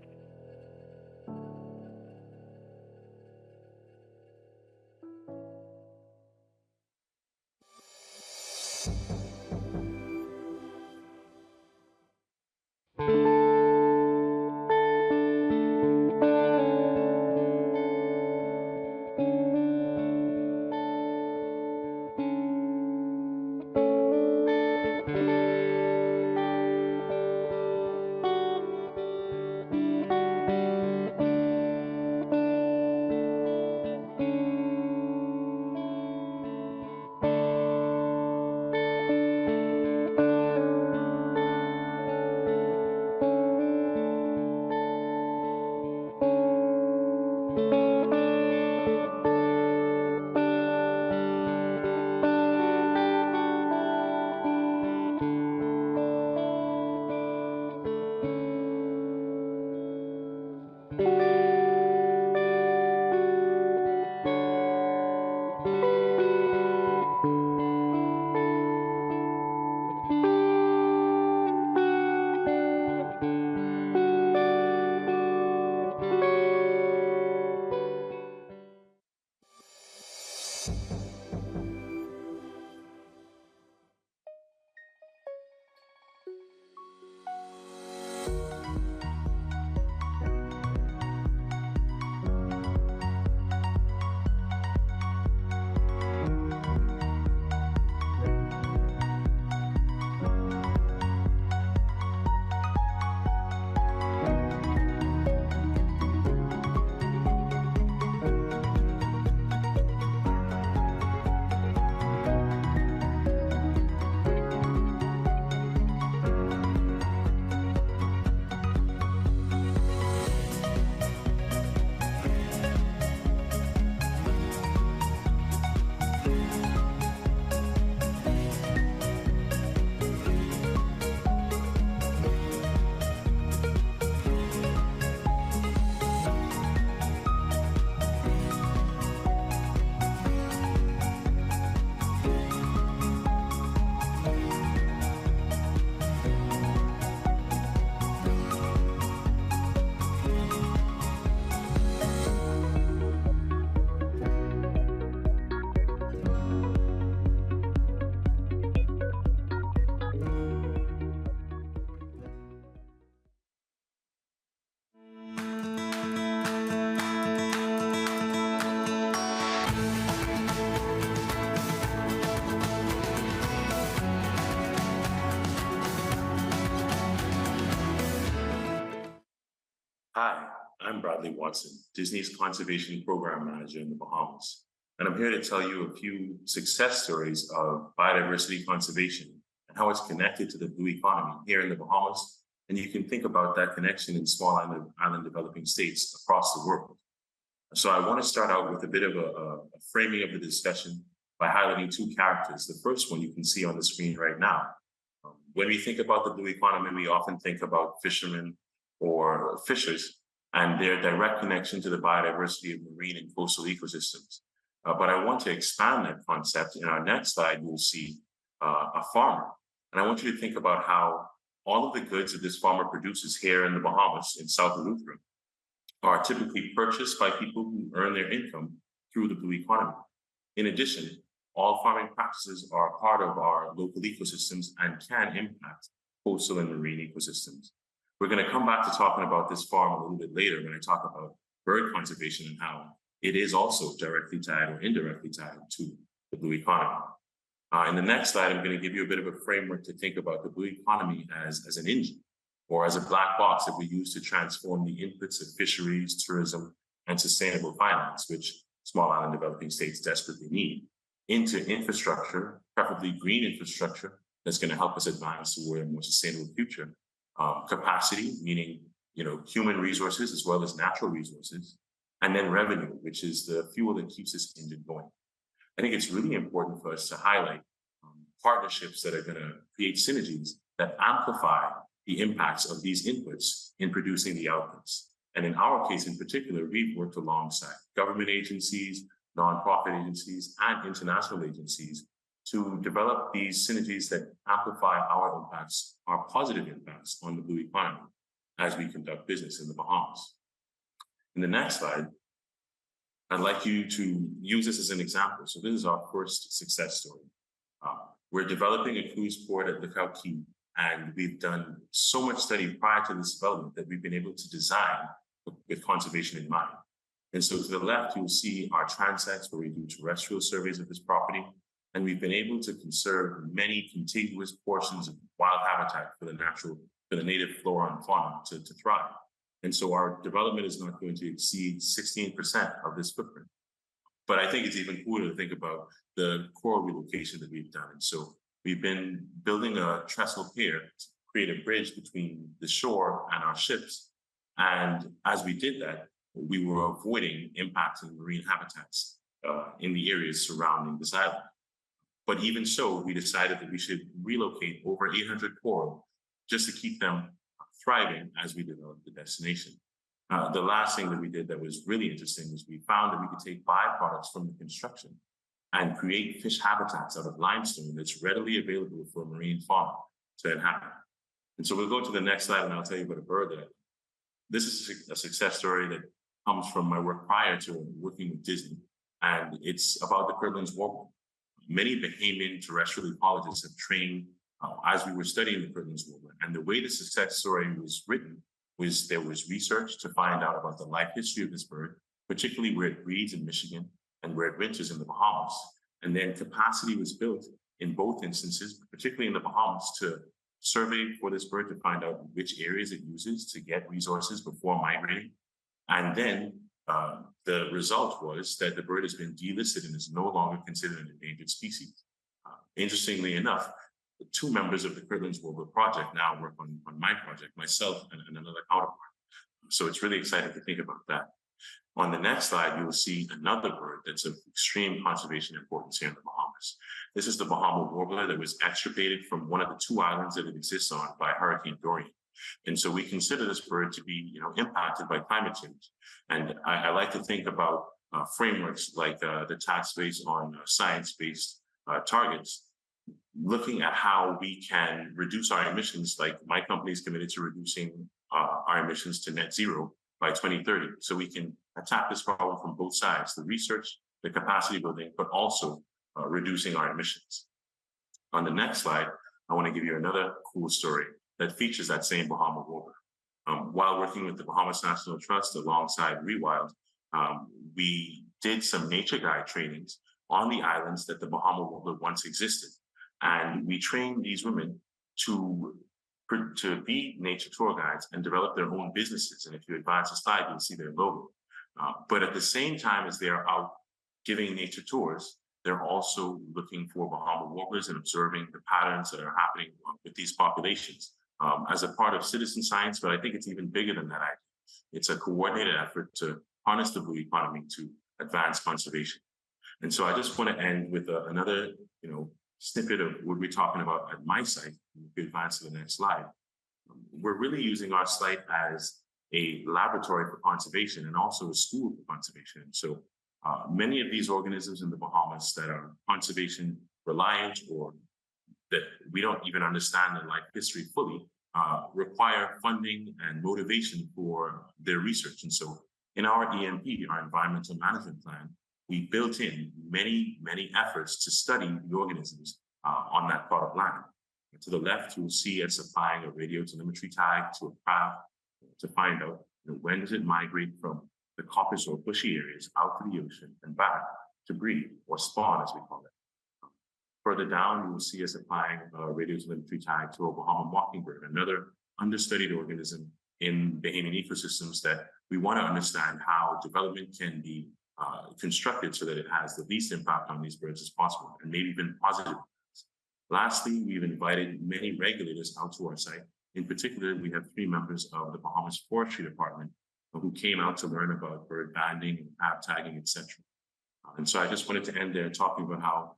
Hi, I'm Bradley Watson, Disney's Conservation Program Manager in the Bahamas, and I'm here to tell you a few success stories of biodiversity conservation and how it's connected to the blue economy here in the Bahamas. And you can think about that connection in small island developing states across the world. So I want to start out with a bit of a framing of the discussion by highlighting two characters. The first one you can see on the screen right now. When we think about the blue economy, we often think about fishermen or fishers and their direct connection to the biodiversity of marine and coastal ecosystems. But I want to expand that concept. In our next slide, you'll see a farmer. And I want you to think about how all of the goods that this farmer produces here in the Bahamas, in South Eleuthera, are typically purchased by people who earn their income through the blue economy. In addition, all farming practices are part of our local ecosystems and can impact coastal and marine ecosystems. We're going to come back to talking about this farm a little bit later when I talk about bird conservation and how it is also directly tied or indirectly tied to the blue economy. In the next slide, I'm going to give you a bit of a framework to think about the blue economy as an engine or as a black box that we use to transform the inputs of fisheries, tourism, and sustainable finance, which small island developing states desperately need, into infrastructure, preferably green infrastructure, that's going to help us advance toward a more sustainable future. Capacity, meaning human resources as well as natural resources, and then revenue, which is the fuel that keeps this engine going. I think it's really important for us to highlight partnerships that are going to create synergies that amplify the impacts of these inputs in producing the outputs. And in our case in particular, we've worked alongside government agencies, nonprofit agencies, and international agencies to develop these synergies that amplify our impacts, our positive impacts on the blue economy as we conduct business in the Bahamas. In the next slide, I'd like you to use this as an example. So this is our first success story. We're developing a cruise port at Lookout Key, and we've done so much study prior to this development that we've been able to design with conservation in mind. And so to the left, you'll see our transects where we do terrestrial surveys of this property. And we've been able to conserve many contiguous portions of wild habitat for the native flora and fauna to thrive. And so our development is not going to exceed 16% of this footprint. But I think it's even cooler to think about the coral relocation that we've done. And so we've been building a trestle pier to create a bridge between the shore and our ships. And as we did that, we were avoiding impacting marine habitats in the areas surrounding this island. But even so, we decided that we should relocate over 800 coral just to keep them thriving as we developed the destination. The last thing that we did that was really interesting was we found that we could take byproducts from the construction and create fish habitats out of limestone that's readily available for marine fauna to inhabit. And so we'll go to the next slide and I'll tell you about a bird that this is a success story that comes from my work prior to working with Disney. And it's about the Kirtland's warbler. Many Bahamian terrestrial ecologists have trained as we were studying the Kirtland's warbler. And the way the success story was written was there was research to find out about the life history of this bird, particularly where it breeds in Michigan and where it winters in the Bahamas. And then capacity was built in both instances, particularly in the Bahamas, to survey for this bird to find out which areas it uses to get resources before migrating. And then the result was that the bird has been delisted and is no longer considered an endangered species. Interestingly enough, the two members of the Kirtland's Warbler project now work on my project, myself and another counterpart. So it's really exciting to think about that. On the next slide, you will see another bird that's of extreme conservation importance here in the Bahamas. This is the Bahama warbler that was extirpated from one of the two islands that it exists on by Hurricane Dorian. And so we consider this bird to be, impacted by climate change. And I like to think about frameworks like the task based on science-based targets, looking at how we can reduce our emissions. Like my company is committed to reducing our emissions to net zero by 2030. So we can attack this problem from both sides, the research, the capacity building, but also reducing our emissions. On the next slide, I want to give you another cool story that features that same Bahama warbler. While working with the Bahamas National Trust alongside Rewild, we did some nature guide trainings on the islands that the Bahama warbler once existed. And we trained these women to to be nature tour guides and develop their own businesses. And if you advance a slide, you'll see their logo. But at the same time as they're out giving nature tours, they're also looking for Bahama warblers and observing the patterns that are happening with these populations as a part of citizen science. But I think it's even bigger than that. It's a coordinated effort to harness the blue economy to advance conservation. And so I just want to end with another, snippet of what we're talking about at my site. We could advance to the next slide. We're really using our site as a laboratory for conservation and also a school for conservation. So many of these organisms in the Bahamas that are conservation reliant or that we don't even understand their life history fully require funding and motivation for their research. And so in our EMP, our environmental management plan, we built in many, many efforts to study the organisms on that plot of land. To the left, you'll see us applying a radio telemetry tag to a craft to find out when does it migrate from the coppice or bushy areas out to the ocean and back to breed or spawn, as we call it. Further down, you will see us applying a radio telemetry tag to a Bahama mockingbird, another understudied organism in Bahamian ecosystems that we want to understand how development can be constructed so that it has the least impact on these birds as possible, and maybe even positive. Lastly, we've invited many regulators out to our site. In particular, we have 3 members of the Bahamas Forestry Department who came out to learn about bird banding and hab tagging, etc. And so I just wanted to end there talking about how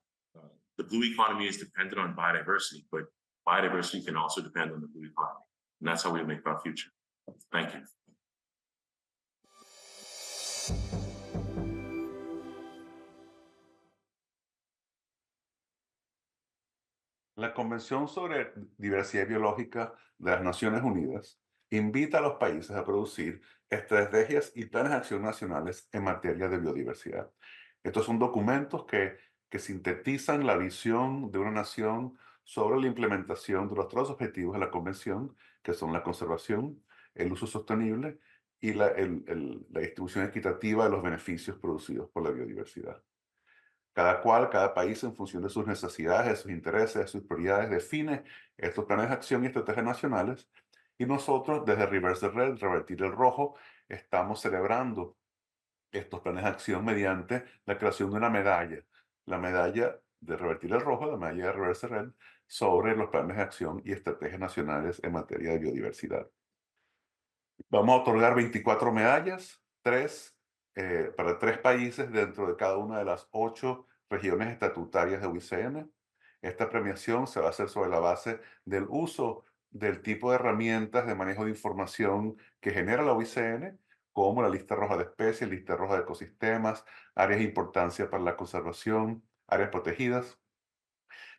the blue economy is dependent on biodiversity, but biodiversity can also depend on the blue economy. And that's how we make our future. Thank you. La Convención sobre Diversidad Biológica de las Naciones Unidas invita a los países a producir estrategias y planes de acción nacionales en materia de biodiversidad. Estos son documentos que sintetizan la visión de una nación sobre la implementación de los 3 objetivos de la Convención, que son la conservación, el uso sostenible y la distribución equitativa de los beneficios producidos por la biodiversidad. Cada país, en función de sus necesidades, de sus intereses, de sus prioridades, define estos planes de acción y estrategias nacionales. Y nosotros, desde Reverse the Red, Revertir el Rojo, estamos celebrando estos planes de acción mediante la creación de una medalla. La medalla de Revertir el Rojo, la medalla de Reverse the Red, sobre los planes de acción y estrategias nacionales en materia de biodiversidad. Vamos a otorgar 24 medallas, 3 para 3 países dentro de cada una de las 8 regiones estatutarias de UICN. Esta premiación se va a hacer sobre la base del uso del tipo de herramientas de manejo de información que genera la UICN, como la lista roja de especies, lista roja de ecosistemas, áreas de importancia para la conservación, áreas protegidas,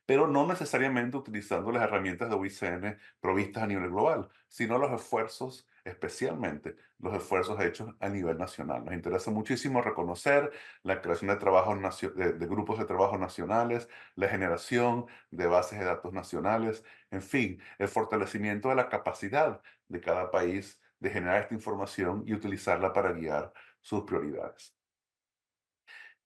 pero no necesariamente utilizando las herramientas de UICN provistas a nivel global, sino los esfuerzos, especialmente los esfuerzos hechos a nivel nacional. Nos interesa muchísimo reconocer la creación de grupos de trabajo nacionales, la generación de bases de datos nacionales, en fin, el fortalecimiento de la capacidad de cada país de generar esta información y utilizarla para guiar sus prioridades.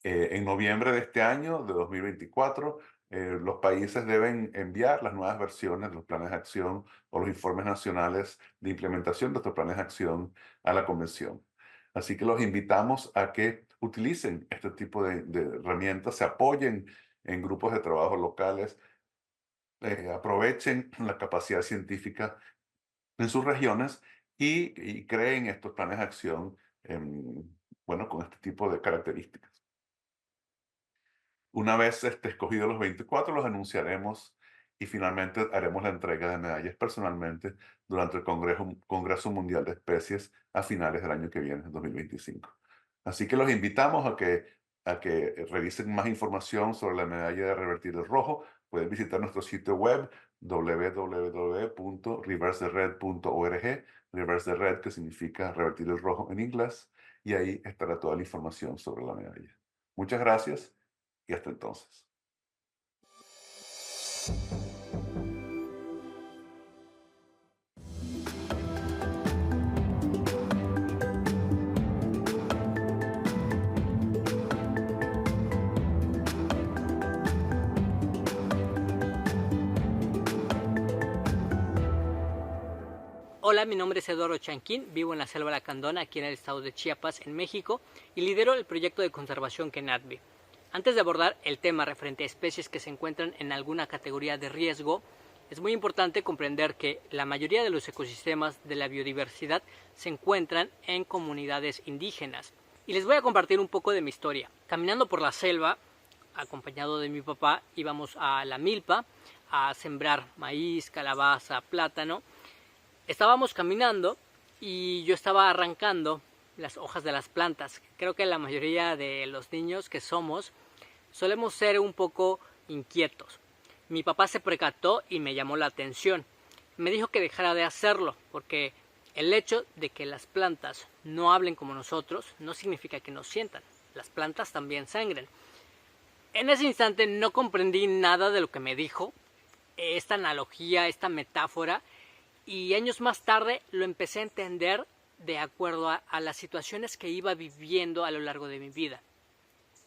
En noviembre de este año, de 2024, los países deben enviar las nuevas versiones de los planes de acción o los informes nacionales de implementación de estos planes de acción a la Convención. Así que los invitamos a que utilicen este tipo de herramientas, se apoyen en grupos de trabajo locales, aprovechen la capacidad científica en sus regiones y creen estos planes de acción con este tipo de características. Una vez escogidos los 24, los anunciaremos y finalmente haremos la entrega de medallas personalmente durante el Congreso Mundial de Especies a finales del año que viene, 2025. Así que los invitamos a que revisen más información sobre la medalla de Revertir el Rojo. Pueden visitar nuestro sitio web www.reversethered.org, Reverse the Red, que significa revertir el rojo en inglés, y ahí estará toda la información sobre la medalla. Muchas gracias. Y hasta entonces. Hola, mi nombre es Eduardo Chanquín, vivo en la selva lacandona, aquí en el estado de Chiapas, en México, y lidero el proyecto de conservación Kenatbi. Antes de abordar el tema referente a especies que se encuentran en alguna categoría de riesgo, es muy importante comprender que la mayoría de los ecosistemas de la biodiversidad se encuentran en comunidades indígenas. Y les voy a compartir un poco de mi historia. Caminando por la selva, acompañado de mi papá, íbamos a la milpa a sembrar maíz, calabaza, plátano. Estábamos caminando y yo estaba arrancando las hojas de las plantas. Creo que la mayoría de los niños que somos solemos ser un poco inquietos. Mi papá se percató y me llamó la atención. Me dijo que dejara de hacerlo porque el hecho de que las plantas no hablen como nosotros no significa que nos sientan. Las plantas también sangran. En ese instante no comprendí nada de lo que me dijo, esta analogía, esta metáfora, y años más tarde lo empecé a entender de acuerdo a las situaciones que iba viviendo a lo largo de mi vida.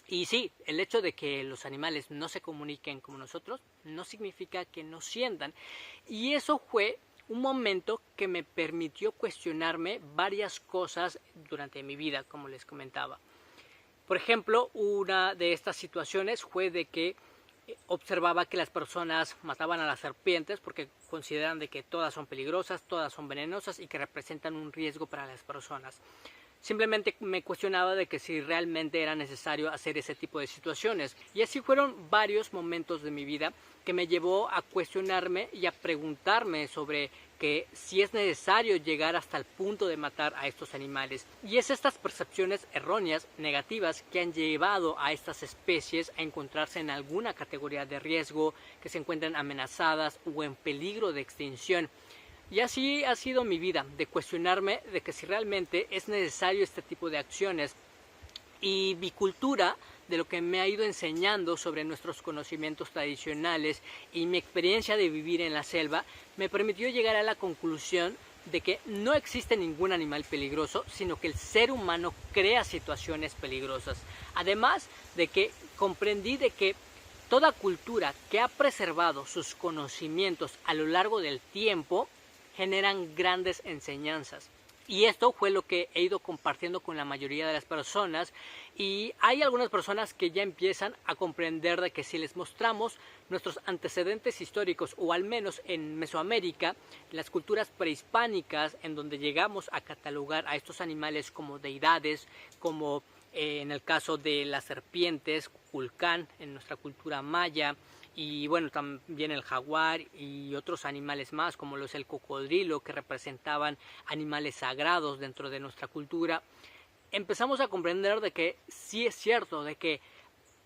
Y sí, el hecho de que los animales no se comuniquen como nosotros no significa que no sientan. Y eso fue un momento que me permitió cuestionarme varias cosas durante mi vida, como les comentaba. Por ejemplo, una de estas situaciones fue de que observaba que las personas mataban a las serpientes porque consideran de que todas son peligrosas, todas son venenosas y que representan un riesgo para las personas. Simplemente me cuestionaba de que si realmente era necesario hacer ese tipo de situaciones. Y así fueron varios momentos de mi vida que me llevó a cuestionarme y a preguntarme sobre que si es necesario llegar hasta el punto de matar a estos animales. Y es estas percepciones erróneas, negativas, que han llevado a estas especies a encontrarse en alguna categoría de riesgo, que se encuentran amenazadas o en peligro de extinción. Y así ha sido mi vida, de cuestionarme de que si realmente es necesario este tipo de acciones. Y mi cultura, de lo que me ha ido enseñando sobre nuestros conocimientos tradicionales y mi experiencia de vivir en la selva, me permitió llegar a la conclusión de que no existe ningún animal peligroso, sino que el ser humano crea situaciones peligrosas. Además de que comprendí de que toda cultura que ha preservado sus conocimientos a lo largo del tiempo generan grandes enseñanzas. Y esto fue lo que he ido compartiendo con la mayoría de las personas, y hay algunas personas que ya empiezan a comprender de que si les mostramos nuestros antecedentes históricos, o al menos en Mesoamérica, las culturas prehispánicas, en donde llegamos a catalogar a estos animales como deidades, como en el caso de las serpientes, Kulcán en nuestra cultura maya, y bueno, también el jaguar y otros animales más, como lo es el cocodrilo, que representaban animales sagrados dentro de nuestra cultura. Empezamos a comprender de que sí es cierto, de que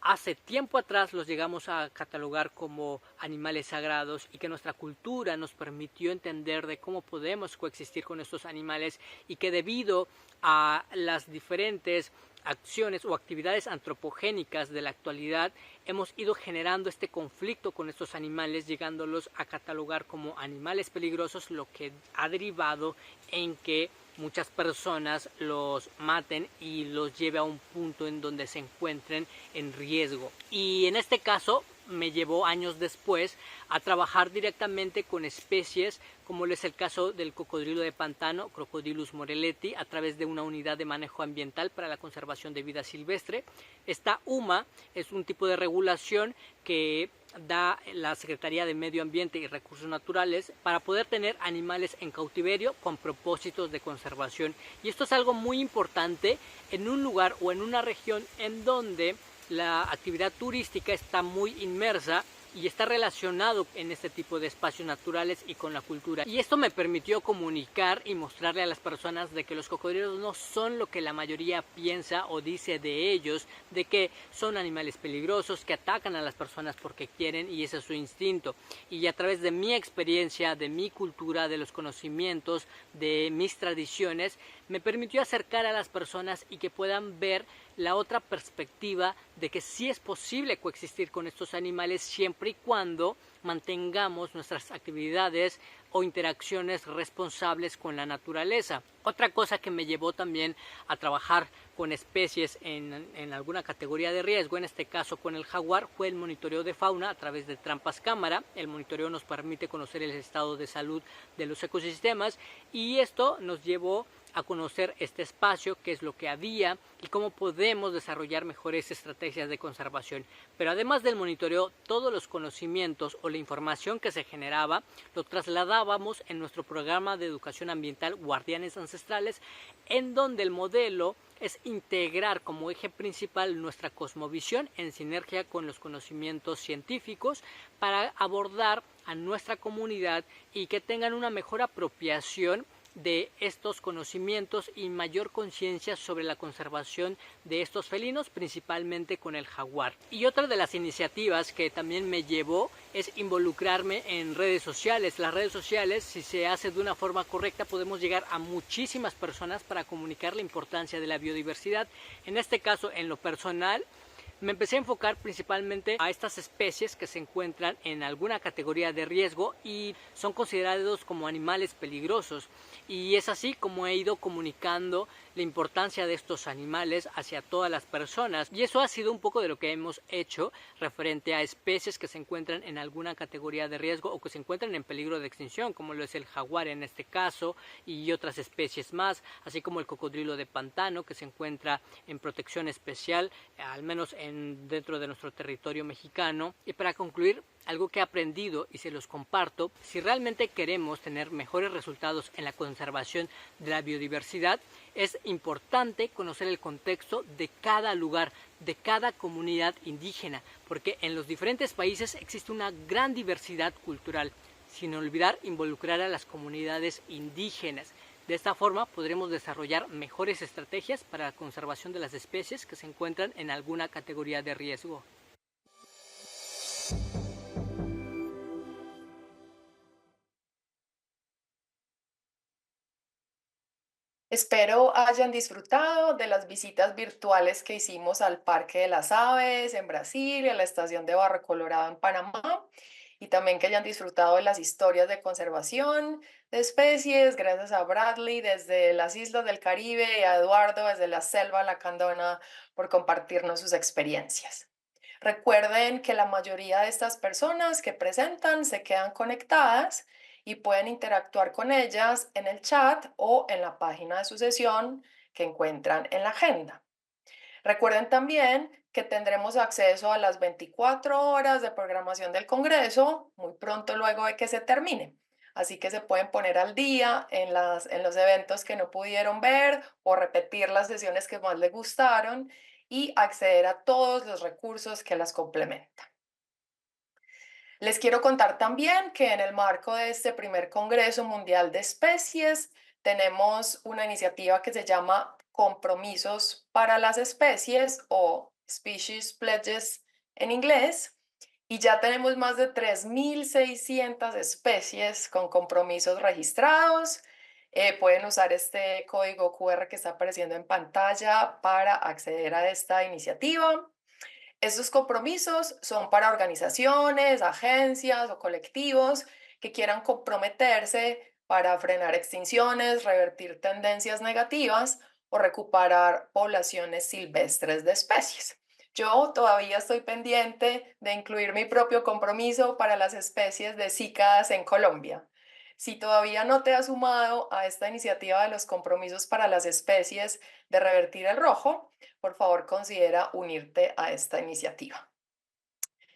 hace tiempo atrás los llegamos a catalogar como animales sagrados y que nuestra cultura nos permitió entender de cómo podemos coexistir con estos animales, y que debido a las diferentes acciones o actividades antropogénicas de la actualidad hemos ido generando este conflicto con estos animales, llegándolos a catalogar como animales peligrosos, lo que ha derivado en que muchas personas los maten y los lleve a un punto en donde se encuentren en riesgo. Y en este caso me llevó años después a trabajar directamente con especies como es el caso del cocodrilo de pantano, Crocodylus moreleti, a través de una unidad de manejo ambiental para la conservación de vida silvestre. Esta UMA es un tipo de regulación que da la Secretaría de Medio Ambiente y Recursos Naturales para poder tener animales en cautiverio con propósitos de conservación. Y esto es algo muy importante en un lugar o en una región en donde la actividad turística está muy inmersa y está relacionado en este tipo de espacios naturales y con la cultura. Y esto me permitió comunicar y mostrarle a las personas de que los cocodrilos no son lo que la mayoría piensa o dice de ellos, de que son animales peligrosos, que atacan a las personas porque quieren y ese es su instinto. Y a través de mi experiencia, de mi cultura, de los conocimientos, de mis tradiciones, me permitió acercar a las personas y que puedan ver la otra perspectiva de que sí es posible coexistir con estos animales siempre y cuando mantengamos nuestras actividades o interacciones responsables con la naturaleza. Otra cosa que me llevó también a trabajar con especies en alguna categoría de riesgo, en este caso con el jaguar, fue el monitoreo de fauna a través de trampas cámara. El monitoreo nos permite conocer el estado de salud de los ecosistemas y esto nos llevó a conocer este espacio, qué es lo que había y cómo podemos desarrollar mejores estrategias de conservación. Pero además del monitoreo, todos los conocimientos o la información que se generaba lo trasladábamos en nuestro programa de educación ambiental Guardianes Ancestrales, en donde el modelo es integrar como eje principal nuestra cosmovisión en sinergia con los conocimientos científicos para abordar a nuestra comunidad y que tengan una mejor apropiación de estos conocimientos y mayor conciencia sobre la conservación de estos felinos, principalmente con el jaguar. Y otra de las iniciativas que también me llevó es involucrarme en redes sociales. Las redes sociales, si se hace de una forma correcta, podemos llegar a muchísimas personas para comunicar la importancia de la biodiversidad. En este caso, en lo personal, me empecé a enfocar principalmente a estas especies que se encuentran en alguna categoría de riesgo y son considerados como animales peligrosos. Y es así como he ido comunicando la importancia de estos animales hacia todas las personas. Y eso ha sido un poco de lo que hemos hecho referente a especies que se encuentran en alguna categoría de riesgo o que se encuentran en peligro de extinción, como lo es el jaguar en este caso y otras especies más, así como el cocodrilo de pantano que se encuentra en protección especial, al menos dentro de nuestro territorio mexicano. Y para concluir, algo que he aprendido y se los comparto: si realmente queremos tener mejores resultados en la conservación de la biodiversidad, es importante conocer el contexto de cada lugar, de cada comunidad indígena, porque en los diferentes países existe una gran diversidad cultural, sin olvidar involucrar a las comunidades indígenas. De esta forma podremos desarrollar mejores estrategias para la conservación de las especies que se encuentran en alguna categoría de riesgo. Espero hayan disfrutado de las visitas virtuales que hicimos al Parque de las Aves en Brasil y a la estación de Barro Colorado en Panamá, y también que hayan disfrutado de las historias de conservación de especies, gracias a Bradley desde las islas del Caribe y a Eduardo desde la selva lacandona por compartirnos sus experiencias. Recuerden que la mayoría de estas personas que presentan se quedan conectadas y pueden interactuar con ellas en el chat o en la página de su sesión que encuentran en la agenda. Recuerden también que tendremos acceso a las 24 horas de programación del Congreso muy pronto luego de que se termine. Así que se pueden poner al día en los eventos que no pudieron ver o repetir las sesiones que más les gustaron y acceder a todos los recursos que las complementan. Les quiero contar también que en el marco de este primer Congreso Mundial de Especies tenemos una iniciativa que se llama Compromisos para las Especies o Species Pledges en inglés, y ya tenemos más de 3.600 especies con compromisos registrados. Pueden usar este código QR que está apareciendo en pantalla para acceder a esta iniciativa. Estos compromisos son para organizaciones, agencias o colectivos que quieran comprometerse para frenar extinciones, revertir tendencias negativas o recuperar poblaciones silvestres de especies. Yo todavía estoy pendiente de incluir mi propio compromiso para las especies decicadas en Colombia. Si todavía no te has sumado a esta iniciativa de los compromisos para las especies de revertir el rojo, por favor considera unirte a esta iniciativa.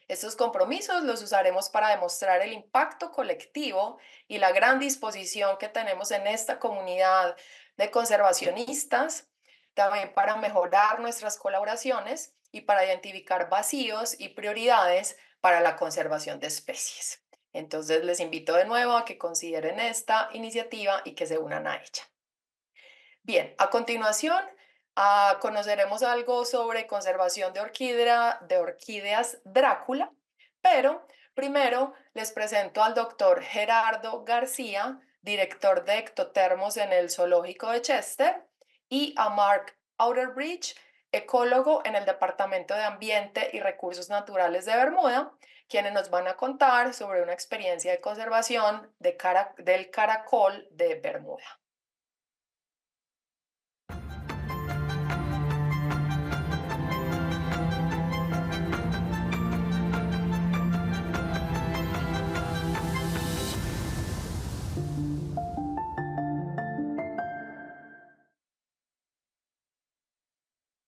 Estos compromisos los usaremos para demostrar el impacto colectivo y la gran disposición que tenemos en esta comunidad de conservacionistas, también para mejorar nuestras colaboraciones y para identificar vacíos y prioridades para la conservación de especies. Entonces les invito de nuevo a que consideren esta iniciativa y que se unan a ella. Bien, a continuación conoceremos algo sobre conservación de orquídeas Drácula, pero primero les presento al doctor Gerardo García, director de ectotermos en el zoológico de Chester, y a Mark Outerbridge, ecólogo en el Departamento de Ambiente y Recursos Naturales de Bermuda, quienes nos van a contar sobre una experiencia de conservación del caracol de Bermuda.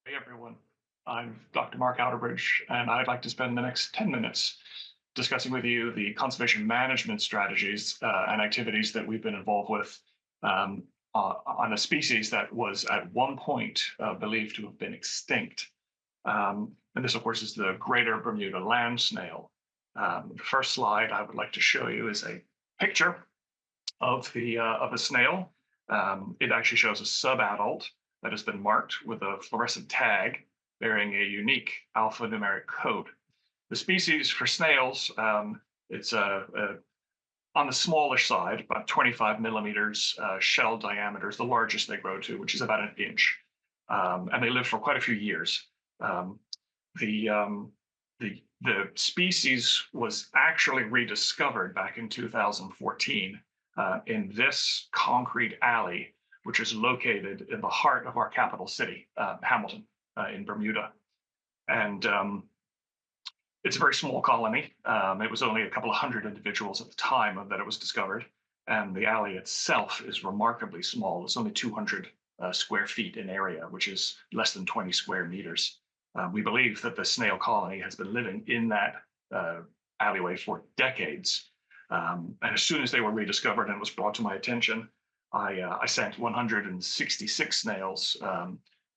Hey everyone, I'm Dr. Mark Outerbridge, and I'd like to spend the next 10 minutes discussing with you the conservation management strategies and activities that we've been involved with on a species that was at one point believed to have been extinct. And this, of course, is the greater Bermuda land snail. The first slide I would like to show you is a picture of a snail. It actually shows a subadult that has been marked with a fluorescent tag bearing a unique alphanumeric code. The species for snails, it's on the smallish side, about 25 millimeters shell diameter is the largest they grow to, which is about an inch. And they live for quite a few years. The species was actually rediscovered back in 2014 in this concrete alley, which is located in the heart of our capital city, Hamilton, in Bermuda. And it's a very small colony. It was only a couple of hundred individuals at the time that it was discovered. And the alley itself is remarkably small. It's only 200 square feet in area, which is less than 20 square meters. We believe that the snail colony has been living in that alleyway for decades. And as soon as they were rediscovered and it was brought to my attention, I sent 166 snails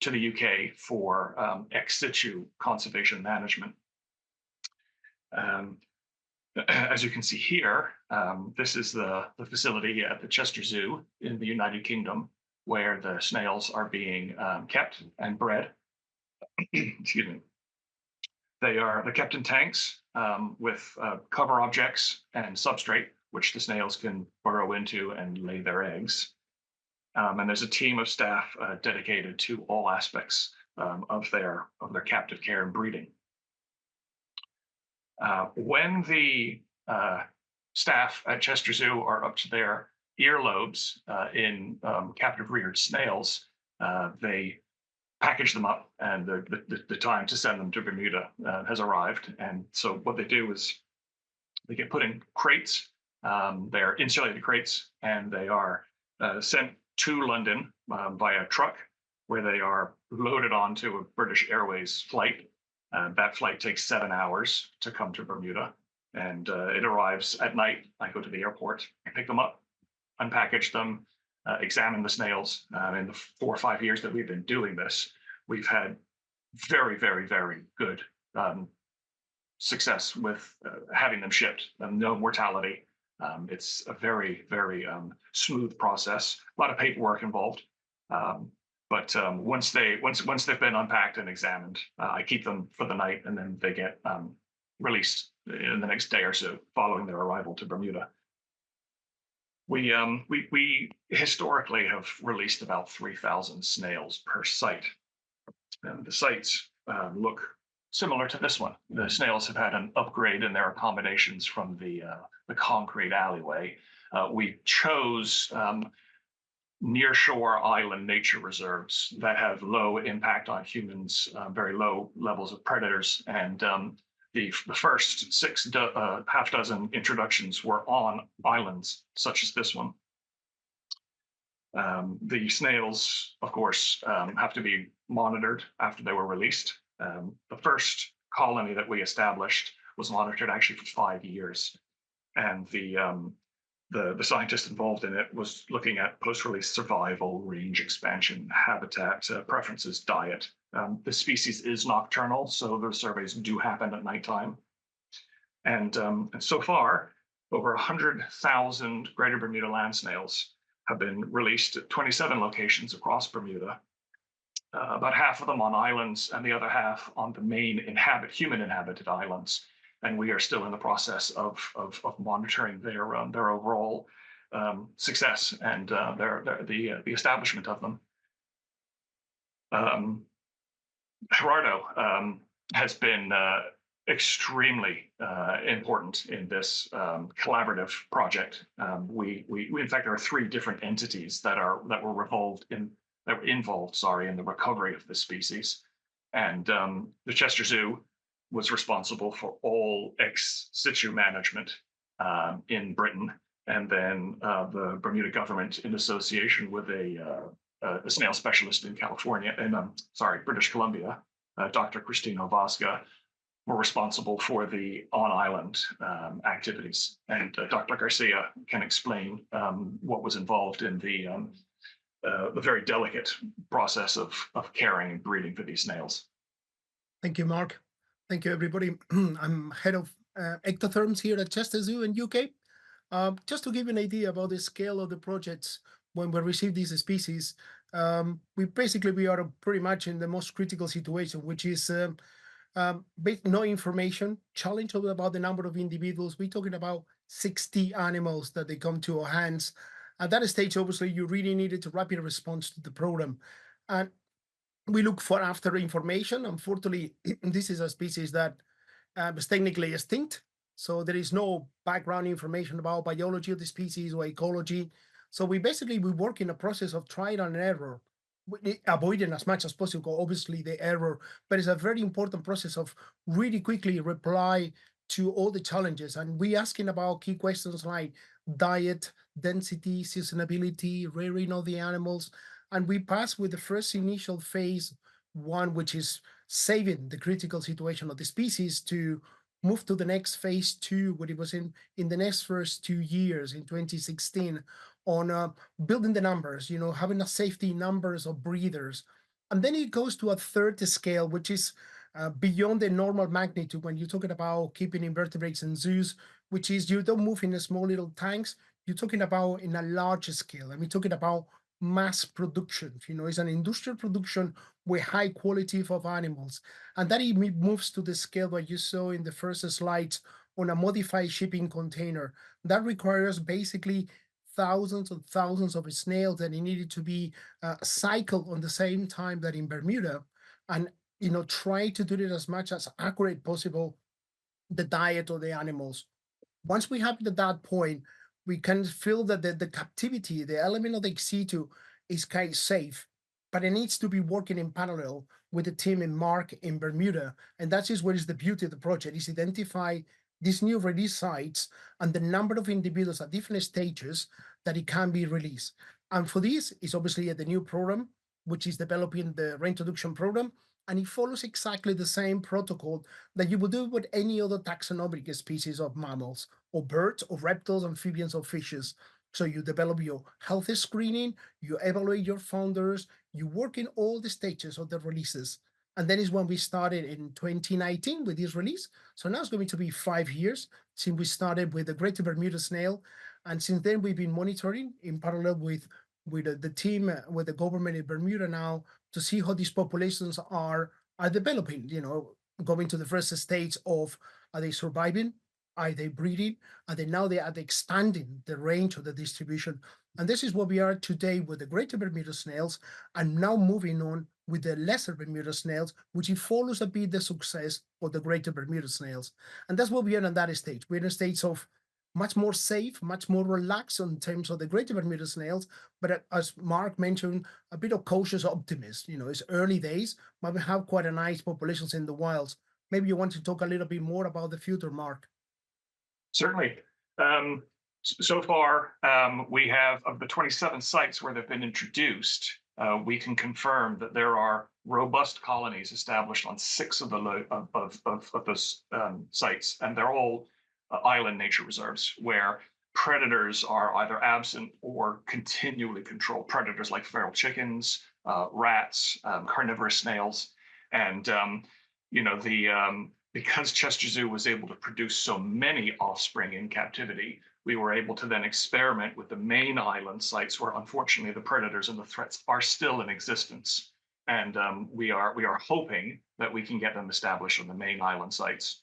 to the UK for ex-situ conservation management. As you can see here, this is the facility at the Chester Zoo in the United Kingdom, where the snails are being kept and bred. Excuse me. They're kept in tanks with cover objects and substrate, which the snails can burrow into and lay their eggs. And there's a team of staff dedicated to all aspects of their captive care and breeding. When the staff at Chester Zoo are up to their earlobes in captive reared snails, they package them up, and the time to send them to Bermuda has arrived. And so what they do is they get put in crates. They're insulated crates, and they are sent to London by a truck, where they are loaded onto a British Airways flight. That flight takes 7 hours to come to Bermuda, and it arrives at night. I go to the airport, I pick them up, unpackage them, examine the snails. In the 4 or 5 years that we've been doing this, we've had very, very, very good success with having them shipped. No mortality. It's a very, very smooth process. A lot of paperwork involved. But once they've been unpacked and examined, I keep them for the night, and then they get released in the next day or so following their arrival to Bermuda. We historically have released about 3,000 snails per site. And the sites look similar to this one. The snails have had an upgrade in their accommodations from the concrete alleyway. We chose nearshore island nature reserves that have low impact on humans, very low levels of predators. And the first half dozen introductions were on islands such as this one. The snails, of course, have to be monitored after they were released. The first colony that we established was monitored actually for 5 years. And the scientist involved in it was looking at post-release survival, range expansion, habitat preferences, diet. The species is nocturnal, so those surveys do happen at nighttime. And so far, over 100,000 greater Bermuda land snails have been released at 27 locations across Bermuda, about half of them on islands and the other half on the main human-inhabited islands. And we are still in the process of monitoring their overall success and the establishment of them. Gerardo has been extremely important in this collaborative project. We in fact, there are 3 different entities that were involved in the recovery of the species, and the Chester Zoo was responsible for all ex-situ management in Britain, and then the Bermuda government, in association with a snail specialist in California, British Columbia, Dr. Christina Vasca, were responsible for the on-island activities. And Dr. Garcia can explain what was involved in the very delicate process of caring and breeding for these snails. Thank you, Mark. Thank you, everybody. I'm head of ectotherms here at Chester Zoo in UK. Just to give you an idea about the scale of the projects when we receive these species, we are pretty much in the most critical situation, which is no information, challenge about the number of individuals. We're talking about 60 animals that they come to our hands. At that stage, obviously, you really needed to rapid response to the program. And we look for after information. Unfortunately, this is a species that is technically extinct. So there is no background information about biology of the species or ecology. So we work in a process of trial and error, avoiding as much as possible, obviously, the error, but it's a very important process of really quickly reply to all the challenges. And we asking about key questions like diet, density, seasonability, rearing of the animals. And we pass with the first initial phase 1, which is saving the critical situation of the species, to move to the next phase 2, what it was in the next first 2 years in 2016, on building the numbers, having a safety numbers of breeders. And then it goes to a third scale, which is beyond the normal magnitude when you're talking about keeping invertebrates in zoos, which is you don't move in small little tanks, you're talking about in a large scale. And we're talking about mass production, it's an industrial production with high quality of animals. And that it moves to the scale what you saw in the first slides on a modified shipping container. That requires basically thousands and thousands of snails that needed to be cycled on the same time that in Bermuda, and try to do it as much as accurate possible, the diet of the animals. Once we have to that point, we can feel that the captivity, the element of the Ex-Situ is kind of safe, but it needs to be working in parallel with the team in Mark in Bermuda. And that is what is the beauty of the project, is identify these new release sites and the number of individuals at different stages that it can be released. And for this is obviously the new program, which is developing the reintroduction program. And it follows exactly the same protocol that you would do with any other taxonomic species of mammals, or birds, or reptiles, amphibians, or fishes. So you develop your health screening, you evaluate your founders, you work in all the stages of the releases. And then is when we started in 2019 with this release. So now it's going to be 5 years since we started with the Greater Bermuda snail. And since then, we've been monitoring in parallel with the team, with the government in Bermuda now, to see how these populations are developing, going to the first stage of, are they surviving? Are they breeding? Are they expanding the range of the distribution? And this is what we are today with the Greater Bermuda snails, and now moving on with the Lesser Bermuda snails, which it follows a bit the success of the Greater Bermuda snails. And that's what we are in that stage. We're in a stage of much more safe, much more relaxed in terms of the Greater Bermuda snails, but as Mark mentioned, a bit of cautious optimism. It's early days, but we have quite a nice populations in the wilds. Maybe you want to talk a little bit more about the future, Mark. Certainly. So far, we have, of the 27 sites where they've been introduced, we can confirm that there are robust colonies established on 6 of those sites, and they're all island nature reserves where predators are either absent or continually controlled. Predators like feral chickens, rats, carnivorous snails, and because Chester Zoo was able to produce so many offspring in captivity, we were able to then experiment with the main island sites where, unfortunately, the predators and the threats are still in existence. And we are hoping that we can get them established on the main island sites.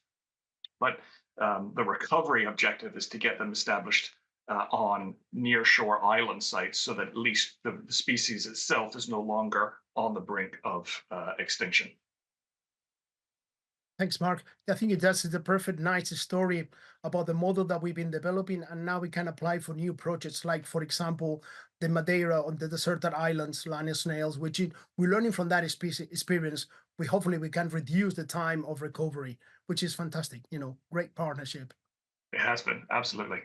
But the recovery objective is to get them established on near-shore island sites, so that at least the species itself is no longer on the brink of extinction. Thanks, Mark. I think that's the perfect, nice story about the model that we've been developing, and now we can apply for new projects, like, for example, the Madeira on the deserted islands, land snails, which we're learning from that experience. Hopefully we can reduce the time of recovery, which is fantastic. Great partnership. It has been, absolutely.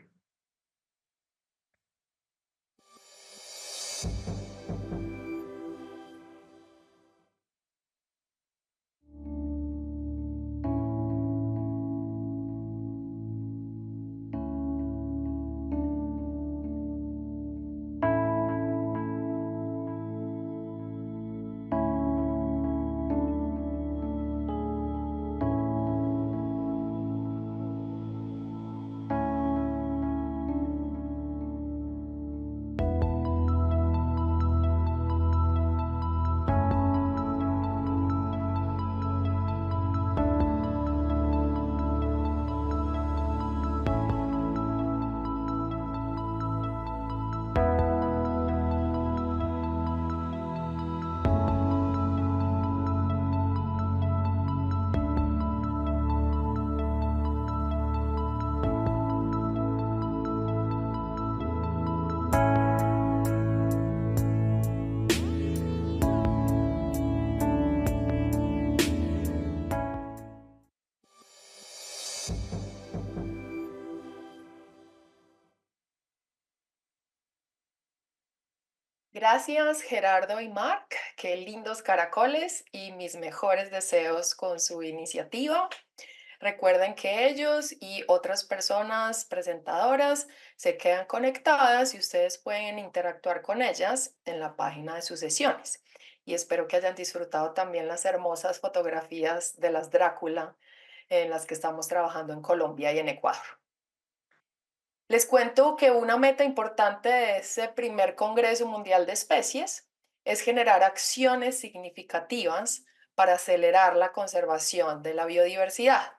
Gracias, Gerardo y Mark. Qué lindos caracoles y mis mejores deseos con su iniciativa. Recuerden que ellos y otras personas presentadoras se quedan conectadas y ustedes pueden interactuar con ellas en la página de sus sesiones. Y espero que hayan disfrutado también las hermosas fotografías de las Drácula en las que estamos trabajando en Colombia y en Ecuador. Les cuento que una meta importante de ese primer Congreso Mundial de Especies es generar acciones significativas para acelerar la conservación de la biodiversidad.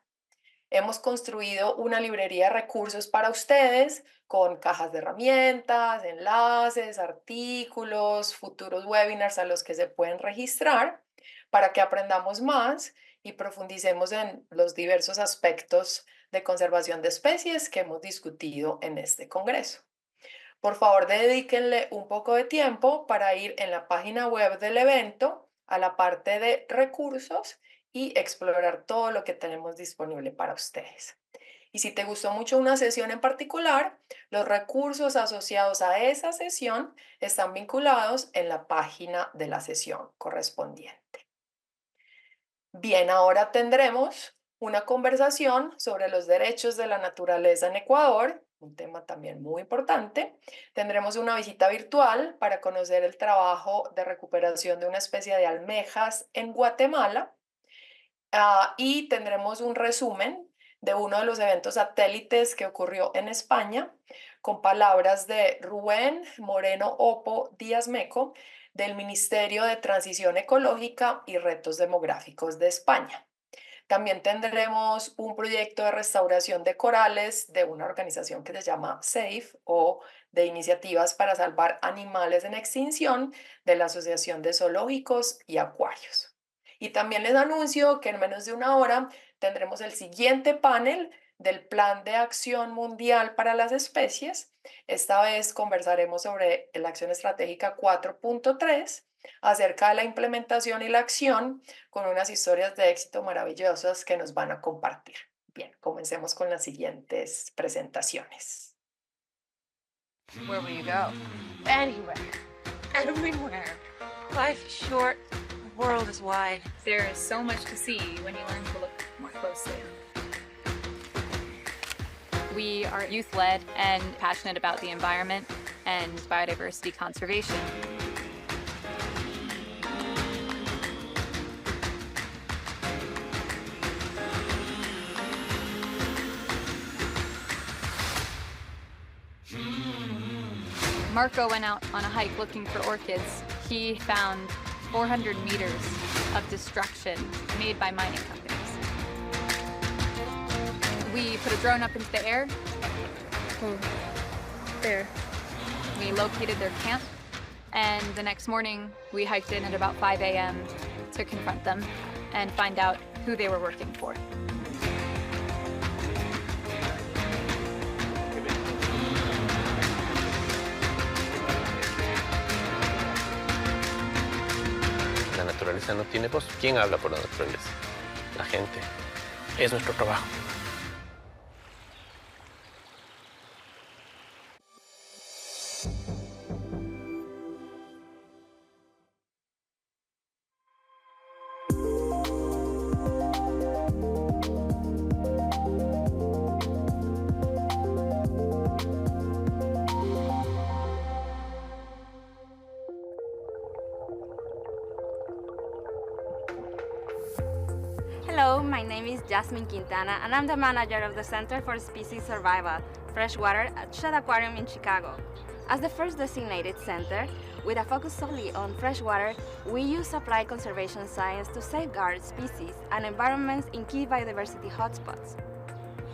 Hemos construido una librería de recursos para ustedes con cajas de herramientas, enlaces, artículos, futuros webinars a los que se pueden registrar para que aprendamos más y profundicemos en los diversos aspectos de conservación de especies que hemos discutido en este congreso. Por favor, dedíquenle un poco de tiempo para ir en la página web del evento a la parte de recursos y explorar todo lo que tenemos disponible para ustedes. Y si te gustó mucho una sesión en particular, los recursos asociados a esa sesión están vinculados en la página de la sesión correspondiente. Bien, ahora tendremos una conversación sobre los derechos de la naturaleza en Ecuador, un tema también muy importante. Tendremos una visita virtual para conocer el trabajo de recuperación de una especie de almejas en Guatemala. Y tendremos un resumen de uno de los eventos satélites que ocurrió en España, con palabras de Rubén Moreno Opo Díaz Meco, del Ministerio de Transición Ecológica y Retos Demográficos de España. También tendremos un proyecto de restauración de corales de una organización que se llama SAFE, o de iniciativas para salvar animales en extinción, de la Asociación de Zoológicos y Acuarios. Y también les anuncio que en menos de una hora tendremos el siguiente panel del Plan de Acción Mundial para las Especies. Esta vez conversaremos sobre la Acción Estratégica 4.3, acerca de la implementación y la acción, con unas historias de éxito maravillosas que nos van a compartir. Bien, comencemos con las siguientes presentaciones. Where will you go? Anywhere. Everywhere. Life is short. The world is wide. There is so much to see when you learn to look more closely. We are youth-led and passionate about the environment and biodiversity conservation. Marco went out on a hike looking for orchids. He found 400 meters of destruction made by mining companies. We put a drone up into the air. There. We located their camp, and the next morning we hiked in at about 5 a.m. to confront them and find out who they were working for. La naturaleza no tiene voz. ¿Quién habla por la naturaleza? La gente. Es nuestro trabajo. Hello, my name is Jasmine Quintana, and I'm the manager of the Center for Species Survival, Freshwater at Shedd Aquarium in Chicago. As the first designated center, with a focus solely on freshwater, we use applied conservation science to safeguard species and environments in key biodiversity hotspots.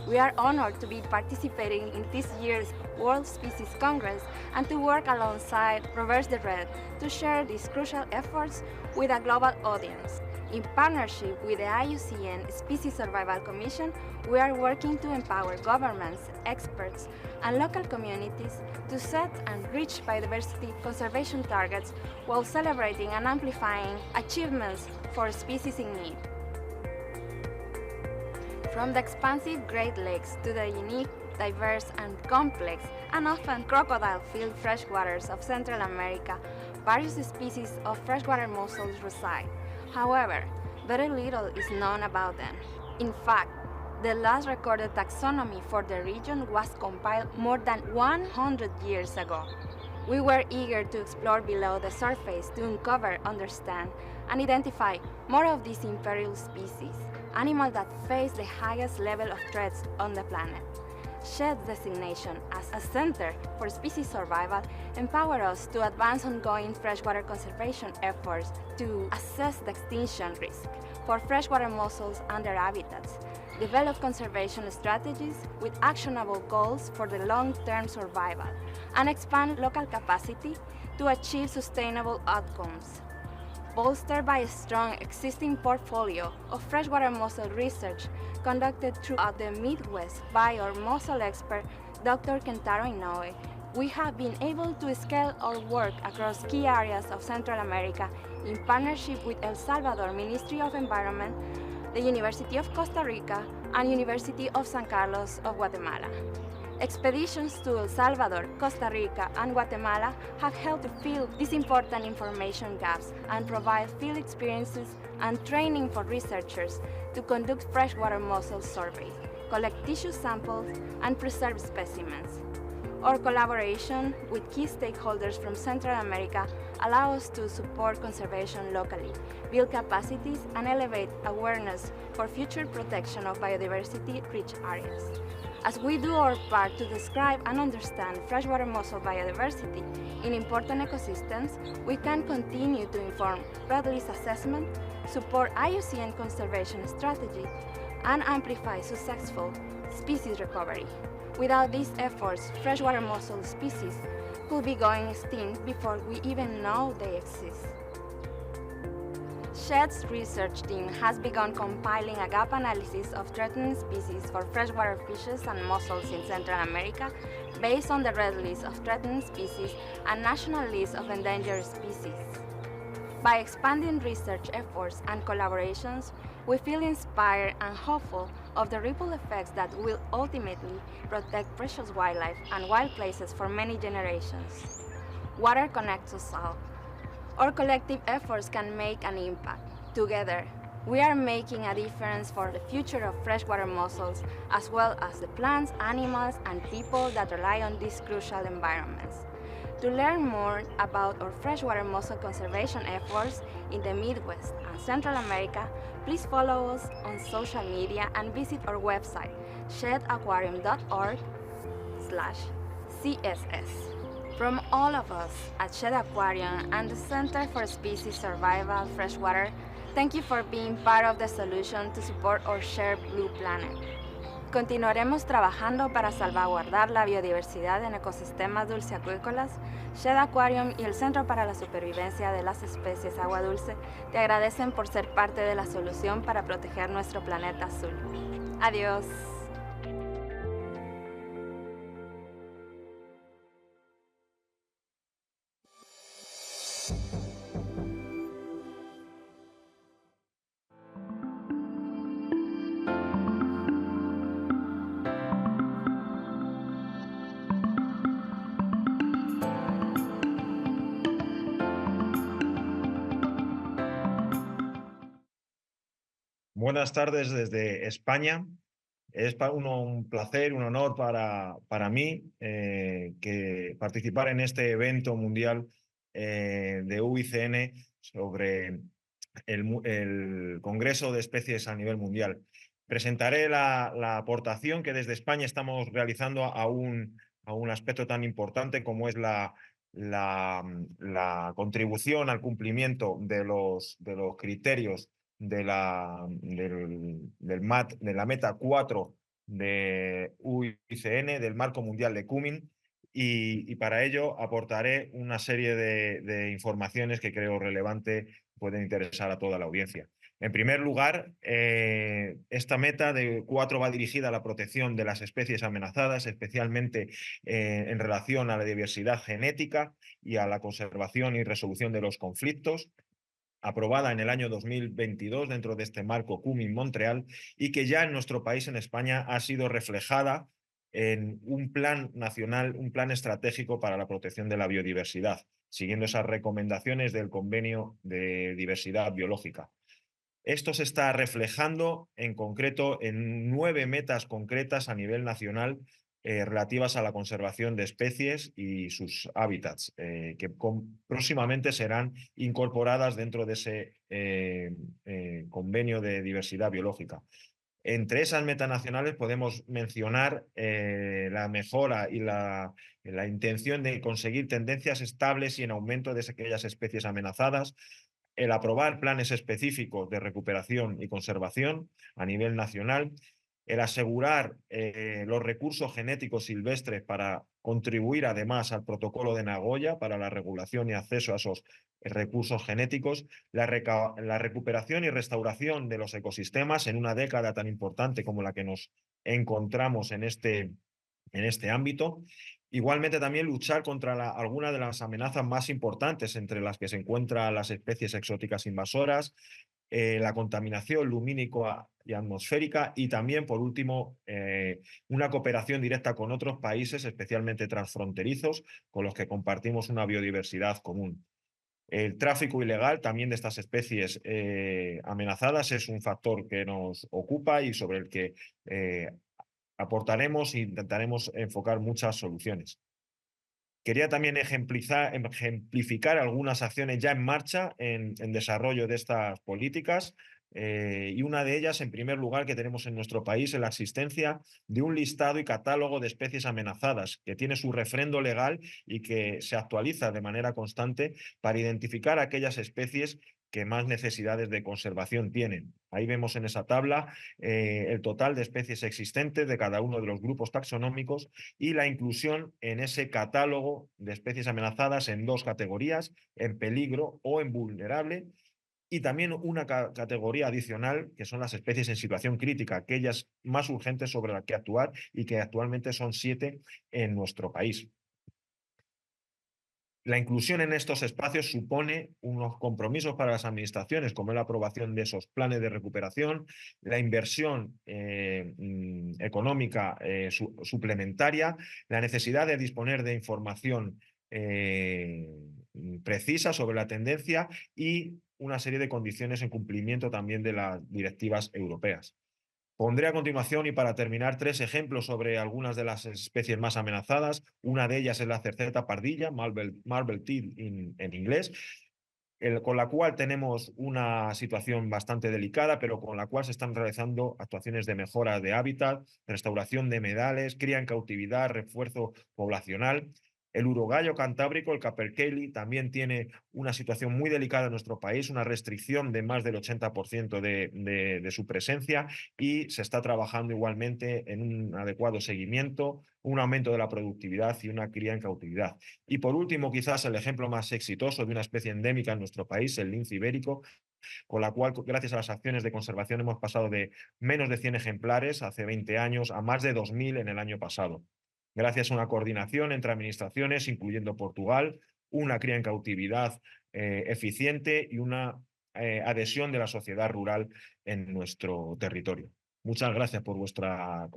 We are honored to be participating in this year's World Species Congress and to work alongside Reverse the Red to share these crucial efforts with a global audience. In partnership with the IUCN Species Survival Commission, we are working to empower governments, experts, and local communities to set and reach biodiversity conservation targets while celebrating and amplifying achievements for species in need. From the expansive Great Lakes to the unique, diverse, and complex, and often crocodile-filled freshwaters of Central America, various species of freshwater mussels reside. However, very little is known about them. In fact, the last recorded taxonomy for the region was compiled more than 100 years ago. We were eager to explore below the surface to uncover, understand, and identify more of these imperial species, animals that face the highest level of threats on the planet. Shedd's designation as a Center for Species Survival empower us to advance ongoing freshwater conservation efforts to assess the extinction risk for freshwater mussels and their habitats, develop conservation strategies with actionable goals for the long-term survival, and expand local capacity to achieve sustainable outcomes. Bolstered by a strong existing portfolio of freshwater mussel research conducted throughout the Midwest by our mussel expert, Dr. Kentaro Inoue, we have been able to scale our work across key areas of Central America in partnership with El Salvador Ministry of Environment, the University of Costa Rica, and University of San Carlos of Guatemala. Expeditions to El Salvador, Costa Rica, and Guatemala have helped to fill these important information gaps and provide field experiences and training for researchers to conduct freshwater mussel surveys, collect tissue samples, and preserve specimens. Our collaboration with key stakeholders from Central America allows us to support conservation locally, build capacities, and elevate awareness for future protection of biodiversity-rich areas. As we do our part to describe and understand freshwater mussel biodiversity in important ecosystems, we can continue to inform red list assessment, support IUCN conservation strategy, and amplify successful species recovery. Without these efforts, freshwater mussel species could be going extinct before we even know they exist. Shedd's research team has begun compiling a gap analysis of threatened species for freshwater fishes and mussels in Central America based on the Red List of Threatened Species and National List of Endangered Species. By expanding research efforts and collaborations, we feel inspired and hopeful of the ripple effects that will ultimately protect precious wildlife and wild places for many generations. Water connects us all. Our collective efforts can make an impact. Together, we are making a difference for the future of freshwater mussels, as well as the plants, animals, and people that rely on these crucial environments. To learn more about our freshwater mussel conservation efforts in the Midwest and Central America, please follow us on social media and visit our website, sheddaquarium.org/CSS. From all of us at Shedd Aquarium and the Center for Species Survival Freshwater, thank you for being part of the solution to support our shared blue planet. Continuaremos trabajando para salvaguardar la biodiversidad en ecosistemas dulceacuícolas. Shed Aquarium y el Centro para la Supervivencia de las Especies Agua Dulce te agradecen por ser parte de la solución para proteger nuestro planeta azul. Adiós. Buenas tardes desde España. Es un placer, un honor para mí que participar en este evento mundial de UICN sobre el Congreso de Especies a nivel mundial. Presentaré la aportación que desde España estamos realizando a un aspecto tan importante como es la contribución al cumplimiento de los criterios de la meta 4 de UICN, del Marco Mundial de Cumming, y para ello aportaré una serie de informaciones que creo relevante pueden interesar a toda la audiencia. En primer lugar, esta meta de 4 va dirigida a la protección de las especies amenazadas, especialmente en relación a la diversidad genética y a la conservación y resolución de los conflictos, aprobada en el año 2022 dentro de este marco Cumming-Montreal, y que ya en nuestro país, en España, ha sido reflejada en un plan nacional, un plan estratégico para la protección de la biodiversidad, siguiendo esas recomendaciones del Convenio de Diversidad Biológica. Esto se está reflejando en concreto en 9 metas concretas a nivel nacional relativas a la conservación de especies y sus hábitats, que próximamente serán incorporadas dentro de ese convenio de diversidad biológica. Entre esas metas nacionales podemos mencionar la mejora y la intención de conseguir tendencias estables y en aumento de aquellas especies amenazadas, el aprobar planes específicos de recuperación y conservación a nivel nacional, el asegurar los recursos genéticos silvestres para contribuir además al protocolo de Nagoya para la regulación y acceso a esos recursos genéticos, la recuperación y restauración de los ecosistemas en una década tan importante como la que nos encontramos en este ámbito. Igualmente también luchar contra algunas de las amenazas más importantes, entre las que se encuentran las especies exóticas invasoras, la contaminación lumínica y atmosférica, y también, por último, una cooperación directa con otros países, especialmente transfronterizos, con los que compartimos una biodiversidad común. El tráfico ilegal también de estas especies amenazadas es un factor que nos ocupa y sobre el que aportaremos e intentaremos enfocar muchas soluciones. Quería también ejemplificar algunas acciones ya en marcha en desarrollo de estas políticas, y una de ellas, en primer lugar, que tenemos en nuestro país, es la existencia de un listado y catálogo de especies amenazadas, que tiene su refrendo legal y que se actualiza de manera constante para identificar aquellas especies que más necesidades de conservación tienen. Ahí vemos en esa tabla el total de especies existentes de cada uno de los grupos taxonómicos y la inclusión en ese catálogo de especies amenazadas en 2 categorías, en peligro o en vulnerable, y también una categoría adicional, que son las especies en situación crítica, aquellas más urgentes sobre las que actuar, y que actualmente son 7 en nuestro país. La inclusión en estos espacios supone unos compromisos para las administraciones, como la aprobación de esos planes de recuperación, la inversión económica suplementaria, la necesidad de disponer de información precisa sobre la tendencia y una serie de condiciones en cumplimiento también de las directivas europeas. Pondré a continuación, y para terminar, 3 ejemplos sobre algunas de las especies más amenazadas. Una de ellas es la cerceta pardilla, marble teal en inglés, con la cual tenemos una situación bastante delicada, pero con la cual se están realizando actuaciones de mejora de hábitat, restauración de humedales, cría en cautividad, refuerzo poblacional. El urogallo cantábrico, el capercaillie, también tiene una situación muy delicada en nuestro país, una restricción de más del 80% de su presencia, y se está trabajando igualmente en un adecuado seguimiento, un aumento de la productividad y una cría en cautividad. Y por último, quizás el ejemplo más exitoso de una especie endémica en nuestro país, el lince ibérico, con la cual, gracias a las acciones de conservación, hemos pasado de menos de 100 ejemplares hace 20 años a más de 2.000 en el año pasado. Gracias a una coordinación entre administraciones, incluyendo Portugal, una cría en cautividad eficiente y una adhesión de la sociedad rural en nuestro territorio. Muchas gracias por vuestra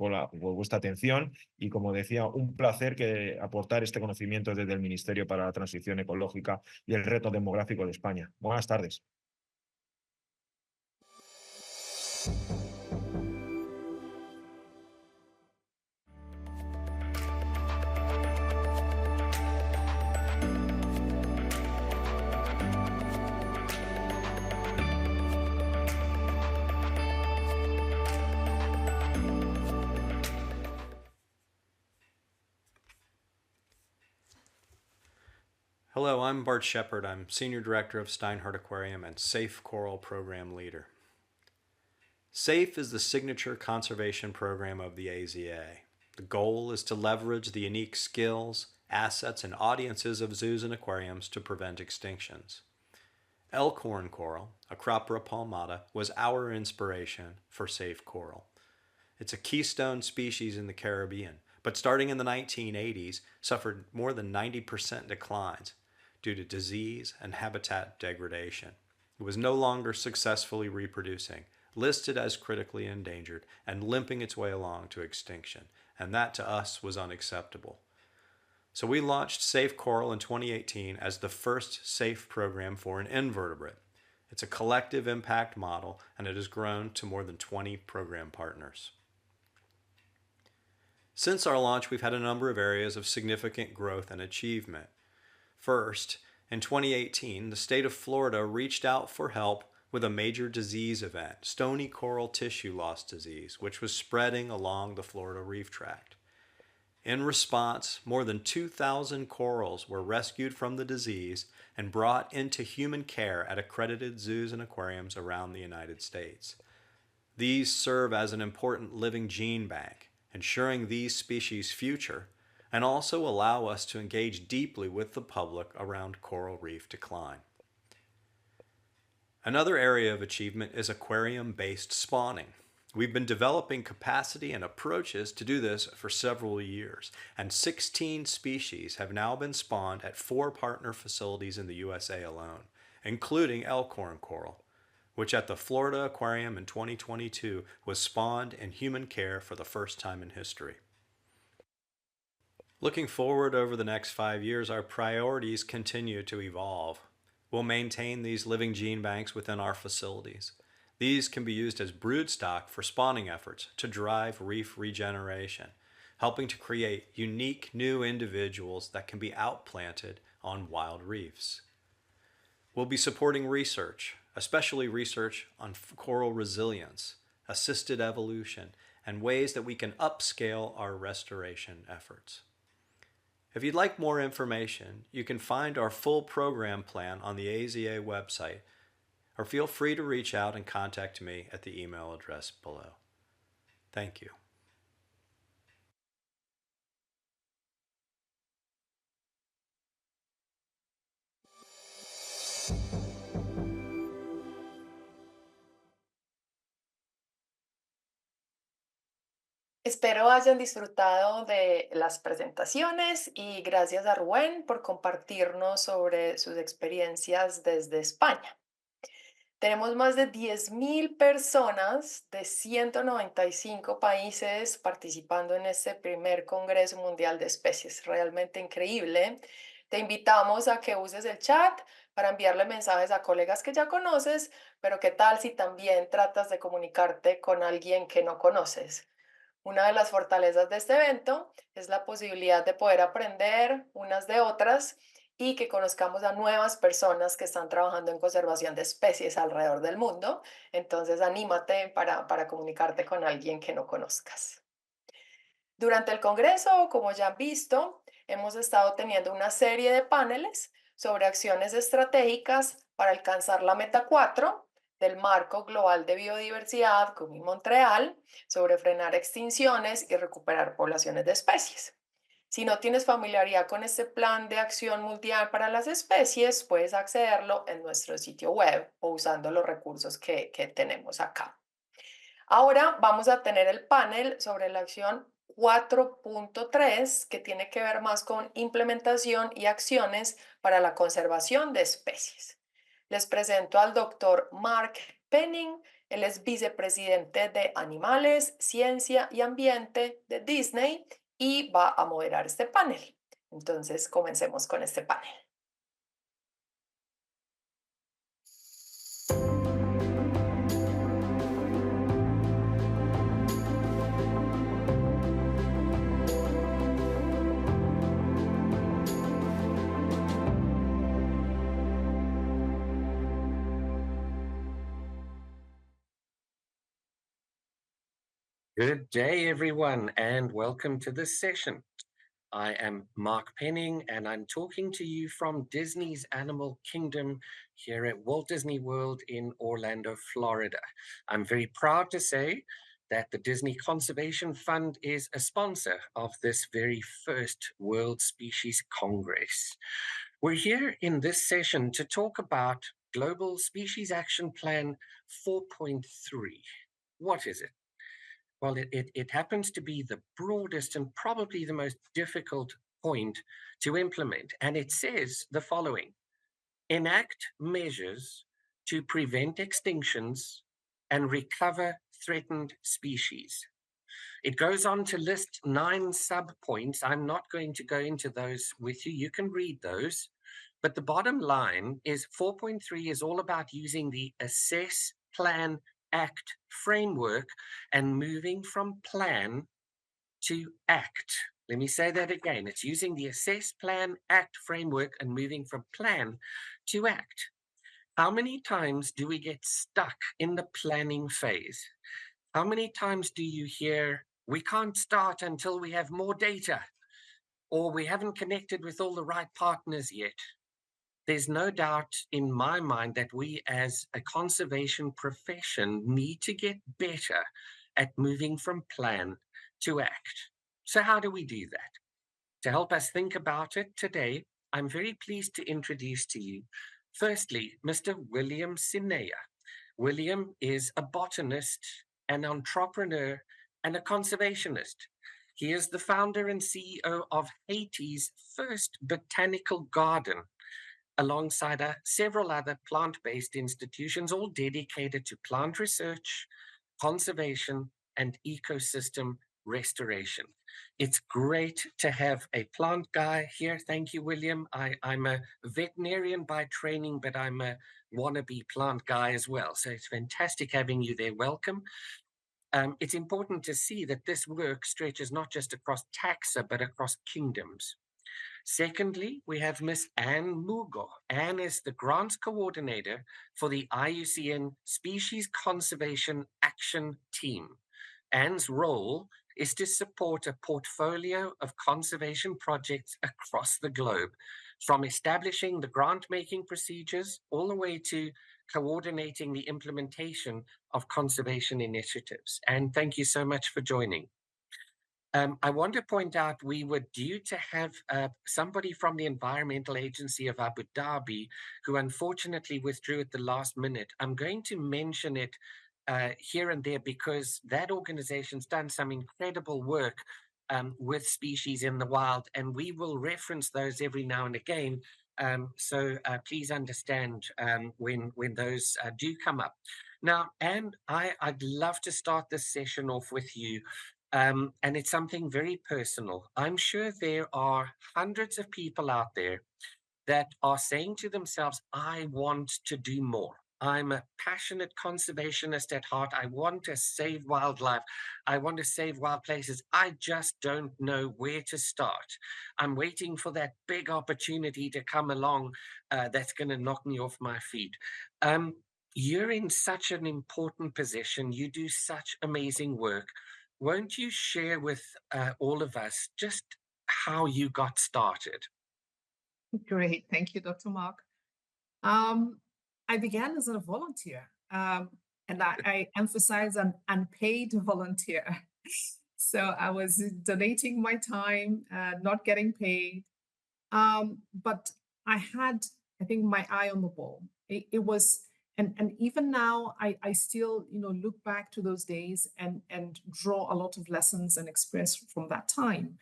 atención y, como decía, un placer aportar este conocimiento desde el Ministerio para la Transición Ecológica y el Reto Demográfico de España. Buenas tardes. Hello, I'm Bart Shepard. I'm Senior Director of Steinhardt Aquarium and SAFE Coral Program Leader. SAFE is the signature conservation program of the AZA. The goal is to leverage the unique skills, assets, and audiences of zoos and aquariums to prevent extinctions. Elkhorn coral, Acropora palmata, was our inspiration for SAFE Coral. It's a keystone species in the Caribbean, but starting in the 1980s, suffered more than 90% declines due to disease and habitat degradation. It was no longer successfully reproducing, listed as critically endangered, and limping its way along to extinction, and that to us was unacceptable. So we launched SAFE Coral in 2018 as the first SAFE program for an invertebrate. It's a collective impact model, and it has grown to more than 20 program partners. Since our launch, we've had a number of areas of significant growth and achievement. First, in 2018, the state of Florida reached out for help with a major disease event, stony coral tissue loss disease, which was spreading along the Florida Reef Tract. In response, more than 2,000 corals were rescued from the disease and brought into human care at accredited zoos and aquariums around the United States. These serve as an important living gene bank, ensuring these species' future, and also allow us to engage deeply with the public around coral reef decline. Another area of achievement is aquarium-based spawning. We've been developing capacity and approaches to do this for several years, and 16 species have now been spawned at 4 partner facilities in the USA alone, including Elkhorn coral, which at the Florida Aquarium in 2022 was spawned in human care for the first time in history. Looking forward over the next 5 years, our priorities continue to evolve. We'll maintain these living gene banks within our facilities. These can be used as broodstock for spawning efforts to drive reef regeneration, helping to create unique new individuals that can be outplanted on wild reefs. We'll be supporting research, especially research on coral resilience, assisted evolution, and ways that we can upscale our restoration efforts. If you'd like more information, you can find our full program plan on the AZA website, or feel free to reach out and contact me at the email address below. Thank you. Espero hayan disfrutado de las presentaciones y gracias a Rubén por compartirnos sobre sus experiencias desde España. Tenemos más de 10.000 personas de 195 países participando en este primer Congreso Mundial de Especies. Realmente increíble. Te invitamos a que uses el chat para enviarle mensajes a colegas que ya conoces, pero ¿qué tal si también tratas de comunicarte con alguien que no conoces? Una de las fortalezas de este evento es la posibilidad de poder aprender unas de otras y que conozcamos a nuevas personas que están trabajando en conservación de especies alrededor del mundo. Entonces, anímate para comunicarte con alguien que no conozcas. Durante el Congreso, como ya han visto, hemos estado teniendo una serie de paneles sobre acciones estratégicas para alcanzar la meta 4 del Marco Global de Biodiversidad con Montreal sobre frenar extinciones y recuperar poblaciones de especies. Si no tienes familiaridad con este plan de acción mundial para las especies, puedes accederlo en nuestro sitio web o usando los recursos que tenemos acá. Ahora vamos a tener el panel sobre la acción 4.3, que tiene que ver más con implementación y acciones para la conservación de especies. Les presento al doctor Mark Penning. Él es vicepresidente de Animales, Ciencia y Ambiente de Disney y va a moderar este panel. Entonces, comencemos con este panel. Good day, everyone, and welcome to this session. I am Mark Penning, and I'm talking to you from Disney's Animal Kingdom here at Walt Disney World in Orlando, Florida. I'm very proud to say that the Disney Conservation Fund is a sponsor of this very first World Species Congress. We're here in this session to talk about Global Species Action Plan 4.3. What is it? Well, it happens to be the broadest and probably the most difficult point to implement. And it says the following: enact measures to prevent extinctions and recover threatened species. It goes on to list 9 sub-points. I'm not going to go into those with you. You can read those. But the bottom line is 4.3 is all about using the assess, plan, act framework and moving from plan to act. Let me say that again. It's using the assess, plan, act framework and moving from plan to act. How many times do we get stuck in the planning phase? How many times do you hear, we can't start until we have more data, or we haven't connected with all the right partners yet? There's no doubt in my mind that we as a conservation profession need to get better at moving from plan to act. So how do we do that? To help us think about it today, I'm very pleased to introduce to you, firstly, Mr. William Sinea. William is a botanist, an entrepreneur, and a conservationist. He is the founder and CEO of Haiti's first botanical garden, alongside several other plant-based institutions, all dedicated to plant research, conservation, and ecosystem restoration. It's great to have a plant guy here. Thank you, William. I'm a veterinarian by training, but I'm a wannabe plant guy as well. So it's fantastic having you there. Welcome. It's important to see that this work stretches not just across taxa, but across kingdoms. Secondly, we have Miss Anne Mugo. Anne is the grants coordinator for the IUCN Species Conservation Action Team. Anne's role is to support a portfolio of conservation projects across the globe, from establishing the grant-making procedures all the way to coordinating the implementation of conservation initiatives. And thank you so much for joining. I want to point out we were due to have somebody from the Environmental Agency of Abu Dhabi who unfortunately withdrew at the last minute. I'm going to mention it here and there because that organization's done some incredible work with species in the wild, and we will reference those every now and again. So please understand when those do come up. Now, Anne, I'd love to start this session off with you. And it's something very personal. I'm sure there are hundreds of people out there that are saying to themselves, I want to do more. I'm a passionate conservationist at heart. I want to save wildlife. I want to save wild places. I just don't know where to start. I'm waiting for that big opportunity to come along that's going to knock me off my feet. You're in such an important position. You do such amazing work. Won't you share with all of us just how you got started. Great. Thank you, Dr. Mark. I began as a volunteer, and I emphasize an unpaid volunteer. So I was donating my time, not getting paid. But I had, I think, my eye on the ball. It was, and even now, I still, look back to those days and draw a lot of lessons and experience from that time.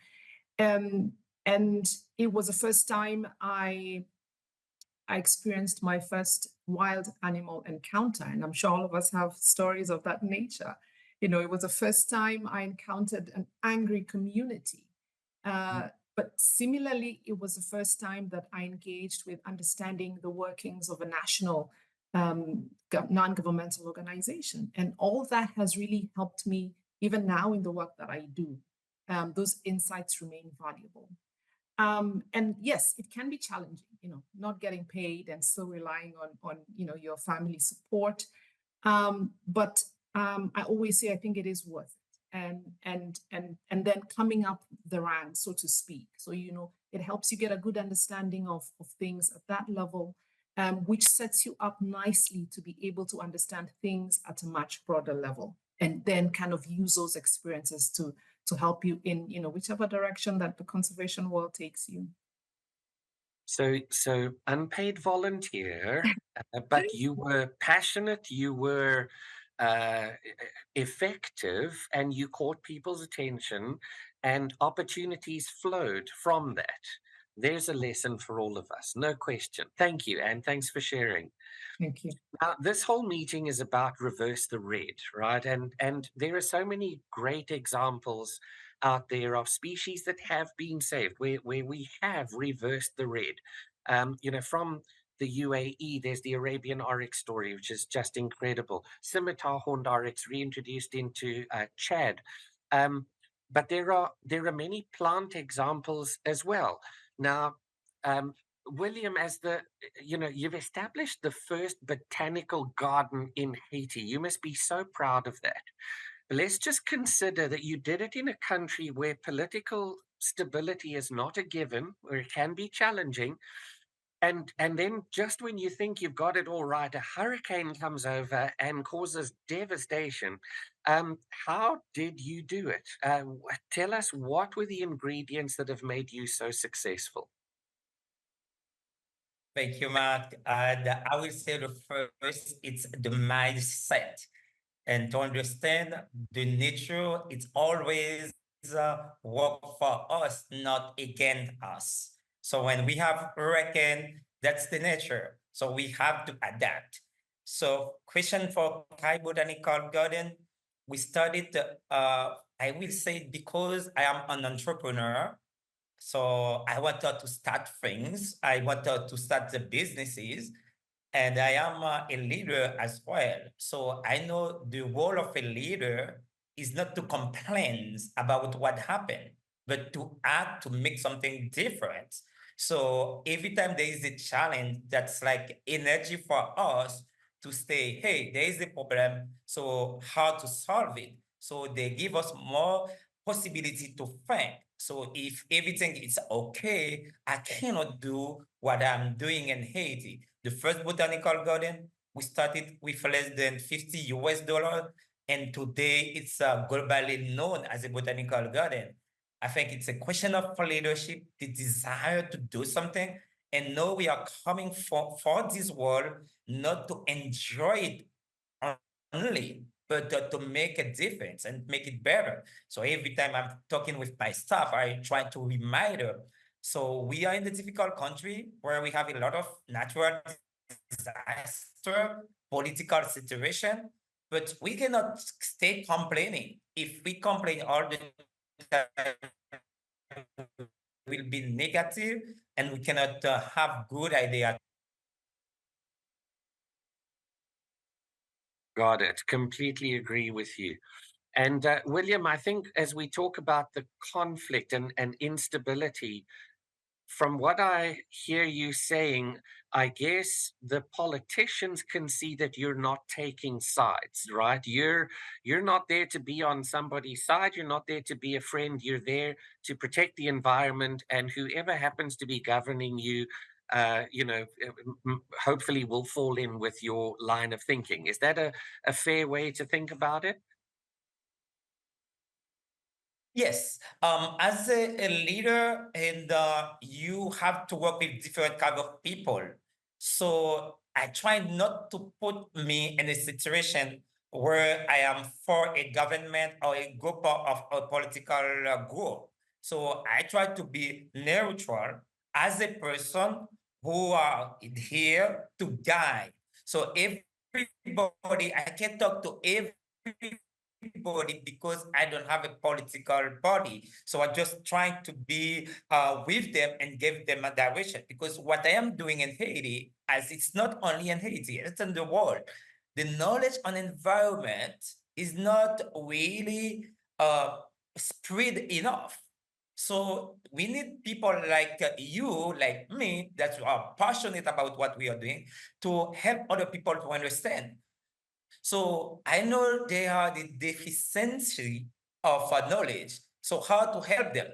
And it was the first time I experienced my first wild animal encounter, and I'm sure all of us have stories of that nature. It was the first time I encountered an angry community. But similarly, it was the first time that I engaged with understanding the workings of a national non-governmental organization. And all that has really helped me, even now in the work that I do. Those insights remain valuable. And yes, it can be challenging, not getting paid and still relying on your family support. But I always say, I think it is worth it. And then coming up the ranks, so to speak. So, it helps you get a good understanding of things at that level, which sets you up nicely to be able to understand things at a much broader level, and then kind of use those experiences to help you in, whichever direction that the conservation world takes you. So unpaid volunteer, but you were passionate, you were effective, and you caught people's attention, and opportunities flowed from that. There's a lesson for all of us, no question. Thank you, and thanks for sharing. Thank you. Now, this whole meeting is about reverse the red, right? And there are so many great examples out there of species that have been saved, where we have reversed the red. From the UAE, there's the Arabian oryx story, which is just incredible. Scimitar horned oryx reintroduced into Chad. But there are many plant examples as well. Now, William, you've established the first botanical garden in Haiti. You must be so proud of that. But let's just consider that you did it in a country where political stability is not a given, where it can be challenging. And then just when you think you've got it all right, a hurricane comes over and causes devastation. How did you do it? Tell us, what were the ingredients that have made you so successful? Thank you, Mark. I will say the first, it's the mindset. And to understand the nature, it's always work for us, not against us. So when we have hurricane, that's the nature. So we have to adapt. So question for Kai Botanical Garden, we studied, I will say, because I am an entrepreneur, so I wanted to start things. I wanted to start the businesses, and I am a leader as well. So I know the role of a leader is not to complain about what happened, but to act to make something different. So every time there is a challenge, that's like energy for us to say, hey, there is a problem, so how to solve it? So they give us more possibility to think. So if everything is okay, I cannot do what I'm doing in Haiti. The first botanical garden, we started with less than $50, and today it's globally known as a botanical garden. I think it's a question of leadership, the desire to do something, and now we are coming for this world, not to enjoy it only, but to make a difference and make it better. So every time I'm talking with my staff, I try to remind them. So we are in a difficult country where we have a lot of natural disaster, political situation, but we cannot stay complaining. If we complain all the time, will be negative, and we cannot have good idea. Got it. Completely agree with you. And William, I think as we talk about the conflict and instability, from what I hear you saying, I guess the politicians can see that you're not taking sides, right? You're not there to be on somebody's side. You're not there to be a friend. You're there to protect the environment, and whoever happens to be governing you, hopefully will fall in with your line of thinking. Is that a fair way to think about it? Yes, as a leader, and you have to work with different kind of people. So I try not to put me in a situation where I am for a government or a group of a political group. So I try to be neutral as a person who are here to guide. So everybody, I can talk to everybody because I don't have a political party. So I'm just trying to be with them and give them a direction. Because what I am doing in Haiti, as it's not only in Haiti, it's in the world, the knowledge on environment is not really spread enough. So we need people like you, like me, that are passionate about what we are doing to help other people to understand. So I know they are the deficiency of knowledge. So how to help them?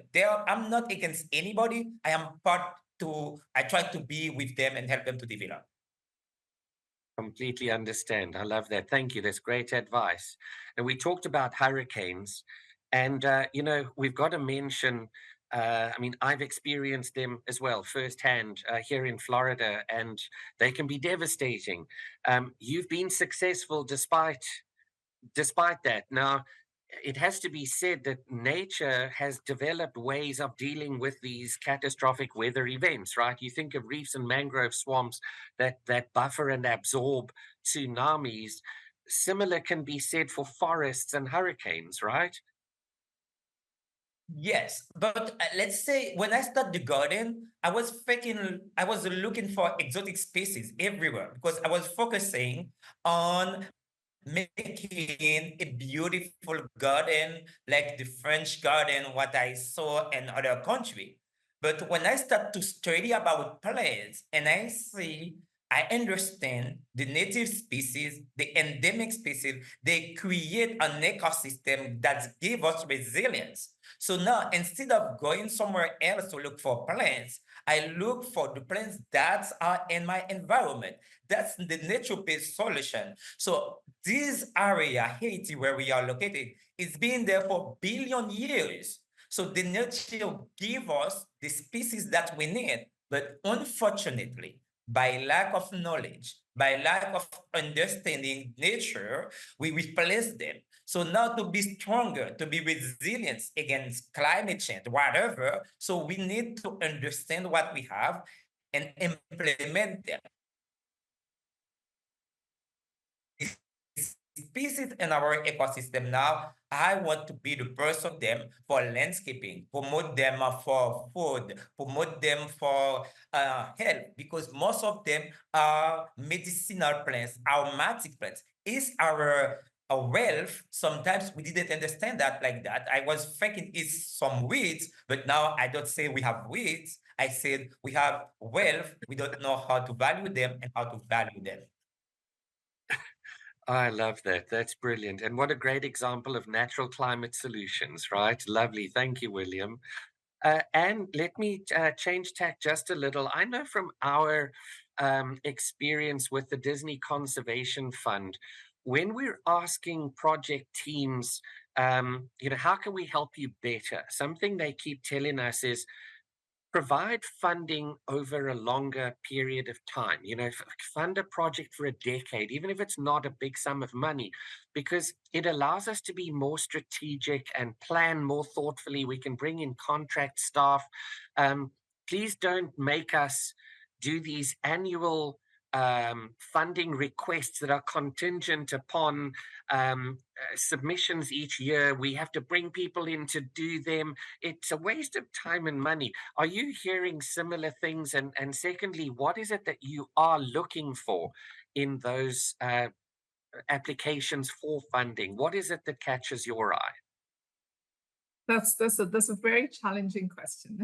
I'm not against anybody. I try to be with them and help them to develop. Completely understand. I love that. Thank you. That's great advice. And we talked about hurricanes, and we've got to mention. I've experienced them as well firsthand here in Florida, and they can be devastating. You've been successful despite that. Now, it has to be said that nature has developed ways of dealing with these catastrophic weather events, right? You think of reefs and mangrove swamps that buffer and absorb tsunamis. Similar can be said for forests and hurricanes, right? Yes, but let's say when I started the garden, I was looking for exotic species everywhere because I was focusing on making a beautiful garden like the French garden, what I saw in other country. But when I start to study about plants and I understand the native species, the endemic species, they create an ecosystem that give us resilience. So now, instead of going somewhere else to look for plants, I look for the plants that are in my environment. That's the nature-based solution. So this area, Haiti, where we are located, it's been there for billion years. So the nature give us the species that we need. But unfortunately, by lack of knowledge, by lack of understanding nature, we replace them. So now to be stronger, to be resilient against climate change, whatever, so we need to understand what we have and implement them. Species in our ecosystem now, I want to be the person them for landscaping, promote them for food, promote them for health, because most of them are medicinal plants, aromatic plants. Is our wealth. Sometimes we didn't understand that like that. I was thinking it's some weeds, but now I don't say we have weeds. I said we have wealth. We don't know how to value them and how to value them. I love that. That's brilliant. And what a great example of natural climate solutions, right? Lovely. Thank you, William. And let me change tack just a little. I know from our experience with the Disney Conservation Fund, when we're asking project teams, how can we help you better? Something they keep telling us is, provide funding over a longer period of time. Fund a project for a decade, even if it's not a big sum of money, because it allows us to be more strategic and plan more thoughtfully. We can bring in contract staff. Please don't make us do these annual funding requests that are contingent upon submissions each year. We have to bring people in to do them. It's a waste of time and money. Are you hearing similar things? And secondly, what is it that you are looking for in those applications for funding? What is it that catches your eye? That's a very challenging question.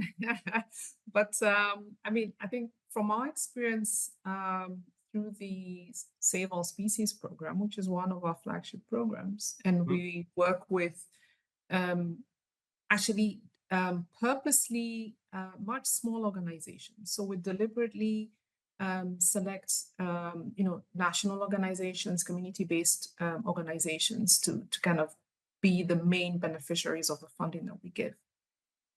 But I mean, I think from our experience through the Save All Species program, which is one of our flagship programs, and we work with actually purposely much small organizations. So we deliberately select national organizations, community-based organizations to kind of be the main beneficiaries of the funding that we give.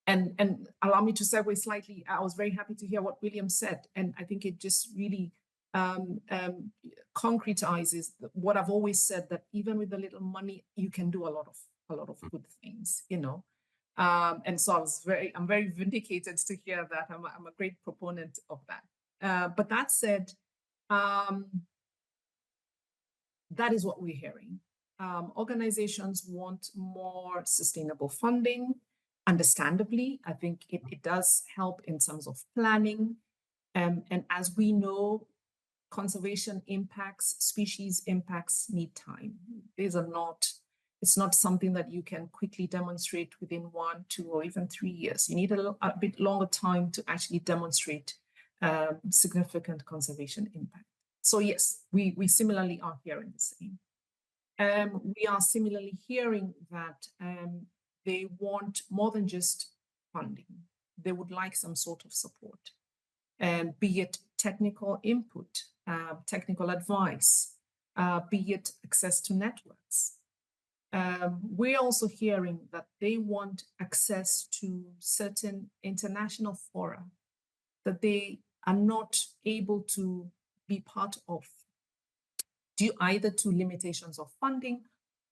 And allow me to segue slightly. I was very happy to hear what William said, and I think it just really concretizes what I've always said, that even with a little money, you can do a lot of good things, you know. And so I'm very vindicated to hear that. I'm a great proponent of that. But that said, that is what we're hearing. Organizations want more sustainable funding. Understandably, I think it does help in terms of planning. And as we know, conservation impacts, species impacts need time. It's not something that you can quickly demonstrate within 1, 2, or even 3 years. You need a bit longer time to actually demonstrate significant conservation impact. So yes, we similarly are hearing the same. We are similarly hearing that they want more than just funding. They would like some sort of support, be it technical input, technical advice, be it access to networks. We're also hearing that they want access to certain international fora that they are not able to be part of, due either to limitations of funding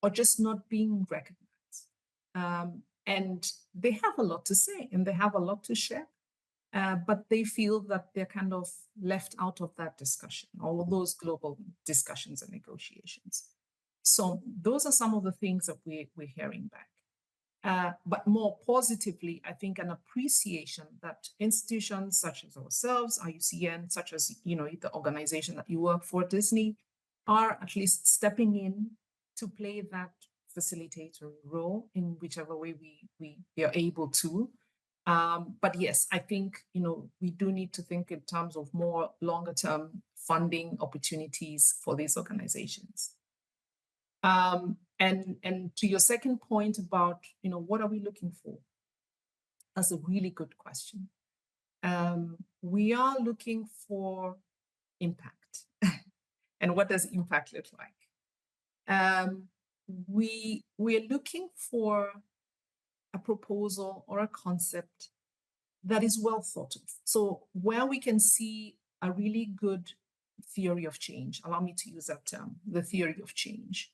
or just not being recognized. And they have a lot to say and they have a lot to share, but they feel that they're kind of left out of that discussion, all of those global discussions and negotiations. So those are some of the things that we're hearing back. But more positively, I think an appreciation that institutions such as ourselves, IUCN, such as the organization that you work for, Disney, are at least stepping in to play that facilitator role in whichever way we are able to. But yes, I think we do need to think in terms of more longer term funding opportunities for these organizations. And to your second point about what are we looking for? That's a really good question. We are looking for impact. And what does impact look like? We're looking for a proposal or a concept that is well thought of. So where we can see a really good theory of change, allow me to use that term, the theory of change,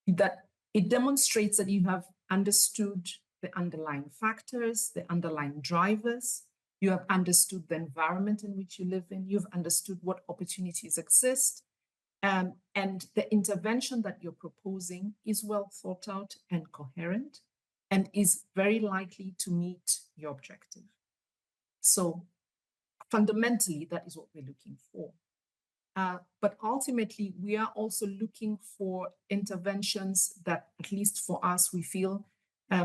that it demonstrates that you have understood the underlying factors, the underlying drivers, you have understood the environment in which you live in, you've understood what opportunities exist, and the intervention that you're proposing is well thought out and coherent and is very likely to meet your objective. So fundamentally, that is what we're looking for. But ultimately, we are also looking for interventions that, at least for us, we feel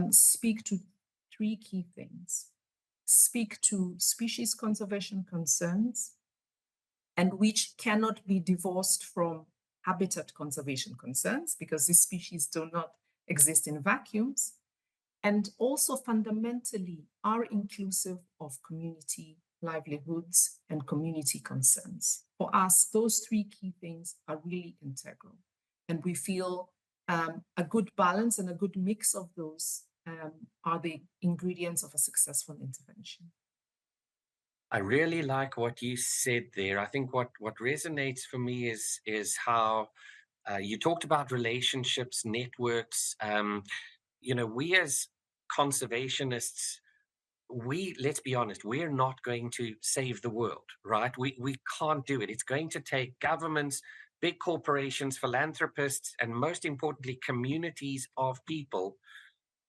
speak to 3 key things. Speak to species conservation concerns, and which cannot be divorced from habitat conservation concerns, because these species do not exist in vacuums, and also fundamentally are inclusive of community livelihoods and community concerns. For us, those 3 key things are really integral. And we feel a good balance and a good mix of those are the ingredients of a successful intervention. I really like what you said there. I think what resonates for me is how you talked about relationships, networks. We as conservationists, let's be honest, we're not going to save the world, right? We can't do it. It's going to take governments, big corporations, philanthropists, and most importantly, communities of people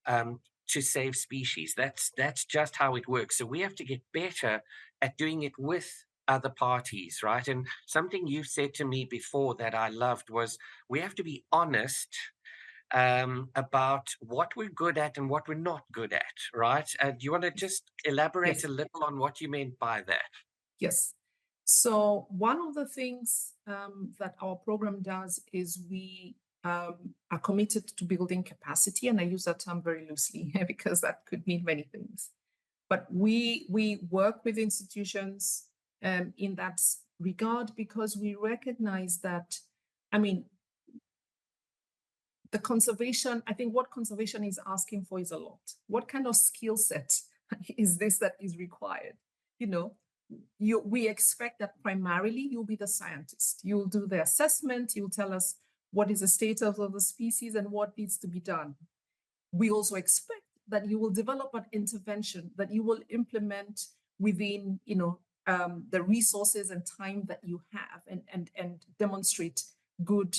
to save species. That's just how it works. So we have to get better at doing it with other parties, right? And something you said to me before that I loved was we have to be honest about what we're good at and what we're not good at, right? Do you want to just elaborate a little on what you meant by that? Yes. So one of the things that our program does is we are committed to building capacity, and I use that term very loosely because that could mean many things. But we work with institutions in that regard because we recognize that, I mean, the conservation, I think what conservation is asking for is a lot. What kind of skill set is this that is required? You know, we expect that primarily you'll be the scientist. You'll do the assessment, you'll tell us what is the status of the species and what needs to be done. We also expect that you will develop an intervention that you will implement within, you know, the resources and time that you have, and demonstrate good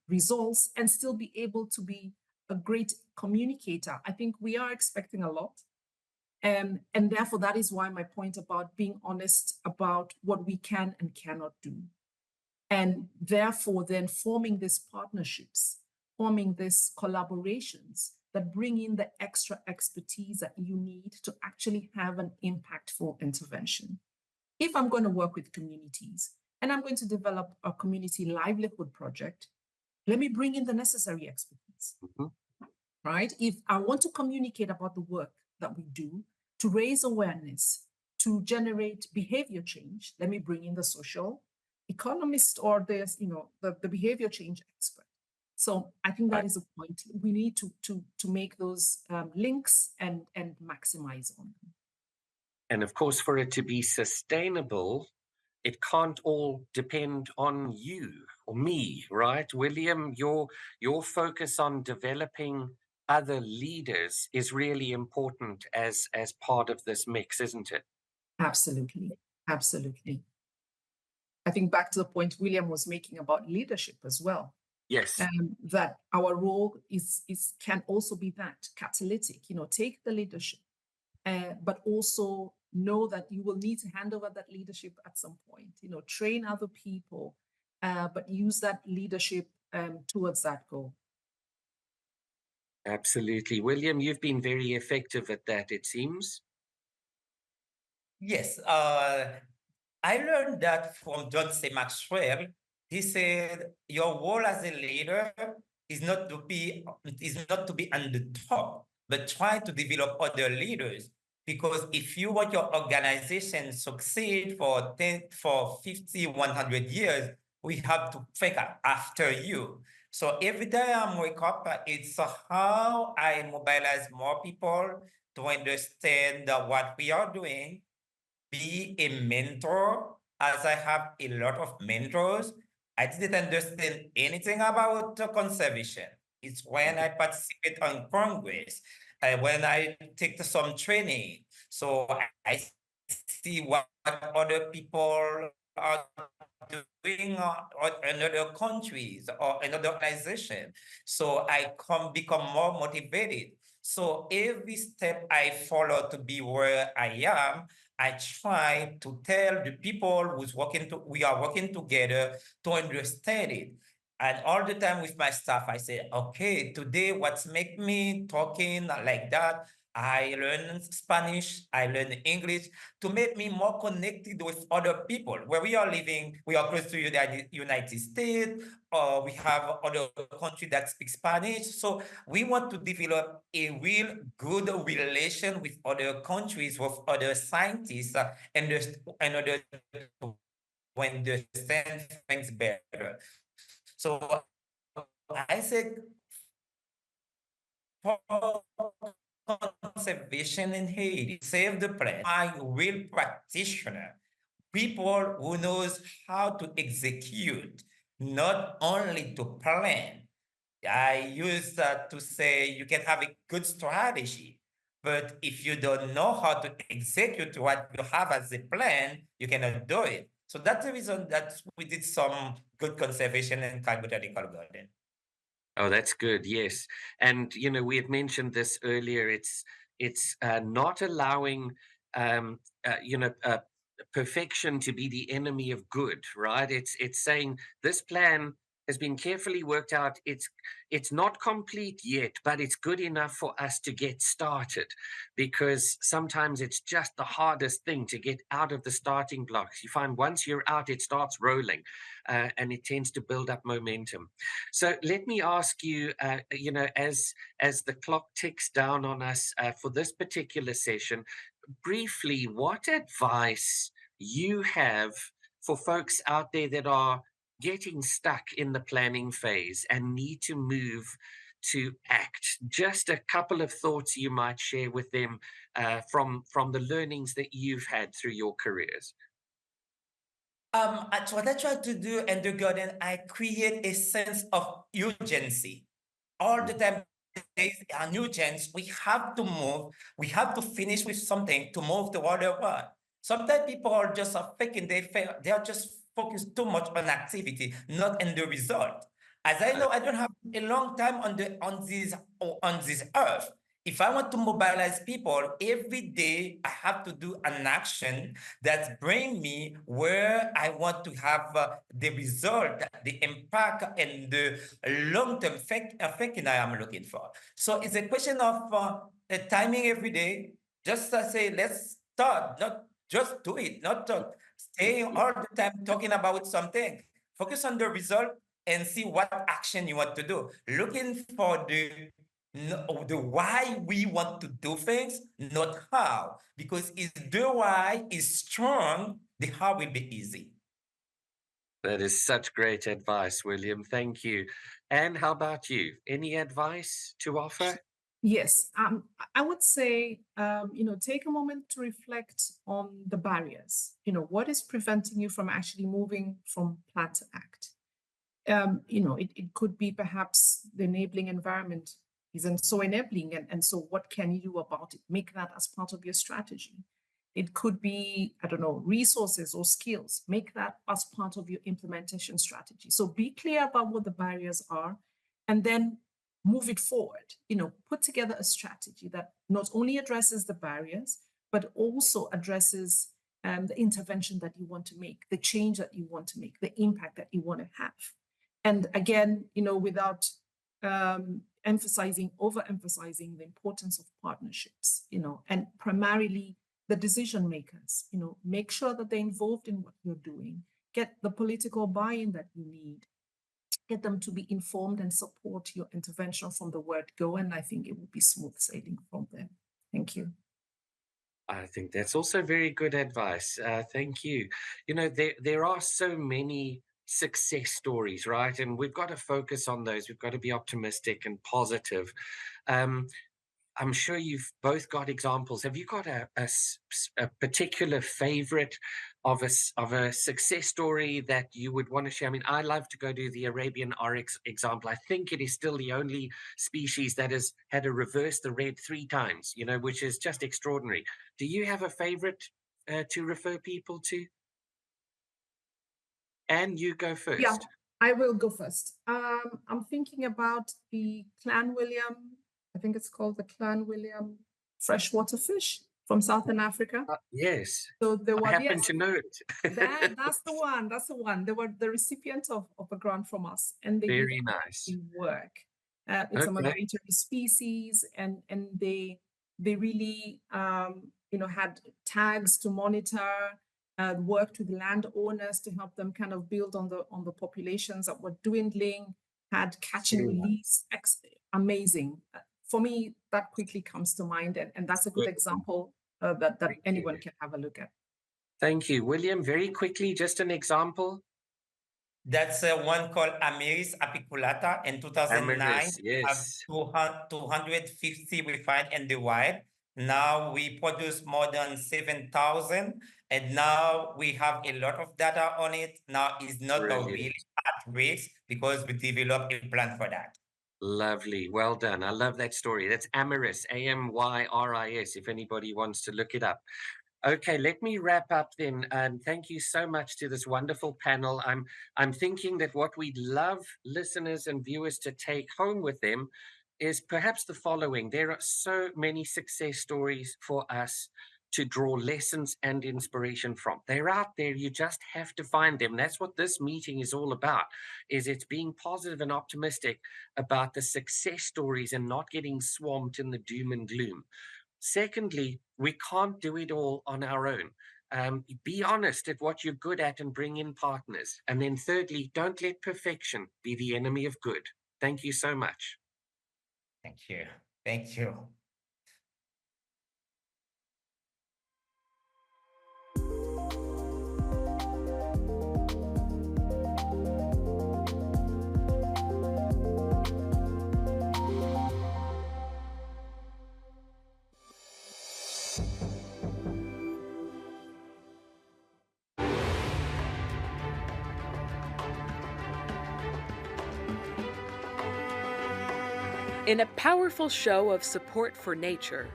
results and still be able to be a great communicator. I think we are expecting a lot. And therefore, that is why my point about being honest about what we can and cannot do. And therefore, then forming these partnerships, forming these collaborations that bring in the extra expertise that you need to actually have an impactful intervention. If I'm going to work with communities and I'm going to develop a community livelihood project, let me bring in the necessary expertise, right? If I want to communicate about the work that we do to raise awareness, to generate behavior change, let me bring in the social economist or the, you know, the behavior change expert. So I think that is a point. We need to make those links and maximize on them. And of course, for it to be sustainable, it can't all depend on you or me, right? William, your focus on developing other leaders is really important as part of this mix, isn't it? Absolutely, absolutely. I think back to the point William was making about leadership as well. Yes. That our role can also be that catalytic, you know, take the leadership, but also know that you will need to hand over that leadership at some point, you know, train other people, but use that leadership towards that goal. Absolutely. William, you've been very effective at that, it seems. Yes, I learned that from John C. Maxwell. He said, your role as a leader is not to be on the top, but try to develop other leaders. Because if you want your organization to succeed for 50, 100 years, we have to take after you. So every day I'm wake up, it's how I mobilize more people to understand what we are doing, be a mentor, as I have a lot of mentors. I didn't understand anything about conservation. It's when I participate on Congress, when I take some training. So I see what other people are doing in other countries or another organization. So I become more motivated. So every step I follow to be where I am, I try to tell the people we are working together to understand it. And all the time with my staff, I say, okay, today what's make me talking like that? I learn Spanish, I learn English to make me more connected with other people. Where we are living, we are close to the United States, or we have other countries that speak Spanish. So we want to develop a real good relation with other countries, with other scientists, in order to understand things better. So I say, for conservation in Haiti, save the planet, find real practitioner, people who knows how to execute, not only to plan. I used to say you can have a good strategy, but if you don't know how to execute what you have as a plan, you cannot do it. So that's the reason that we did some good conservation in Cal Botanical Garden. Oh, that's good. Yes. And, you know, we had mentioned this earlier. It's not allowing, perfection to be the enemy of good, right? It's saying this plan has been carefully worked out. It's not complete yet, but it's good enough for us to get started, because sometimes it's just the hardest thing to get out of the starting blocks. You find once you're out, it starts rolling, and it tends to build up momentum. So let me ask you, as the clock ticks down on us for this particular session, briefly, what advice you have for folks out there that are getting stuck in the planning phase and need to move to act? Just a couple of thoughts you might share with them from the learnings that you've had through your careers. What I try to do in the garden, I create a sense of urgency. All the time, there is an urgency. We have to move. We have to finish with something to move the water on. Sometimes people are just faking. They are just focused too much on activity, not in the result. As I know, I don't have a long time on this earth. If I want to mobilize people every day, I have to do an action that bring me where I want to have the result, the impact, and the long-term effect I am looking for. So it's a question of timing every day. Just say, let's start, not just do it, not stay all the time talking about something. Focus on the result and see what action you want to do. Looking for the why we want to do things, not how. Because if the why is strong, the how will be easy. That is such great advice, William. Thank you. And how about you? Any advice to offer? Yes, I would say, take a moment to reflect on the barriers. What is preventing you from actually moving from plan to act? It could be perhaps the enabling environment isn't so enabling, and so what can you do about it? Make that as part of your strategy. It could be, I don't know, resources or skills. Make that as part of your implementation strategy. So be clear about what the barriers are, and then move it forward. Put together a strategy that not only addresses the barriers, but also addresses the intervention that you want to make, the change that you want to make, the impact that you want to have. And again, without overemphasizing the importance of partnerships, and primarily the decision makers, make sure that they're involved in what you're doing, get the political buy-in that you need, get them to be informed and support your intervention from the word go. And I think it will be smooth sailing from there. Thank you. I think that's also very good advice. Thank you. There are so many success stories, right? And we've got to focus on those. We've got to be optimistic and positive. I'm sure you've both got examples. Have you got a particular favorite of a success story that you would want to share? I mean, I love to go to the Arabian oryx example. I think it is still the only species that has had to reverse the red 3 times, which is just extraordinary. Do you have a favorite to refer people to? And you go first. Yeah, I will go first. I'm thinking about the Clan William, I think it's called the Clan William freshwater fish from Southern Africa. Yes. So they were, I happen to know it. That's the one. That's the one. They were the recipient of a grant from us, and they very did nice work. It's a migratory species, and they really had tags to monitor. Worked with landowners to help them kind of build on the populations that were dwindling. Had catch and release. Amazing. For me, that quickly comes to mind, and that's a good example that anyone can have a look at. Thank you, William. Very quickly, just an example. That's one called Amiris apiculata in 2009. Amiris, yes. 250 we find in the wild. Now we produce more than 7,000, and now we have a lot of data on it. Now it's not really at risk because we developed a plan for that. Lovely. Well done. I love that story. That's Amyris, Amyris, if anybody wants to look it up. Okay, let me wrap up then. Thank you so much to this wonderful panel. I'm thinking that what we'd love listeners and viewers to take home with them is perhaps the following. There are so many success stories for us to draw lessons and inspiration from. They're out there, you just have to find them. That's what this meeting is all about, is it's being positive and optimistic about the success stories and not getting swamped in the doom and gloom. Secondly, we can't do it all on our own. Be honest at what you're good at and bring in partners. And then thirdly, don't let perfection be the enemy of good. Thank you so much. Thank you. Thank you. In a powerful show of support for nature,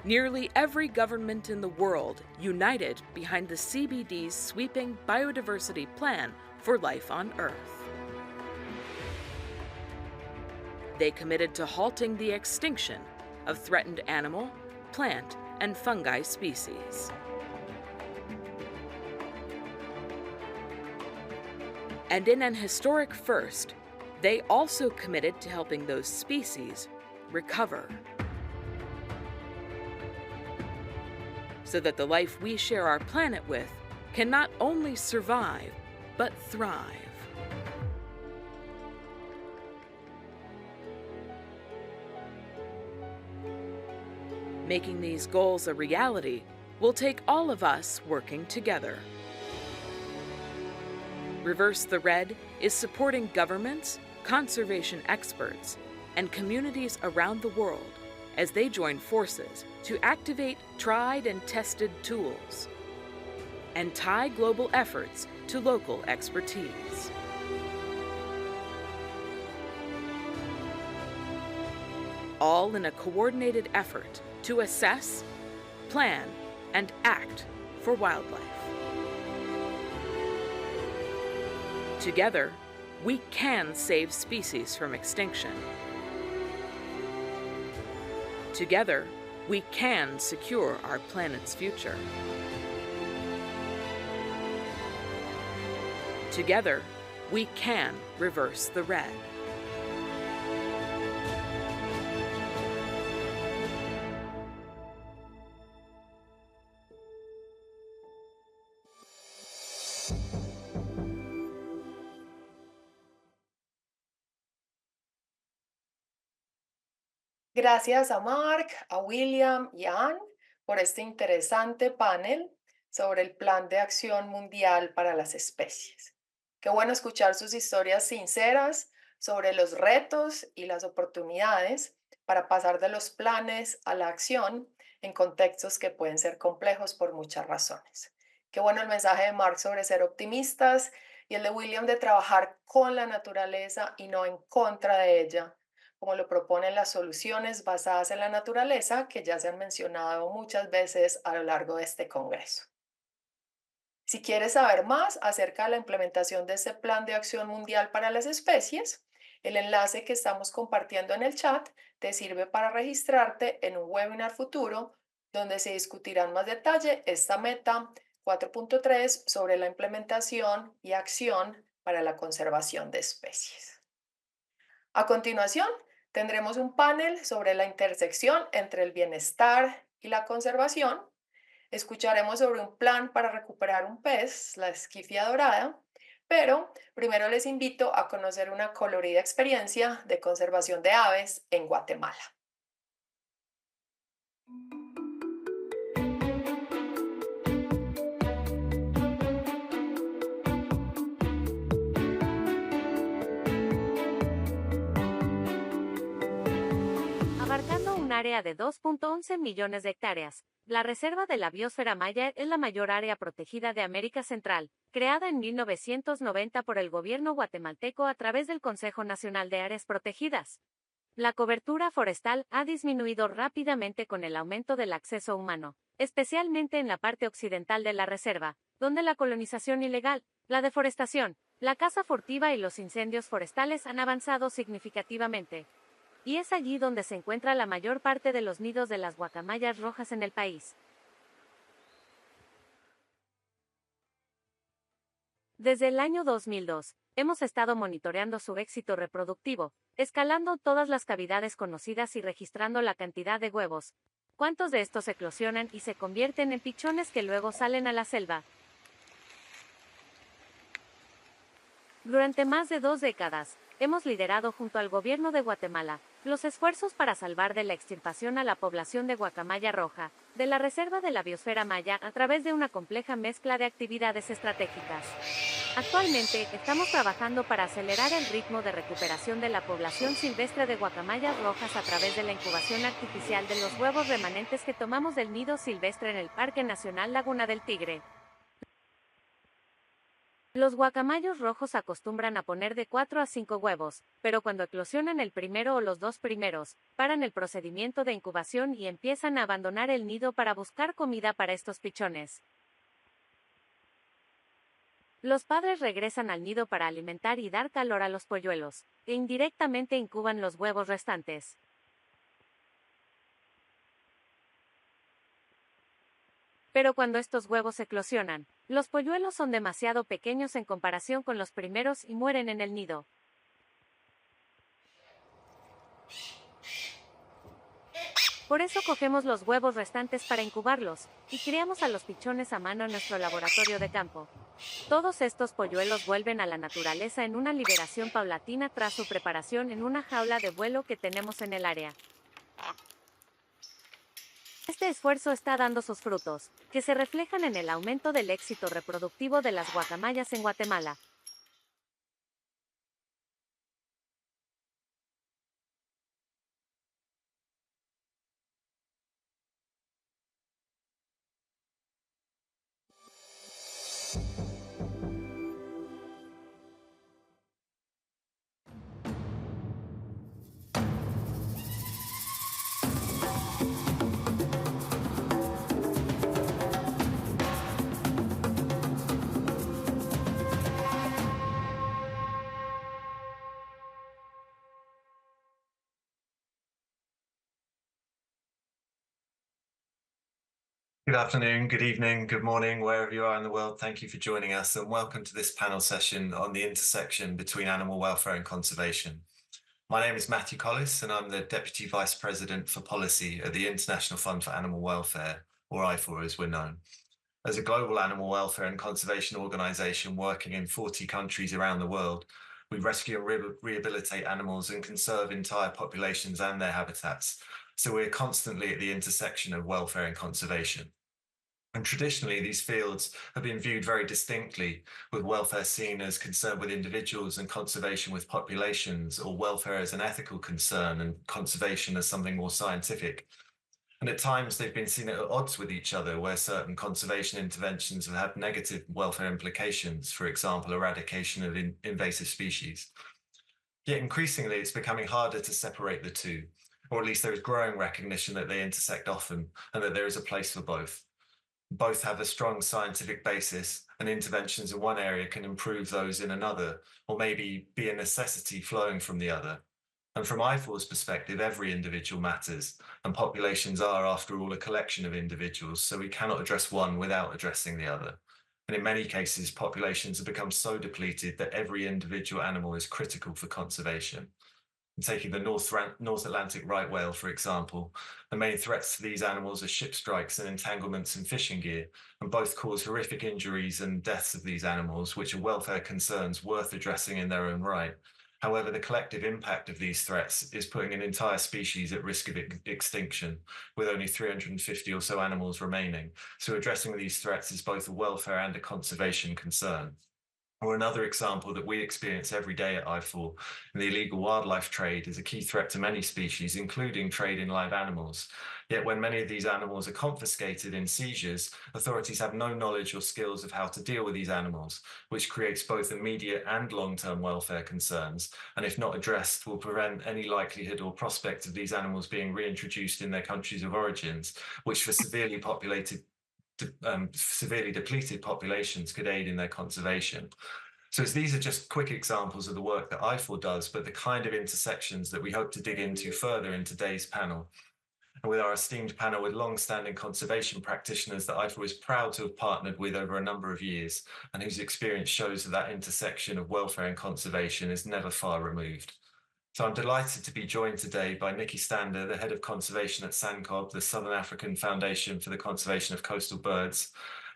nearly every government in the world united behind the CBD's sweeping biodiversity plan for life on Earth. They committed to halting the extinction of threatened animal, plant, and fungi species. And in an historic first, they also committed to helping those species recover, so that the life we share our planet with can not only survive, but thrive. Making these goals a reality will take all of us working together. Reverse the Red is supporting governments, conservation experts, and communities around the world as they join forces to activate tried and tested tools and tie global efforts to local expertise. All in a coordinated effort to assess, plan, and act for wildlife. Together, we can save species from extinction. Together, we can secure our planet's future. Together, we can reverse the red. Gracias a Mark, a William y a Anne por este interesante panel sobre el Plan de Acción Mundial para las Especies. Qué bueno escuchar sus historias sinceras sobre los retos y las oportunidades para pasar de los planes a la acción en contextos que pueden ser complejos por muchas razones. Qué bueno el mensaje de Mark sobre ser optimistas y el de William de trabajar con la naturaleza y no en contra de ella, como lo proponen las soluciones basadas en la naturaleza que ya se han mencionado muchas veces a lo largo de este congreso. Si quieres saber más acerca de la implementación de este Plan de Acción Mundial para las Especies, el enlace que estamos compartiendo en el chat te sirve para registrarte en un webinar futuro donde se discutirá en más detalle esta meta 4.3 sobre la implementación y acción para la conservación de especies. A continuación, tendremos un panel sobre la intersección entre el bienestar y la conservación. Escucharemos sobre un plan para recuperar un pez, la esquifia dorada, pero primero les invito a conocer una colorida experiencia de conservación de aves en Guatemala. Abarcando un área de 2.11 millones de hectáreas, la Reserva de la Biosfera Maya es la mayor área protegida de América Central, creada en 1990 por el gobierno guatemalteco a través del Consejo Nacional de Áreas Protegidas. La cobertura forestal ha disminuido rápidamente con el aumento del acceso humano, especialmente en la parte occidental de la reserva, donde la colonización ilegal, la deforestación, la caza furtiva y los incendios forestales han avanzado significativamente. Y es allí donde se encuentra la mayor parte de los nidos de las guacamayas rojas en el país. Desde el año 2002, hemos estado monitoreando su éxito reproductivo, escalando todas las cavidades conocidas y registrando la cantidad de huevos. ¿Cuántos de estos eclosionan y se convierten en pichones que luego salen a la selva? Durante más de 2 décadas, hemos liderado junto al gobierno de Guatemala los esfuerzos para salvar de la extirpación a la población de guacamaya roja, de la reserva de la biosfera maya a través de una compleja mezcla de actividades estratégicas. Actualmente, estamos trabajando para acelerar el ritmo de recuperación de la población silvestre de guacamayas rojas a través de la incubación artificial de los huevos remanentes que tomamos del nido silvestre en el Parque Nacional Laguna del Tigre. Los guacamayos rojos acostumbran a poner de 4 a 5 huevos, pero cuando eclosionan el primero o los 2 primeros, paran el procedimiento de incubación y empiezan a abandonar el nido para buscar comida para estos pichones. Los padres regresan al nido para alimentar y dar calor a los polluelos, e indirectamente incuban los huevos restantes. Pero cuando estos huevos eclosionan, los polluelos son demasiado pequeños en comparación con los primeros y mueren en el nido. Por eso cogemos los huevos restantes para incubarlos, y criamos a los pichones a mano en nuestro laboratorio de campo. Todos estos polluelos vuelven a la naturaleza en una liberación paulatina tras su preparación en una jaula de vuelo que tenemos en el área. Este esfuerzo está dando sus frutos, que se reflejan en el aumento del éxito reproductivo de las guacamayas en Guatemala. Good afternoon, good evening, good morning, wherever you are in the world. Thank you for joining us and welcome to this panel session on the intersection between animal welfare and conservation. My name is Matthew Collis and I'm the Deputy Vice President for Policy at the International Fund for Animal Welfare, or IFOR as we're known. As a global animal welfare and conservation organisation working in 40 countries around the world, we rescue and rehabilitate animals and conserve entire populations and their habitats. So we're constantly at the intersection of welfare and conservation. And traditionally, these fields have been viewed very distinctly, with welfare seen as concerned with individuals and conservation with populations, or welfare as an ethical concern and conservation as something more scientific. And at times, they've been seen at odds with each other, where certain conservation interventions have had negative welfare implications, for example, eradication of invasive species. Yet increasingly, it's becoming harder to separate the two, or at least there is growing recognition that they intersect often and that there is a place for both. Both have a strong scientific basis, and interventions in one area can improve those in another, or maybe be a necessity flowing from the other. And from IFOR's perspective, every individual matters, and populations are, after all, a collection of individuals, so we cannot address one without addressing the other. And in many cases, populations have become so depleted that every individual animal is critical for conservation. Taking the North Atlantic right whale, for example, the main threats to these animals are ship strikes and entanglements in fishing gear, and both cause horrific injuries and deaths of these animals, which are welfare concerns worth addressing in their own right. However, the collective impact of these threats is putting an entire species at risk of extinction, with only 350 or so animals remaining. So addressing these threats is both a welfare and a conservation concern. Or another example that we experience every day at IFOR, the illegal wildlife trade is a key threat to many species, including trade in live animals. Yet when many of these animals are confiscated in seizures, authorities have no knowledge or skills of how to deal with these animals, which creates both immediate and long-term welfare concerns, and if not addressed, will prevent any likelihood or prospect of these animals being reintroduced in their countries of origins, which for severely depleted populations could aid in their conservation. So these are just quick examples of the work that IFOR does, but the kind of intersections that we hope to dig into further in today's panel. and with our esteemed panel with long-standing conservation practitioners that I've was proud to have partnered with over a number of years, and whose experience shows that that intersection of welfare and conservation is never far removed. So I'm delighted to be joined today by Nikki Stander, the Head of Conservation at SANCOB, the Southern African Foundation for the Conservation of Coastal Birds,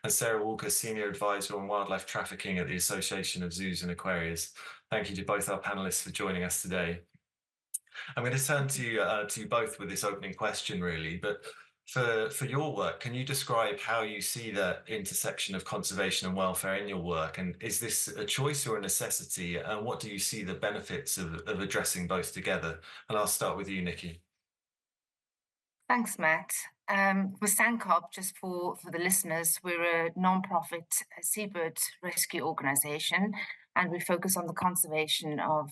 and Sarah Walker, Senior Advisor on Wildlife Trafficking at the Association of Zoos and Aquarias. Thank you to both our panelists for joining us today. I'm going to turn to you both with this opening question, really, but for your work, can you describe how you see that intersection of conservation and welfare in your work? And is this a choice or a necessity? And what do you see the benefits of addressing both together? And I'll start with you, Nikki. Thanks, Matt. With SANCOB, just for the listeners, we're a non-profit seabird rescue organization, and we focus on the conservation of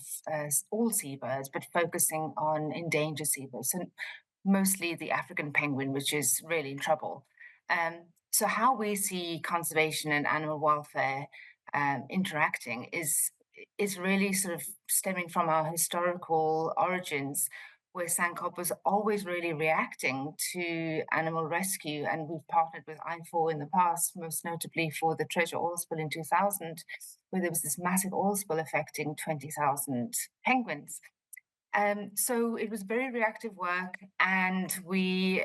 all seabirds, but focusing on endangered seabirds, and mostly the African penguin, which is really in trouble. So how we see conservation and animal welfare interacting is really sort of stemming from our historical origins, where SANCOB was always really reacting to animal rescue, and we've partnered with I4 in the past, most notably for the treasure oil spill in 2000, where there was this massive oil spill affecting 20,000 penguins. So it was very reactive work, and we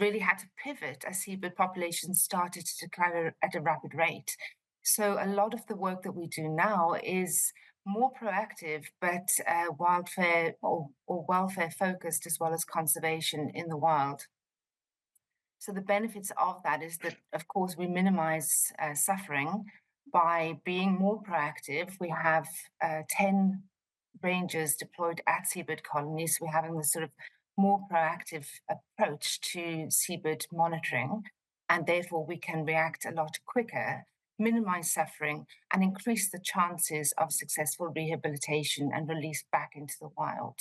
really had to pivot as seabird populations started to decline at a rapid rate. So a lot of the work that we do now is more proactive, but wildfare or welfare focused, as well as conservation in the wild. So the benefits of that is that, of course, we minimize suffering by being more proactive. We have 10 rangers deployed at seabird colonies. We're having this sort of more proactive approach to seabird monitoring, and therefore we can react a lot quicker, minimize suffering, and increase the chances of successful rehabilitation and release back into the wild.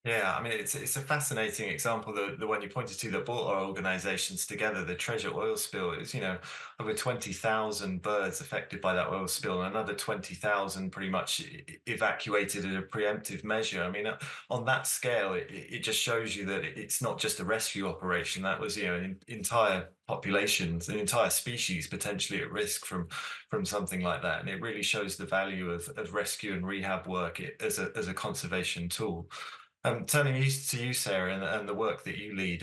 Yeah, I mean, it's a fascinating example, the one you pointed to that brought our organizations together, the treasure oil spill. It's, you know, over 20,000 birds affected by that oil spill, and another 20,000 pretty much evacuated in a preemptive measure. I mean, on that scale, it just shows you that it's not just a rescue operation. That was, you know, an entire populations, an entire species potentially at risk from something like that. And it really shows the value of rescue and rehab work as a conservation tool. Turning to you, Sarah, and the work that you lead,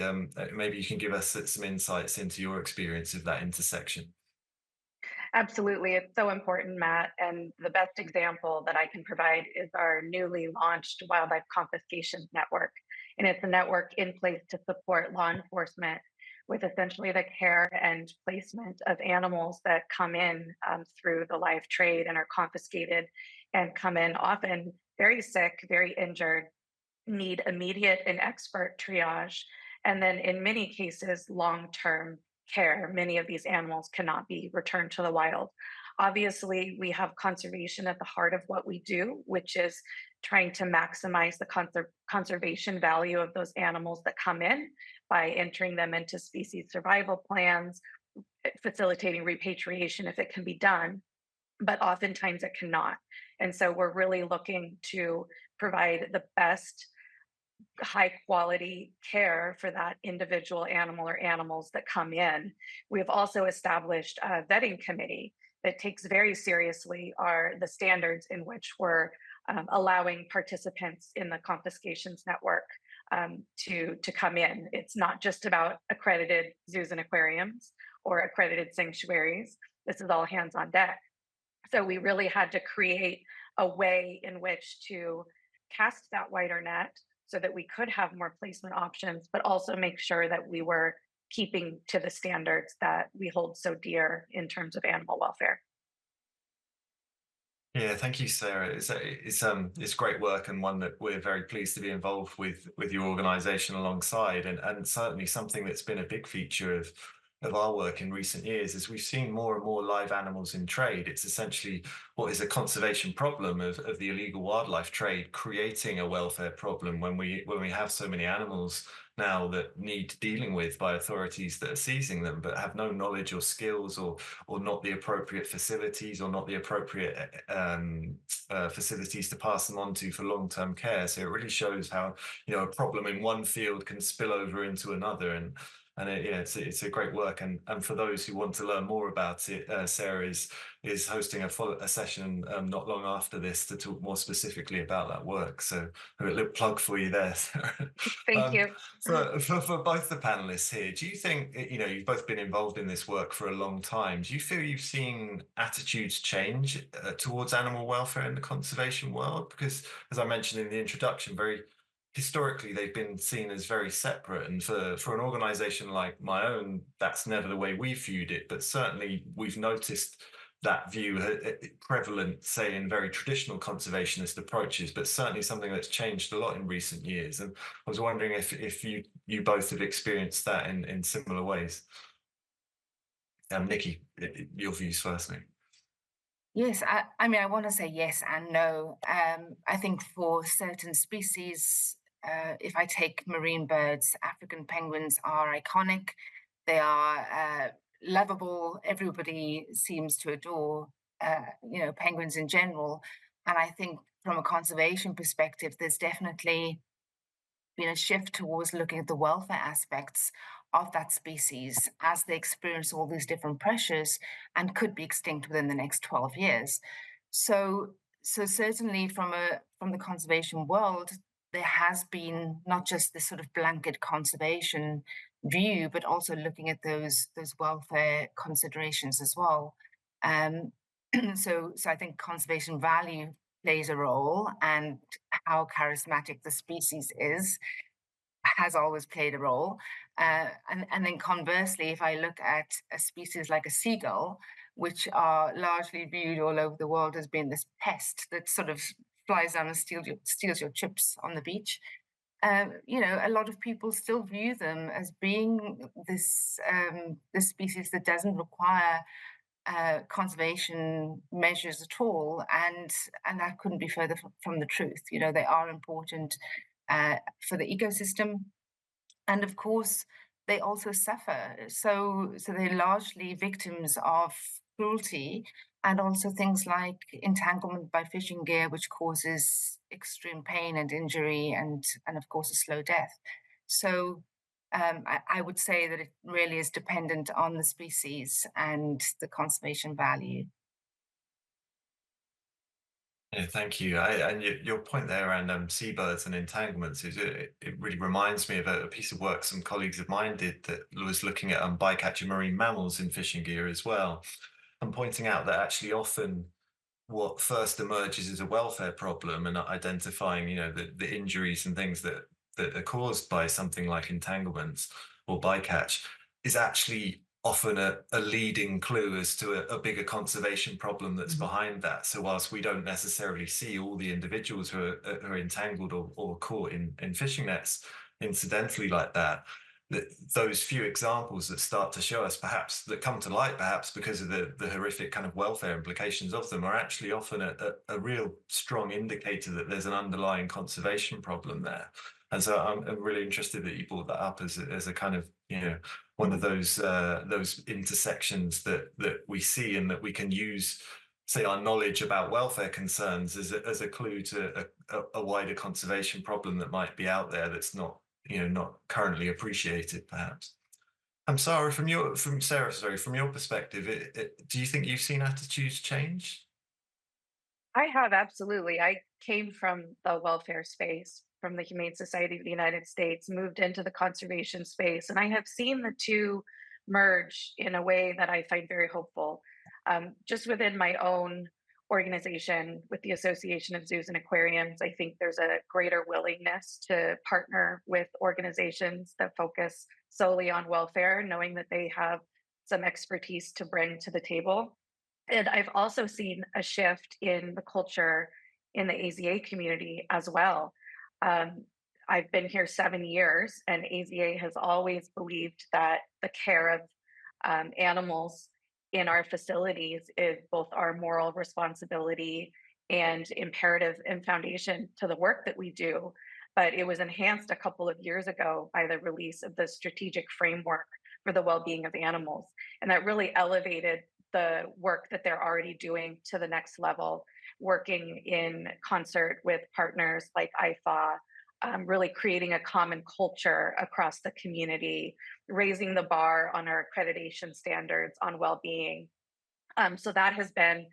maybe you can give us some insights into your experience of that intersection. Absolutely. It's so important, Matt. And the best example that I can provide is our newly launched Wildlife Confiscation Network. And it's a network in place to support law enforcement with essentially the care and placement of animals that come in through the live trade and are confiscated and come in often very sick, very injured, need immediate and expert triage, and then in many cases, long-term care. Many of these animals cannot be returned to the wild. Obviously, we have conservation at the heart of what we do, which is trying to maximize the conservation value of those animals that come in by entering them into species survival plans, facilitating repatriation if it can be done, but oftentimes it cannot. And so we're really looking to provide the best high quality care for that individual animal or animals that come in. We've also established a vetting committee that takes very seriously the standards in which we're allowing participants in the confiscations network to come in. It's not just about accredited zoos and aquariums or accredited sanctuaries. This is all hands on deck. So we really had to create a way in which to cast that wider net so that we could have more placement options, but also make sure that we were keeping to the standards that we hold so dear in terms of animal welfare. Yeah, thank you, Sarah. It's great work, and one that we're very pleased to be involved with your organisation alongside, and certainly something that's been a big feature our work in recent years is we've seen more and more live animals in trade. It's essentially what is a conservation problem of the illegal wildlife trade, creating a welfare problem when we have so many animals now that need dealing with by authorities that are seizing them, but have no knowledge or skills or not the appropriate facilities or not the appropriate facilities to pass them on to for long-term care. So it really shows how, you know, a problem in one field can spill over into another. And it's a great work. And for those who want to learn more about it, Sarah is hosting a session not long after this to talk more specifically about that work. So a little plug for you there, Sarah. Thank you. For both the panelists here, do you think, you know, you've both been involved in this work for a long time, do you feel you've seen attitudes change towards animal welfare in the conservation world? Because, as I mentioned in the introduction, historically, they've been seen as very separate. And for an organization like my own, that's never the way we've viewed it. But certainly we've noticed that view prevalent, say, in very traditional conservationist approaches, but certainly something that's changed a lot in recent years. And I was wondering if you both have experienced that in similar ways. Nikki, your views first, maybe. Yes, I mean, I want to say yes and no. I think for certain species, if I take marine birds, African penguins are iconic. They are lovable. Everybody seems to adore, penguins in general. And I think from a conservation perspective, there's definitely been a shift towards looking at the welfare aspects of that species as they experience all these different pressures and could be extinct within the next 12 years. So certainly from the conservation world, there has been not just this sort of blanket conservation view, but also looking at those welfare considerations as well. So I think conservation value plays a role, and how charismatic the species has always played a role. And then conversely, if I look at a species like a seagull, which are largely viewed all over the world as being this pest that sort of flies down and steals your chips on the beach, a lot of people still view them as being this species that doesn't require conservation measures at all, and that couldn't be further from the truth. You know, they are important for the ecosystem, and of course they also suffer. So they're largely victims of cruelty, and also things like entanglement by fishing gear, which causes extreme pain and injury, and of course a slow death. So I would say that it really is dependent on the species and the conservation value. Yeah, thank you. And your point there around seabirds and entanglements it really reminds me of a piece of work some colleagues of mine did that was looking at bycatcher marine mammals in fishing gear as well, and pointing out that actually often what first emerges as a welfare problem and identifying, the injuries and things that are caused by something like entanglements or bycatch is actually often a leading clue as to a bigger conservation problem that's behind that. So whilst we don't necessarily see all the individuals who are entangled or caught in fishing nets incidentally like that, those few examples that start to show us that come to light perhaps because of the horrific kind of welfare implications of them are actually often a real strong indicator that there's an underlying conservation problem there. And so I'm really interested that you brought that up as a kind of, one of those intersections that we see and that we can use, say, our knowledge about welfare concerns as a clue to a wider conservation problem that might be out there that's not currently appreciated, perhaps. Sarah, from your perspective, do you think you've seen attitudes change? I have, absolutely. I came from the welfare space, from the Humane Society of the United States, moved into the conservation space, and I have seen the two merge in a way that I find very hopeful. Just within my own organization, with the Association of Zoos and Aquariums, I think there's a greater willingness to partner with organizations that focus solely on welfare, knowing that they have some expertise to bring to the table. And I've also seen a shift in the culture in the AZA community as well. I've been here 7 years, and AZA has always believed that the care of animals in our facilities is both our moral responsibility and imperative and foundation to the work that we do. But it was enhanced a couple of years ago by the release of the strategic framework for the well-being of animals. And that really elevated the work that they're already doing to the next level, working in concert with partners like IFA, really creating a common culture across the community, raising the bar on our accreditation standards on well-being. So that has been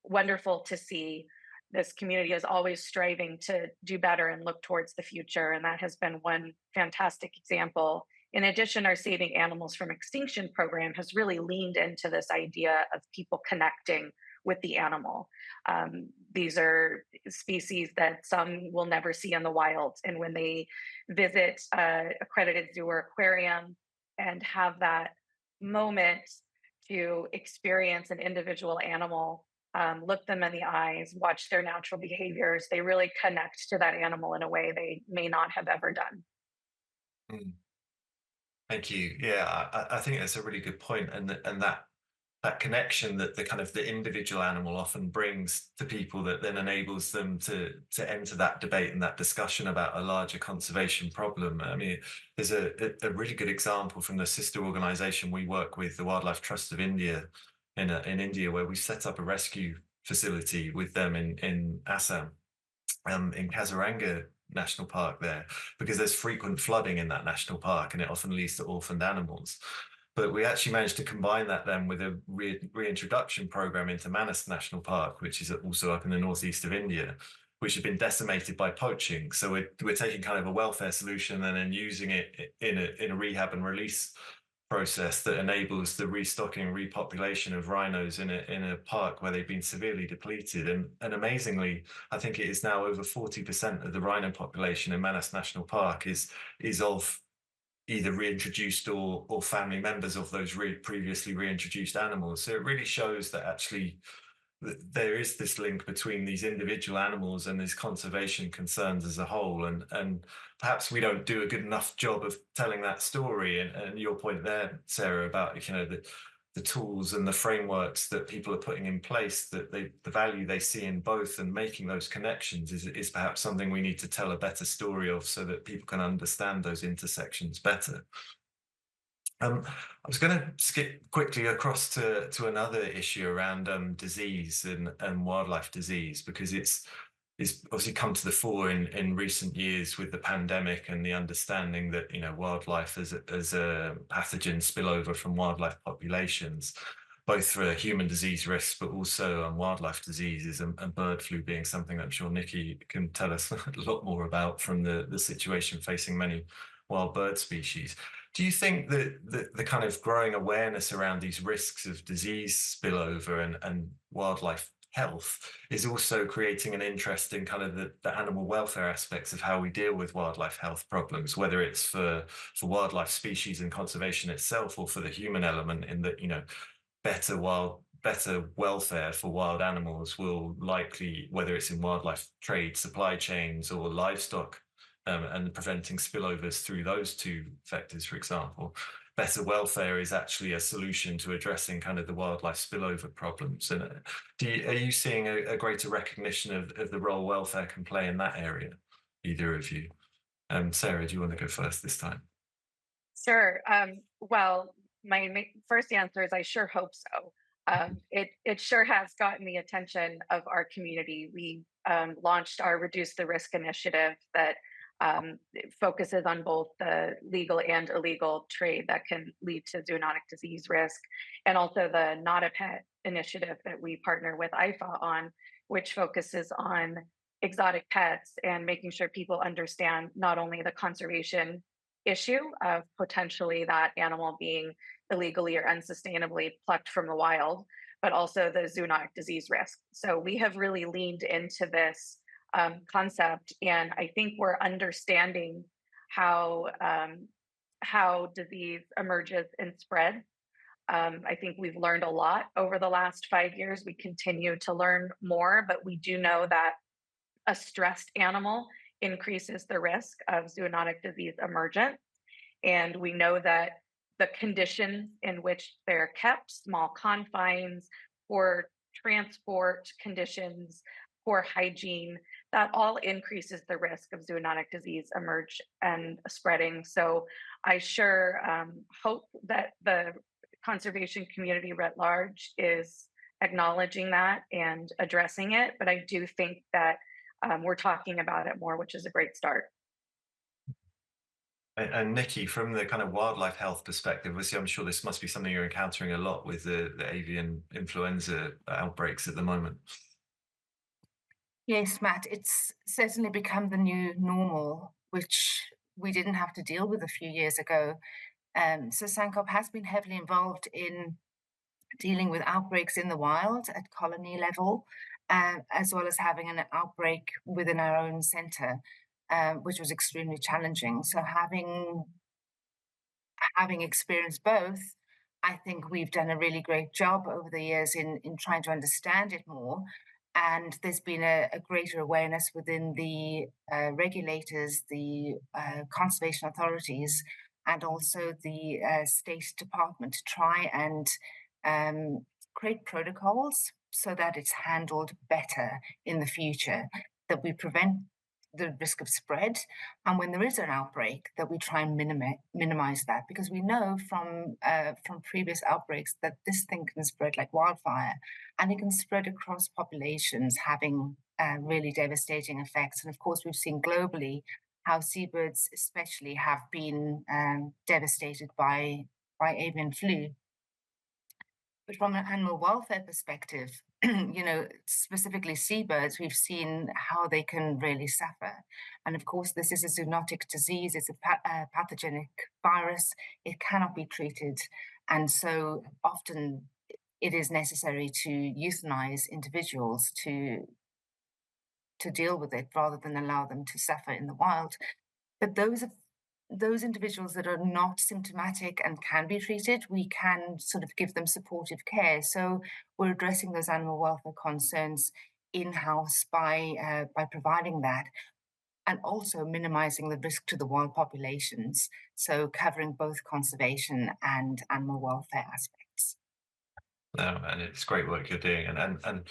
wonderful to see. This community is always striving to do better and look towards the future, and that has been one fantastic example. In addition, our Saving Animals from Extinction program has really leaned into this idea of people connecting with the animal. These are species that some will never see in the wild, and when they visit accredited zoo or aquarium and have that moment to experience an individual animal, look them in the eyes, watch their natural behaviors, they really connect to that animal in a way they may not have ever done. Thank you. Yeah, I think that's a really good point, and that connection that the individual animal often brings to people, that then enables them to enter that debate and that discussion about a larger conservation problem. I mean, there's a really good example from the sister organization we work with, the Wildlife Trust of India, in India, where we set up a rescue facility with them in Assam, in Kaziranga National Park there, because there's frequent flooding in that national park and it often leads to orphaned animals. But we actually managed to combine that then with a reintroduction program into Manas National Park, which is also up in the northeast of India, which has been decimated by poaching. So we're taking kind of a welfare solution and then using it in a rehab and release process that enables the restocking and repopulation of rhinos in a park where they've been severely depleted. And amazingly, I think it is now over 40% of the rhino population in Manas National Park is of either reintroduced or family members of those previously reintroduced animals. So it really shows that actually there is this link between these individual animals and these conservation concerns as a whole. And perhaps we don't do a good enough job of telling that story. And your point there, Sarah, about the tools and the frameworks that people are putting in place, that the value they see in both, and making those connections is perhaps something we need to tell a better story of, so that people can understand those intersections better. I was going to skip quickly across to another issue around disease and wildlife disease, because it's obviously come to the fore in recent years with the pandemic and the understanding that wildlife as a pathogen spillover from wildlife populations, both for human disease risks but also wildlife diseases, and bird flu being something that I'm sure Nikki can tell us a lot more about from the situation facing many wild bird species. Do you think that the kind of growing awareness around these risks of disease spillover and wildlife health is also creating an interest in kind of the animal welfare aspects of how we deal with wildlife health problems, whether it's for wildlife species and conservation itself, or for the human element, in that better welfare for wild animals will likely, whether it's in wildlife trade supply chains or livestock, and preventing spillovers through those two vectors, for example, better welfare is actually a solution to addressing kind of the wildlife spillover problems. And are you seeing a greater recognition of the role welfare can play in that area, either of you? Sarah, do you want to go first this time? Sure. Well, my first answer is I sure hope so. It sure has gotten the attention of our community. We launched our Reduce the Risk initiative that focuses on both the legal and illegal trade that can lead to zoonotic disease risk, and also the Not a Pet initiative that we partner with IFA on, which focuses on exotic pets and making sure people understand not only the conservation issue of potentially that animal being illegally or unsustainably plucked from the wild, but also the zoonotic disease risk. So we have really leaned into this concept, and I think we're understanding how disease emerges and spreads. I think we've learned a lot over the last 5 years. We continue to learn more, but we do know that a stressed animal increases the risk of zoonotic disease emergence. And we know that the conditions in which they're kept, small confines, poor transport conditions, poor hygiene, that all increases the risk of zoonotic disease emerge and spreading. So I sure hope that the conservation community writ large is acknowledging that and addressing it. But I do think that we're talking about it more, which is a great start. And Nikki, from the kind of wildlife health perspective, obviously, I'm sure this must be something you're encountering a lot with the avian influenza outbreaks at the moment. Yes, Matt, it's certainly become the new normal, which we didn't have to deal with a few years ago. So SANCOP has been heavily involved in dealing with outbreaks in the wild at colony level, as well as having an outbreak within our own centre, which was extremely challenging. So having experienced both, I think we've done a really great job over the years in trying to understand it more. And there's been a greater awareness within the regulators, the conservation authorities, and also the State Department to try and create protocols so that it's handled better in the future, that we prevent the risk of spread, and when there is an outbreak, that we try and minimize that, because we know from previous outbreaks that this thing can spread like wildfire, and it can spread across populations, having really devastating effects. And of course, we've seen globally how seabirds, especially, have been devastated by avian flu. But from an animal welfare perspective, specifically seabirds, we've seen how they can really suffer. And of course, this is a zoonotic disease. It's a pathogenic virus. It cannot be treated. And so often it is necessary to euthanize individuals to deal with it rather than allow them to suffer in the wild. But those individuals that are not symptomatic and can be treated, we can sort of give them supportive care. So we're addressing those animal welfare concerns in-house by providing that, and also minimizing the risk to the wild populations. So covering both conservation and animal welfare aspects. And it's great work you're doing. And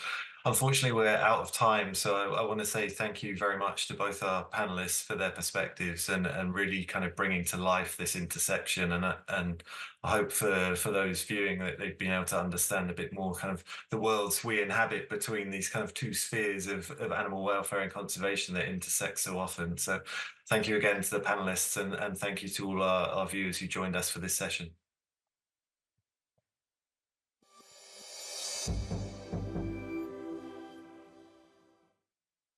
unfortunately, we're out of time. So I want to say thank you very much to both our panelists for their perspectives and really kind of bringing to life this intersection. And I hope for those viewing that they've been able to understand a bit more kind of the worlds we inhabit between these kind of two spheres of animal welfare and conservation that intersect so often. So thank you again to the panelists, and thank you to all our viewers who joined us for this session.